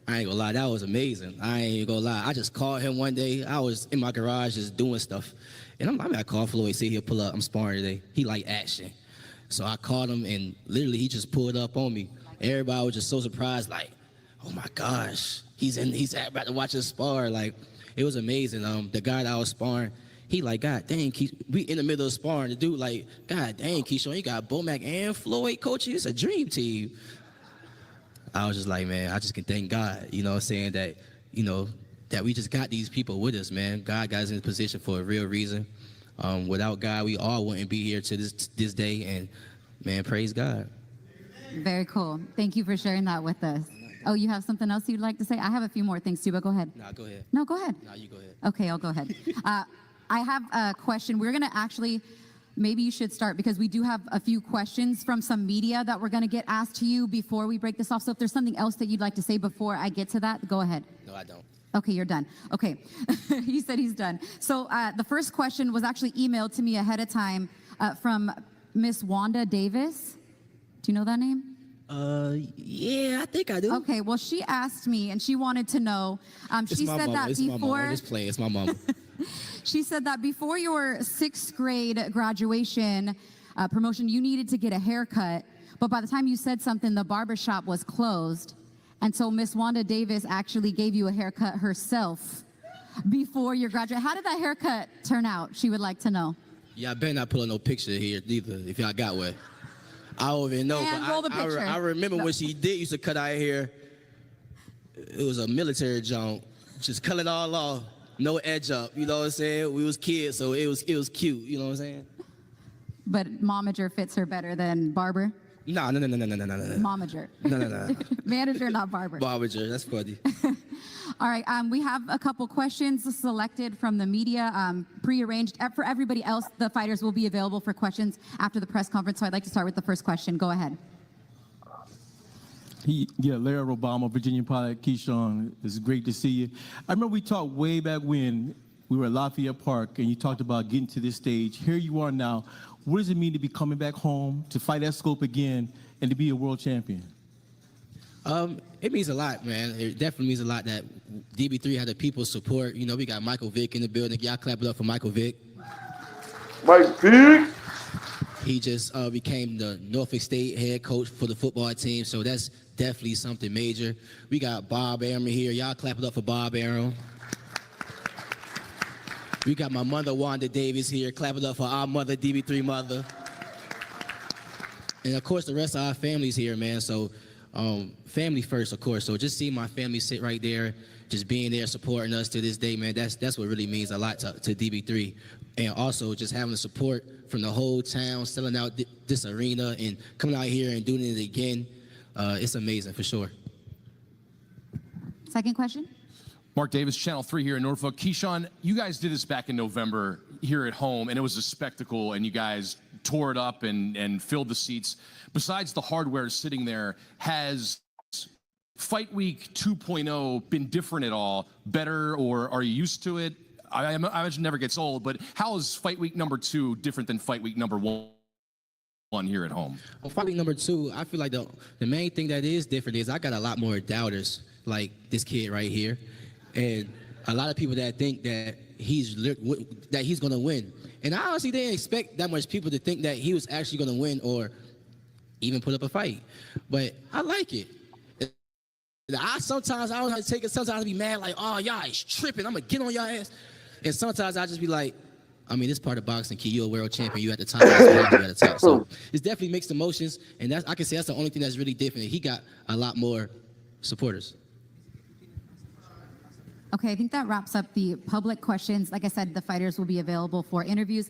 I ain't gonna lie, that was amazing. I ain't gonna lie. I just called him one day. I was in my garage just doing stuff. And I'm gonna call Floyd, see he'll pull up. I'm sparring today. He like action. So I called him and literally he just pulled up on me. Everybody was just so surprised, like, oh my gosh, he's about to watch us spar. Like, it was amazing. The guy that I was sparring, he like, God dang, we in the middle of sparring. The dude like, God dang, Keyshawn, you got Bomac and Floyd coaching. It's a dream team. I was just like, man, I just can thank God, you know, saying that, you know, that we just got these people with us, man. God got us in this position for a real reason. Without God, we all wouldn't be here to this day. And man, praise God. Very cool. Thank you for sharing that with us. Oh, you have something else you'd like to say? I have a few more things too, but go ahead. Nah, go ahead. No, go ahead. Nah, you go ahead. Okay, I'll go ahead. I have a question. We're going to actually, maybe you should start because we do have a few questions from some media that we're going to get asked to you before we break this off. So if there's something else that you'd like to say before I get to that, go ahead. No, I don't. Okay, you're done. Okay, he said he's done. So the first question was actually emailed to me ahead of time from Miss Wanda Davis. Do you know that name? Yeah, I think I do. Okay, well, she asked me and she wanted to know. She said that before. It's my mama. She said that before your 6th grade graduation promotion, you needed to get a haircut. But by the time you said something, the barbershop was closed. And so Miss Wanda Davis actually gave you a haircut herself before your graduation. How did that haircut turn out? She would like to know. Yeah, I better not pull up no picture here either if y'all got one. I don't even know. And roll the picture. I remember when she used to cut our hair. It was a military joint. Just cut it all off. No edge up. You know what I'm saying? We was kids, so it was cute. You know what I'm saying? But momager fits her better than barber? No. Momager. No. Manager, not barber. Barbager, that's funny. All right, we have a couple questions selected from the media, prearranged. For everybody else, the fighters will be available for questions after the press conference. So I'd like to start with the first question. Go ahead. Larry Obama, Virginia pilot, Keyshawn. It's great to see you. I remember we talked way back when we were at Lafayette Park, and you talked about getting to this stage. Here you are now. What does it mean to be coming back home, to fight that scope again, and to be a world champion? It means a lot, man. It definitely means a lot that DB3 had the people's support. You know, we got Michael Vick in the building. Y'all clap it up for Michael Vick. Mike Vick. He just became the Norfolk State head coach for the football team, so that's definitely something major. We got Bob Arum here. Y'all clap it up for Bob Arum. We got my mother, Wanda Davis, here. Clap it up for our mother, DB3 mother. And, of course, the rest of our family's here, man. So family first, of course. So just seeing my family sit right there, just being there supporting us to this day, man, that's what really means a lot to DB3. And also just having the support from the whole town, selling out this arena and coming out here and doing it again. It's amazing, for sure. Second question. Mark Davis, Channel 3 here in Norfolk. Keyshawn, you guys did this back in November here at home, and it was a spectacle, and you guys tore it up and filled the seats. Besides the hardware sitting there, has Fight Week 2.0 been different at all? Better, or are you used to it? I imagine it never gets old, but how is Fight Week number 2 different than Fight Week number 1 here at home? Well, Fight Week number 2, I feel like the main thing that is different is I got a lot more doubters, like this kid right here. And a lot of people that think that he's going to win. And I honestly didn't expect that much people to think that he was actually going to win or even put up a fight. But I like it. Sometimes I don't have to take it. Sometimes I be mad like, oh, y'all is tripping. I'm going to get on y'all ass. And sometimes I just be like, I mean, this part of boxing, Key, you're a world champion. You at the top. That's what I do at the top. So it's definitely mixed emotions. And I can say that's the only thing that's really different. He got a lot more supporters. Okay, I think that wraps up the public questions. Like I said, the fighters will be available for interviews.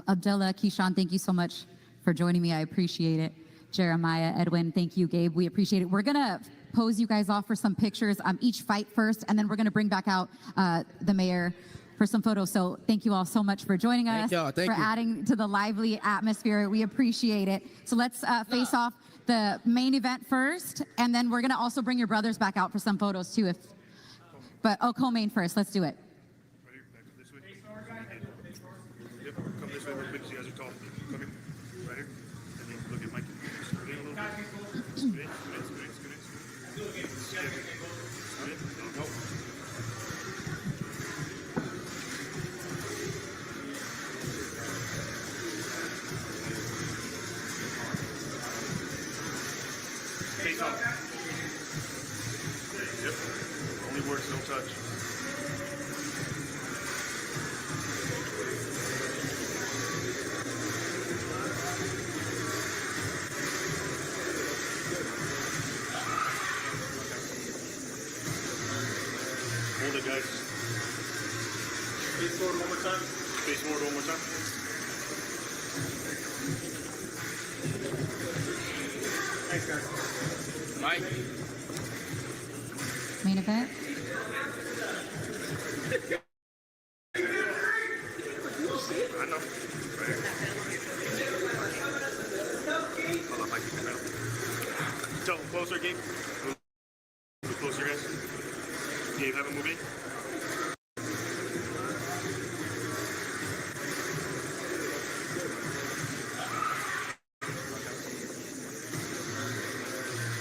Abdullah, Keyshawn, thank you so much for joining me. I appreciate it. Jeremiah, Edwin, thank you, Gabe. We appreciate it. We're going to pose you guys off for some pictures, each fight first, and then we're going to bring back out the mayor for some photos. So thank you all so much for joining us, for adding to the lively atmosphere. We appreciate it. So let's face off the main event first, and then we're going to also bring your brothers back out for some photos too. But co-main first. Let's do it. Come this way real quick so you guys are tall. Come here. Right here. And then look at Mike. Scoot in a little bit. Scoot in. Go. Face off. Yep. Only words, no touch. Hold it, guys. Please forward one more time. Face forward one more time. Thanks, guys. Mike. Main event. I know. Hold on, Mike. Tell him closer, Gabe. Move closer, guys. Gabe, have him move in.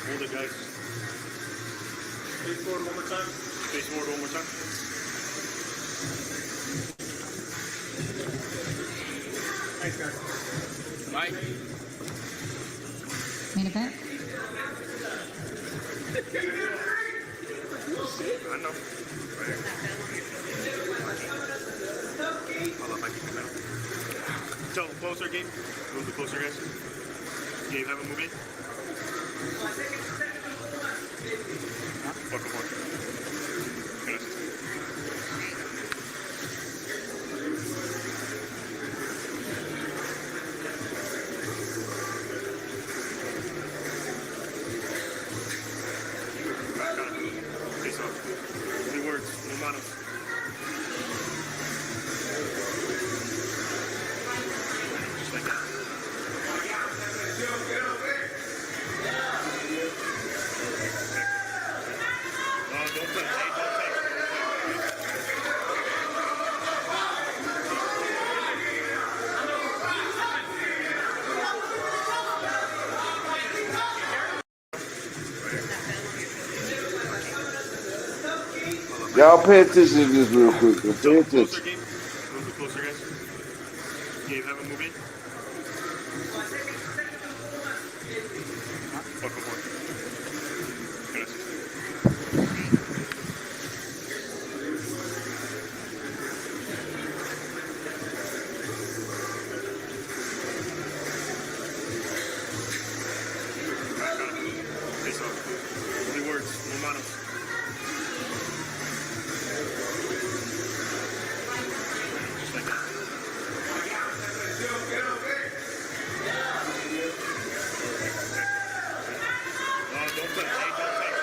Hold it, guys. Face forward one more time. Face forward one more time. Thanks, guys. Mike. Main event. I know. Hold on, Mike. Tell him closer, Gabe. Move the closer, guys. Gabe, have him move in. Fuck him on. Face off. Only words, no manos. Just like that. No, don't touch. Hey, don't touch. Y'all pay attention to this real quick. Pay Closer, attention. Gabe. Move the closer, guys. Gabe, have him move in. Fuck him on. Face off. Only words, no manos. Just like that. No, don't touch. Hey, don't touch.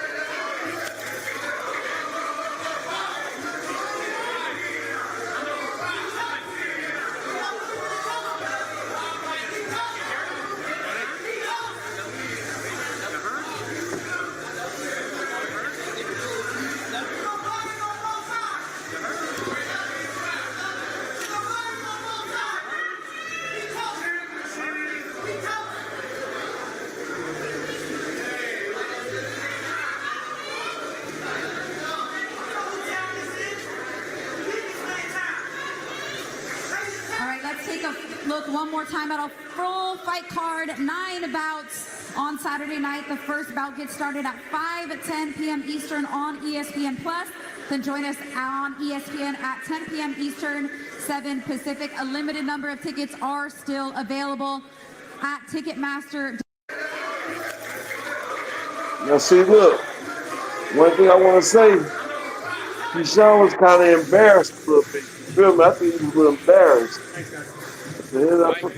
All right, let's take a look one more time at a full fight card. 9 bouts on Saturday night. The first bout gets started at 5:10 p.m. Eastern on ESPN Plus. Then join us on ESPN at 10 p.m. Eastern, 7 Pacific. A limited number of tickets are still available at Ticketmaster. Now see, look. One thing I want to say, Keyshawn was kind of embarrassed a little bit. You feel me? I think he was a little embarrassed. Then I put-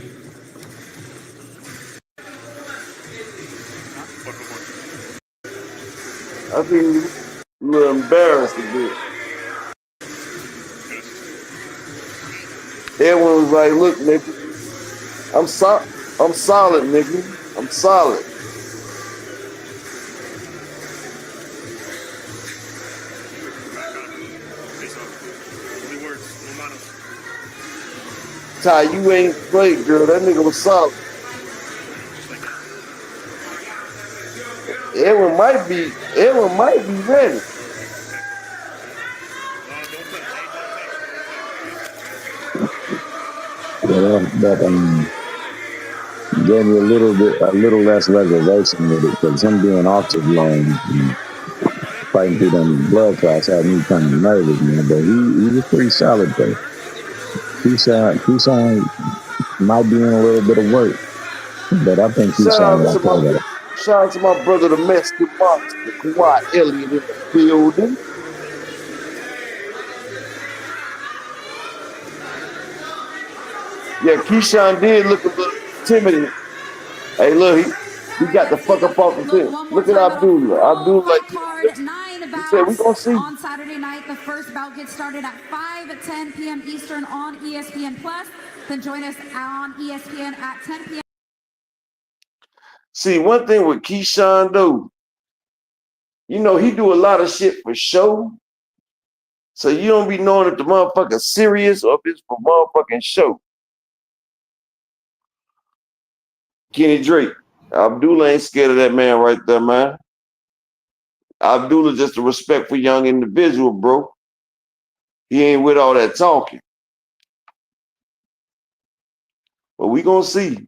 I think he was a little embarrassed a bit. Everyone was like, look, nigga, I'm solid, nigga. I'm solid. Face off. Only words, no manos. Ty, you ain't played, girl. That nigga was solid. Everyone might be ready. Yeah, that gave me a little less reservation with it, because him being off too long and fighting through them blood clots had me kind of nervous, man. But he was pretty solid though. Keyshawn might be in a little bit of work, but I think Keyshawn got that. Shout out to my brother, the Mexican monster, Kawhi Elliott in the building. Yeah, Keyshawn did look a little timid. Hey, look, he got the fuck up off the thing. Look at Abdullah. Abdullah, like, he said, we gonna see. On Saturday night, the first bout gets started at 5:10 p.m. Eastern on ESPN Plus. Then join us on ESPN at 10 p.m. See, one thing with Keyshawn, though, you know, he do a lot of shit for show. So you don't be knowing if the motherfucker's serious or if it's for motherfucking show. Kenny Drake. Abdullah ain't scared of that man right there, man. Abdullah just a respectful young individual, bro. He ain't with all that talking. But we gonna see.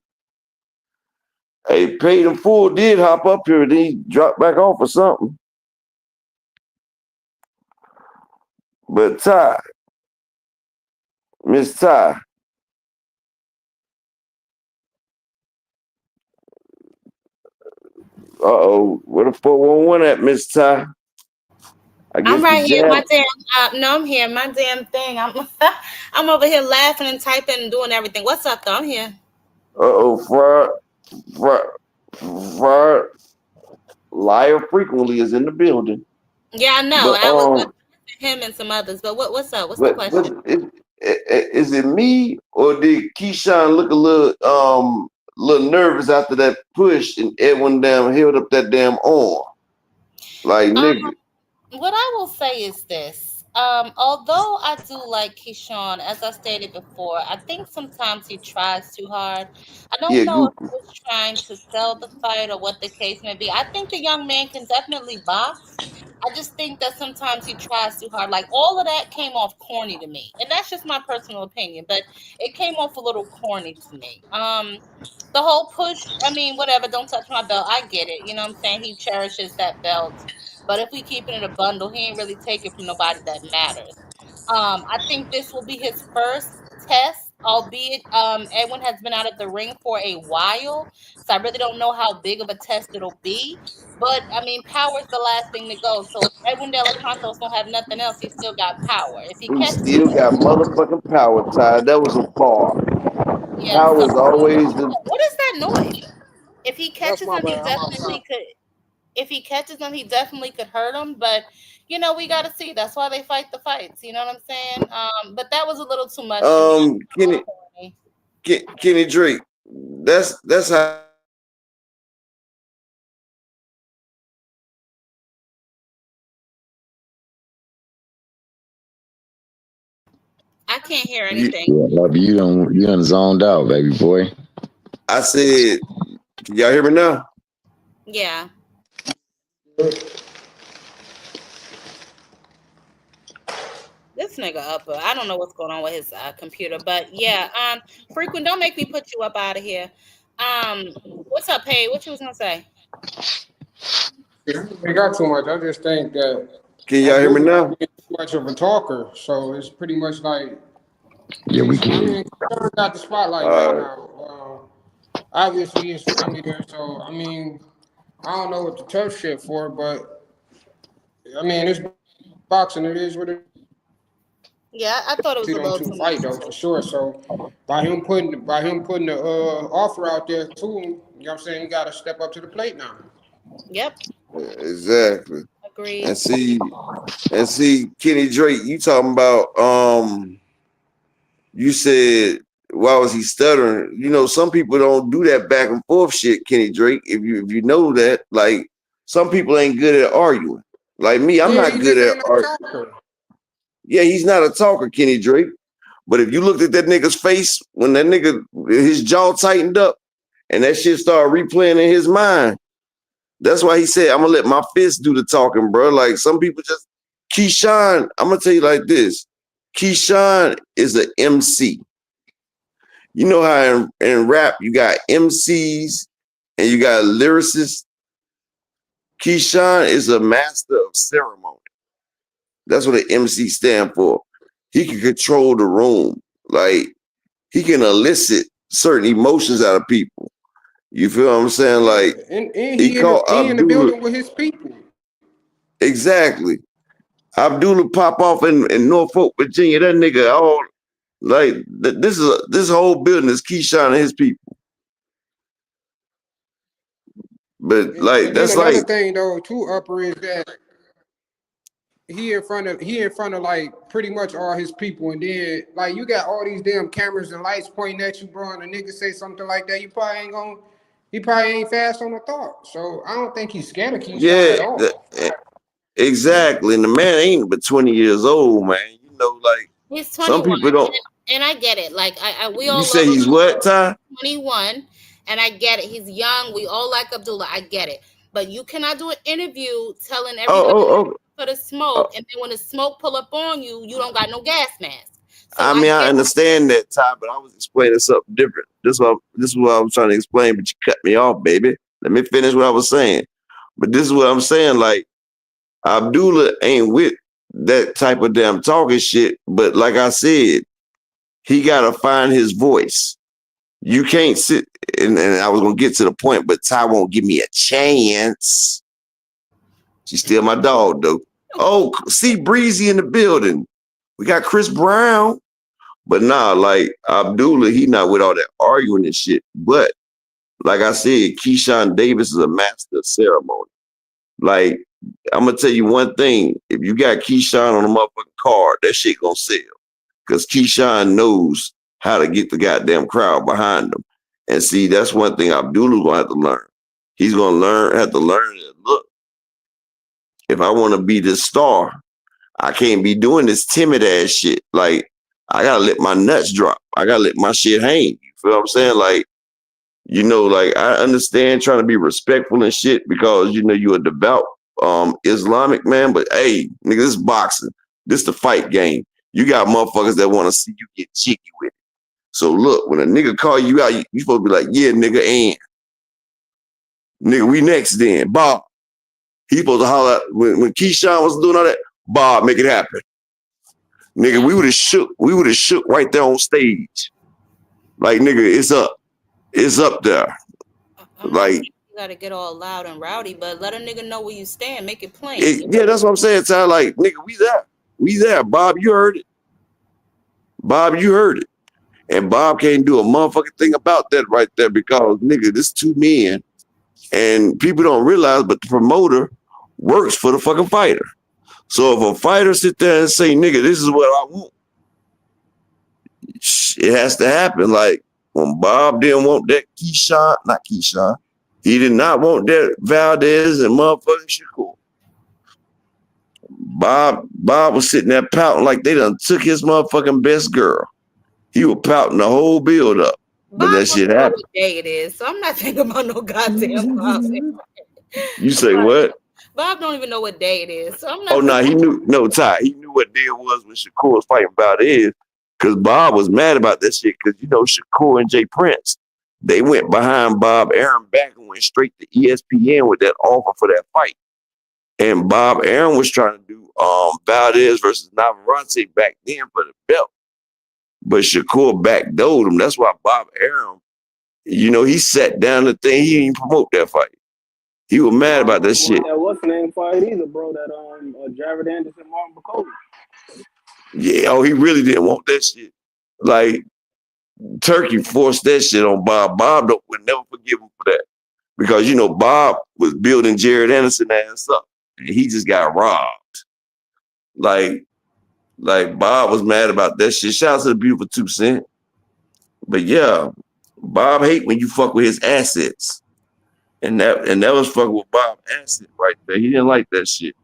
Hey, Paid in Full did hop up here, then he dropped back off or something. But Ty, Miss Ty. Uh-oh, where the 411 at, Miss Ty? I guess I'm right here. jab. My damn, no, I'm here. My damn thing. I'm over here laughing and typing and doing everything. What's up, though? I'm here. Uh-oh, Fraud Liar Frequently is in the building. Yeah, I know. But, I was with him and some others. But what's up? What's the question? Is it me or did Keyshawn look a little nervous after that push and Edwin damn held up that damn arm? Like, nigga. What I will say is this. Although I do like Keyshawn, as I stated before, I think sometimes he tries too hard. I don't know if he was trying to sell the fight or what the case may be. I think the young man can definitely box. I just think that sometimes he tries too hard. Like, all of that came off corny to me. And that's just my personal opinion, but it came off a little corny to me. The whole push, I mean, whatever, don't touch my belt. I get it. You know what I'm saying? He cherishes that belt. But if we keep it in a bundle, he ain't really taking from nobody that matters. I think this will be his first test, albeit Edwin has been out of the ring for a while. So I really don't know how big of a test it'll be. But I mean, power is the last thing to go. So if Edwin De Los Santos don't have nothing else, he's still got power. If he He catches still got motherfucking power, Ty. That was a bar. Power is always the. What is that noise? If he catches my him, he bad. I'm definitely outside. could. If he catches him, he definitely could hurt him. But you know, we got to see. That's why they fight the fights. You know what I'm saying? But that was a little too much to me. Kenny Drake. That's how. I can't hear anything. You done zoned out, baby boy. I said, can y'all hear me now? Yeah. This nigga up. I don't know what's going on with his computer, but yeah. Frequent, don't make me put you up out of here. What's up, Paige? What you was gonna say? We got too much. I just think that. Can y'all hear me now? Too much of a talker, so it's pretty much like. Yeah, we can. I mean, Keyshawn got the spotlight right now. Obviously, his family there, so I mean, I don't know what the tough shit for, but I mean, it's boxing. It is what it. Yeah, I thought it was a little too fight much. though, for sure. So by him putting the offer out there to him, you know what I'm saying, you got to step up to the plate now. Yep. Exactly. Agreed. And see, Kenny Drake, you talking about you said why was he stuttering? You know, some people don't do that back and forth shit, Kenny Drake. If you know that, like some people ain't good at arguing. Like me, I'm not good at arguing. Yeah, he's not a talker, Kenny Drake. But if you looked at that nigga's face when that nigga his jaw tightened up and that shit started replaying in his mind, that's why he said, I'm gonna let my fist do the talking, bro. Like some people just Keyshawn, I'm gonna tell you like this. Keyshawn is an MC. You know how in rap you got MCs and you got lyricists. Keyshawn is a master of ceremony. That's what an MC stand for. He can control the room. Like he can elicit certain emotions out of people. You feel what I'm saying? Like and he in the building with his people. Exactly. Abdullah pop off in Norfolk, Virginia. That nigga Like this whole building is Keyshawn and his people. But like And then that's another like thing though, too, Upper, is that he in front of like pretty much all his people, and then like you got all these damn cameras and lights pointing at you, bro, and a nigga say something like that, he probably ain't fast on the thought. So I don't think he's scared of Keyshawn at all. exactly. And the man ain't but 20 years old, man. You know, like He's some 21, people don't. and I get it. Like we You all say love he's Abdullah. what, Ty? 21, and I get it. He's young. We all like Abdullah. I get it. But you cannot do an interview telling everybody for the smoke, and then when the smoke pull up on you, you don't got no gas mask. So I mean, I understand that, Ty, but I was explaining something different. This is what I was trying to explain, but you cut me off, baby. Let me finish what I was saying. But this is what I'm saying. Like, Abdullah ain't with that type of damn talking shit. But like I said, he got to find his voice. You can't sit, and I was going to get to the point, but Ty won't give me a chance. She's still my dog, though. Oh, see Breezy in the building. We got Chris Brown. But nah, like Abdullah, he not with all that arguing and shit. But like I said, Keyshawn Davis is a master of ceremony. Like, I'm gonna tell you one thing. If you got Keyshawn on a motherfucking card, that shit gonna sell. Because Keyshawn knows how to get the goddamn crowd behind him. And see, that's one thing Abdullah's gonna have to learn. He's gonna have to learn that, look, if I wanna be this star, I can't be doing this timid ass shit. Like, I gotta let my nuts drop. I gotta let my shit hang. You feel what I'm saying? Like, you know, like I understand trying to be respectful and shit because you know you're a devout Islamic man, but hey, nigga, this is boxing. This the fight game. You got motherfuckers that want to see you get cheeky with it. So look, when a nigga call you out, you supposed to be like, yeah, nigga, and nigga, we next then. Bob. He supposed to holler out when Keyshawn was doing all that, Bob, make it happen. Nigga, we would have shook right there on stage. Like, nigga, it's up. It's up there. Like, you gotta get all loud and rowdy, but let a nigga know where you stand, make it plain. Yeah, that's what I'm saying, Ty. Like, nigga, we there. Bob, you heard it. Bob, you heard it. And Bob can't do a motherfucking thing about that right there because, nigga, this two men. And people don't realize, but the promoter works for the fucking fighter. So if a fighter sit there and say, nigga, this is what I want, it has to happen. Like, when Bob didn't want that not Keyshawn, he did not want that Valdez and motherfucking Shakur. Bob was sitting there pouting like they done took his motherfucking best girl. He was pouting the whole build up. But Bob that shit happened. What day it is, so I'm not thinking about no goddamn Bob. You say what? Bob don't even know what day it is, so I'm not. Oh no, he knew. No, Ty, he knew what day it was when Shakur was fighting Valdez. Because Bob was mad about that shit. Because, you know, Shakur and Jay Prince, they went behind Bob Arum back and went straight to ESPN with that offer for that fight. And Bob Arum was trying to do Valdez versus Navarrete back then for the belt. But Shakur backdoored him. That's why Bob Arum, you know, he sat down the thing. He didn't promote that fight. He was mad about that shit. That wasn't name fight either, bro. That Jared Anderson, Martin Bacoli. Yeah, oh, he really didn't want that shit. Like, Turkey forced that shit on Bob. Bob would never forgive him for that. Because, you know, Bob was building Jared Anderson ass up. And he just got robbed. Like Bob was mad about that shit. Shout out to the beautiful 2 Cent. But yeah, Bob hate when you fuck with his assets. And that was fucking with Bob's asset right there. He didn't like that shit.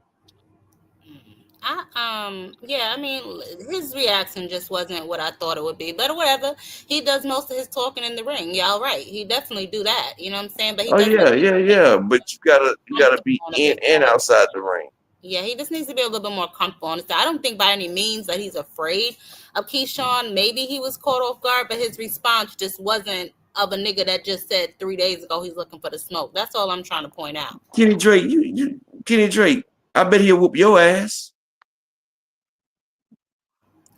Yeah, I mean, his reaction just wasn't what I thought it would be, but whatever. He does most of his talking in the ring. Yeah, all right. He definitely do that. You know what I'm saying? But he Yeah. But you gotta be in and outside the ring. Yeah, he just needs to be a little bit more comfortable on it. I don't think by any means that he's afraid of Keyshawn. Maybe he was caught off guard, but his response just wasn't of a nigga that just said 3 days ago he's looking for the smoke. That's all I'm trying to point out. Kenny Drake, Kenny Drake, I bet he'll whoop your ass.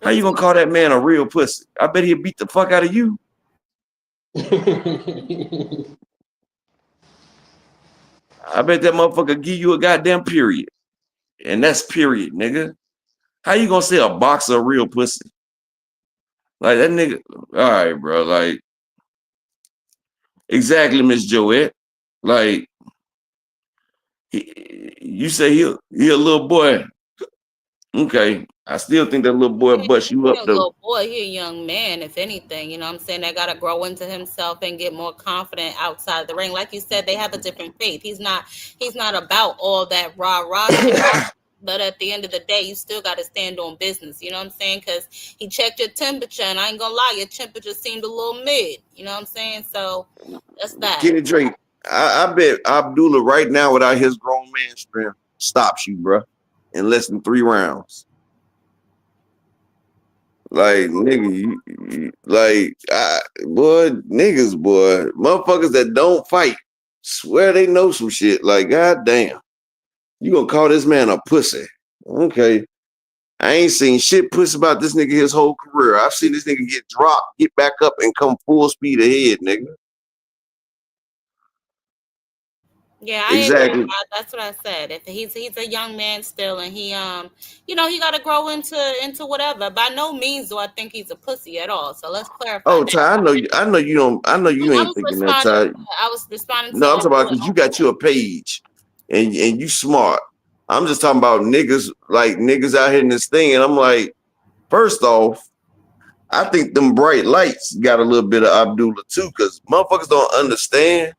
How you gonna call that man a real pussy? I bet he'll beat the fuck out of you. I bet that motherfucker give you a goddamn period. And that's period, nigga. How you gonna say a boxer a real pussy? Like that nigga. All right, bro. Like exactly, Miss Joette. Like you say he a little boy. Okay, I still think that little boy bust you He up a though. little boy, he a young man, if anything, you know what I'm saying? That gotta grow into himself and get more confident outside the ring. Like you said, they have a different faith. He's not about all that rah-rah shit. But at the end of the day, you still got to stand on business. You know what I'm saying? Because he checked your temperature, and I ain't gonna lie, your temperature seemed a little mid. You know what I'm saying? So that's that. Kenny Drake, I bet Abdullah right now without his grown man strength stops you, bro, in less than 3 rounds. Like nigga, boy, niggas, boy, motherfuckers that don't fight swear they know some shit. Like, goddamn, you gonna call this man a pussy? Okay, I ain't seen shit pussy about this nigga his whole career. I've seen this nigga get dropped, get back up, and come full speed ahead, nigga. Yeah, I agree. Exactly. That's what I said. If he's a young man still, and he you know, he got to grow into whatever. By no means do I think he's a pussy at all. So let's clarify Oh, that. Ty, I know you don't. I know you I ain't was thinking that, responding. Ty. I was responding to No, I'm talking about Abdullah. because you got you a page, and you smart. I'm just talking about niggas out here in this thing, and I'm like, first off, I think them bright lights got a little bit of Abdullah too, because motherfuckers don't understand.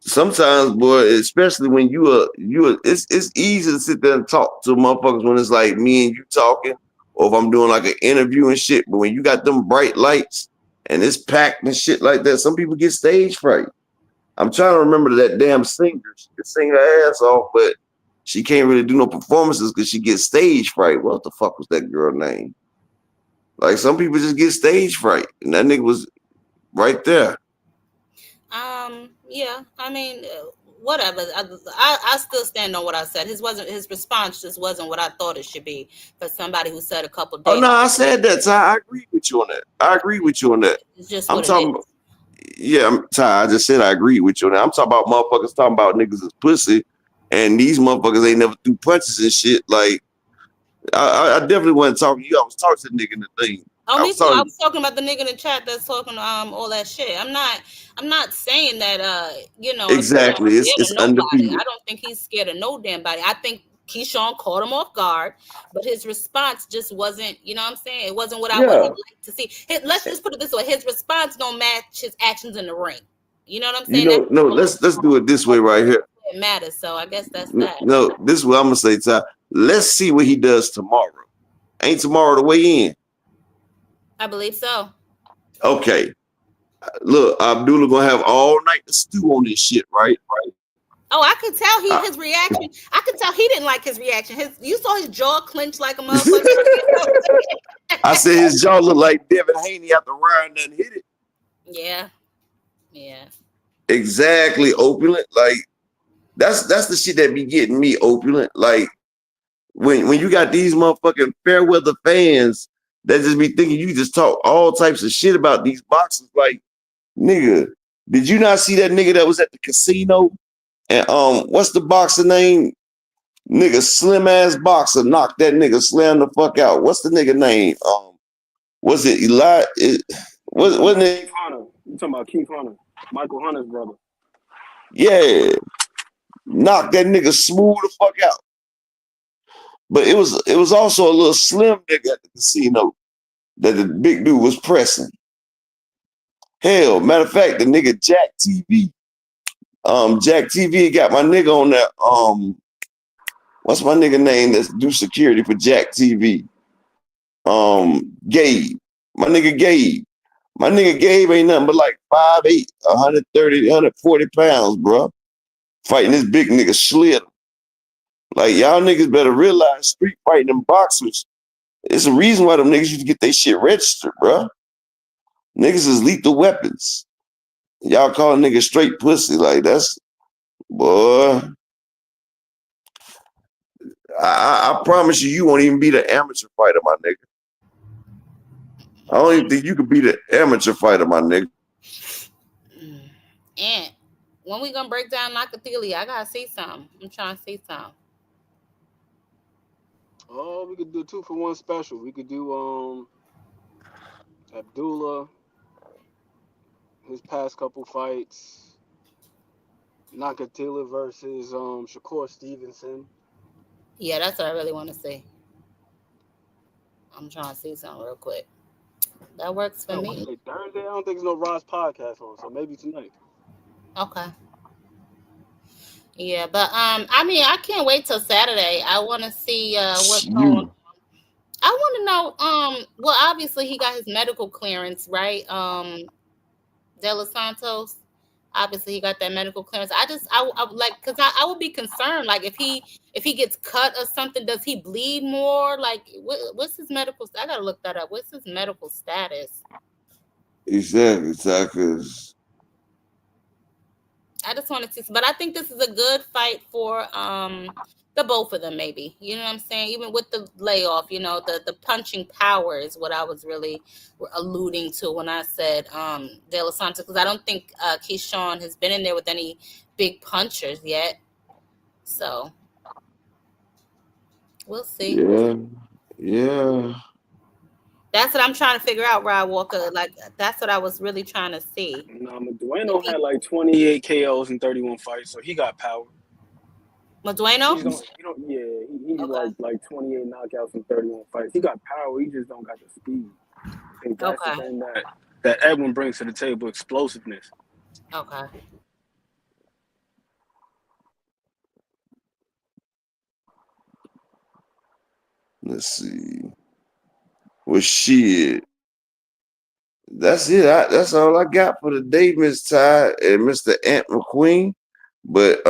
Sometimes, boy, especially when it's easy to sit there and talk to motherfuckers when it's like me and you talking, or if I'm doing like an interview and shit. But when you got them bright lights and it's packed and shit like that, some people get stage fright. I'm trying to remember that damn singer. She can sing her ass off, but she can't really do no performances because she gets stage fright. What the fuck was that girl name? Like some people just get stage fright, and that nigga was right there. Yeah, I mean, whatever. I still stand on what I said. His response just wasn't what I thought it should be for somebody who said a couple Oh days. no, I said that, Ty. I agree with you on that. I agree with you on that. It's just I'm what it talking. is. Yeah, Ty. I just said I agree with you on that. I'm talking about motherfuckers talking about niggas as pussy, and these motherfuckers ain't never threw punches and shit. Like I definitely wasn't talking to you. I was talking to the nigga in the thing. Oh, I me was too. I talking. was talking about the nigga in the chat that's talking all that shit. I'm not saying that you know, Exactly. Abdullah's scared It's of nobody. undefeated. I don't think he's scared of no damn body. I think Keyshawn caught him off guard, but his response just wasn't, you know what I'm saying? It wasn't what I would have Yeah. liked to see. Let's just put it this way. His response don't match his actions in the ring. You know what I'm You saying? know, no, let's do it this way right here. It matters. So I guess that's that. No, this is what I'm gonna say, Ty. Let's see what he does tomorrow. Ain't tomorrow the way in? I believe so. Okay. Look, Abdullah gonna have all night to stew on this shit, right? Oh, I could tell his reaction. I could tell he didn't like his reaction. You saw his jaw clench like a motherfucker. I said his jaw looked like Devin Haney after Ryan done hit it. Yeah. Exactly, opulent. Like that's the shit that be getting me, opulent. Like when you got these motherfucking fair weather fans that just be thinking you just talk all types of shit about these boxers. Like, nigga, did you not see that nigga that was at the casino? And what's the boxer name? Nigga, slim ass boxer knocked that nigga slam the fuck out. What's the nigga name? Was it Eli? Wasn't it? Keith Hunter. You talking about Keith Hunter, Michael Hunter's brother? Yeah, knocked that nigga smooth the fuck out. But it was also a little slim nigga at the casino that the big dude was pressing. Hell, matter of fact, the nigga Jack TV, Jack TV got my nigga on that. What's my nigga name that's do security for Jack TV? Gabe. My nigga Gabe. My nigga Gabe ain't nothing but like 5'8", 130, 140 pounds, bro. Fighting this big nigga Slitter. Like, y'all niggas better realize street fighting and boxers, it's a reason why them niggas used to get their shit registered, bro. Niggas is lethal weapons. Y'all call a nigga straight pussy. Like, that's, boy. I promise you won't even be the amateur fighter, my nigga. I don't even think you could be the amateur fighter, my nigga. And when we gonna break down Nakatili, I gotta see something. I'm trying to see something. Oh, we could do 2-for-1 special. We could do Abdullah, his past couple fights, Nakatila versus Shakur Stevenson. Yeah, that's what I really want to see. I'm trying to see something real quick. That works for me. Thursday, I don't think there's no Ross podcast on, so maybe tonight. Okay. Yeah, but I mean, I can't wait till Saturday. I want to see what's going on. I want to know. Well, obviously he got his medical clearance, right? De Los Santos. Obviously he got that medical clearance. I like, because I would be concerned, like if he gets cut or something, does he bleed more? Like what's his medical? I gotta look that up. What's his medical status? Exactly. I just wanted to, but I think this is a good fight for the both of them, maybe. You know what I'm saying? Even with the layoff, you know, the punching power is what I was really alluding to when I said De Los Santos, because I don't think Keyshawn has been in there with any big punchers yet. So we'll see. Yeah. That's what I'm trying to figure out, Rod Walker. Like, that's what I was really trying to see. No, Madueno had like 28 KOs in 31 fights, so he got power. Madueno? He's like 28 knockouts in 31 fights. He got power. He just don't got the speed. I think that's the thing that Edwin brings to the table, explosiveness. Okay. Let's see. Well, shit. That's it. That's all I got for the day, Miss Ty and Mr. Ant McQueen. But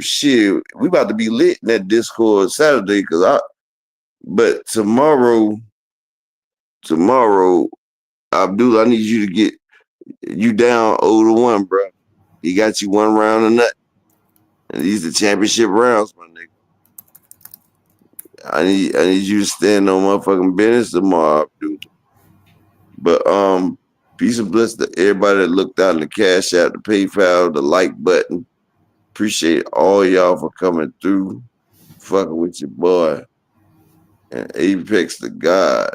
shit, we about to be lit in that Discord Saturday, but tomorrow, Abdullah, I need you to get you down 0-1, bro. He got you one round of nut. And these are championship rounds, my nigga. I need you to stand on motherfucking business tomorrow, Abdullah. But peace and bliss to everybody that looked out in the Cash App, the PayPal, the like button. Appreciate all y'all for coming through, fucking with your boy. And Apex the God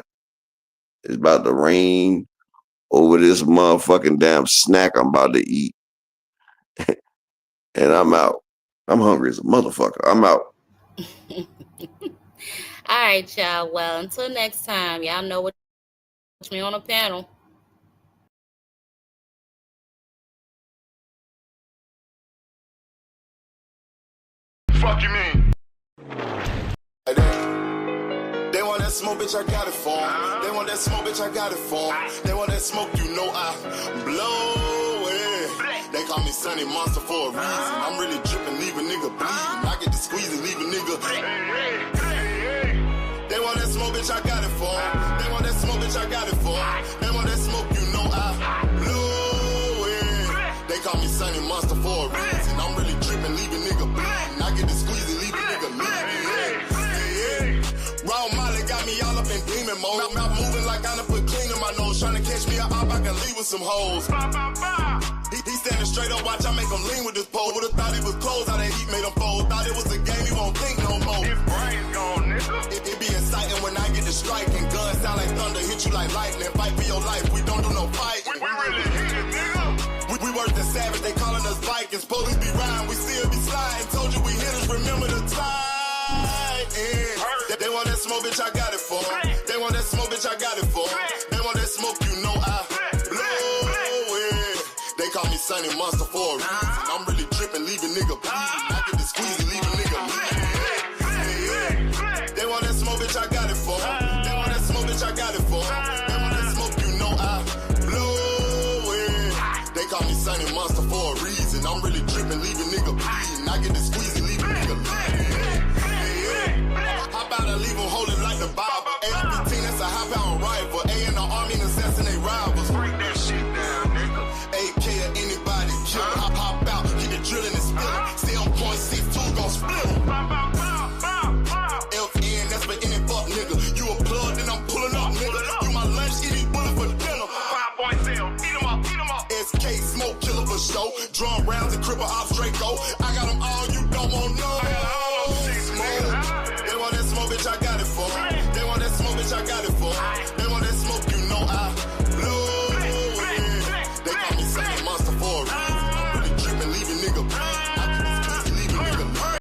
is about to rain over this motherfucking damn snack I'm about to eat. And I'm out. I'm hungry as a motherfucker. I'm out. All right, y'all. Well, until next time, y'all know what me on a panel. Fuck you mean? They want that smoke, bitch, I got it for 'em. They want that smoke, bitch, I got it for 'em. They want that smoke, you know I blow it. They call me Sunny Monster for a reason. I'm really dripping, leave a nigga bleeding. I get to squeeze and leave a nigga. They want that smoke, bitch, I got it for 'em. They want that smoke, bitch, I got it for 'em. They want that smoke, you know I blow it. They call me Sunny Monster for a reason. I'm really dripping, leave a nigga bleeding. I get to squeeze and leave a nigga bleeding. Raw Molly got me all up in demon mode. Mouth moving like I done put clean in my nose. Trying to catch me up, I can leave with some hoes. He standing straight up, watch I make him lean with this pole. Would've thought he was closed, how that heat made him fold. Thought it was a game, he won't think no more. His brain's gone, nigga. It be exciting when I get to striking. Guns sound like thunder, hit you like lightning. Fight for your life, we don't do no fighting. We really hit it, nigga. We worse than savage, they calling us Vikings. Police be riding, we still be sliding. Told you we hitters, remember the time. They want that smoke, bitch, I got it for 'em. They want that smoke, bitch, I got it for 'em. They want that smoke, you know I blow it. They call me Sunny Monster for a reason. I'm really dripping, leave a nigga bleeding. I get to squeeze and leave a nigga bleeding. They want that smoke, bitch, I got it for 'em. They want that smoke, bitch, I got it for 'em. They want that smoke, you know I blow it. They call me Sunny Monster for a reason. I'm really dripping, leave a nigga bleeding. I get to squeeze and leave a nigga bleeding. How about I leave them holding like the Bible? AR-15, that's a high-power rifle. A in the army, assassinate rivals. Break that shit down, nigga. AK or anybody, kill it. Hop out, keep it drilling and spilling. Stay on point, 6-2, gon' split 'em. FN, that's for any fuck, nigga. You a plug, then I'm pulling up, nigga. You my lunch, eat these bullets for dinner. 5.0, eat 'em up. SK, smoke killer for show. Drum rounds and cripple off Draco. I got them all, you don't want no.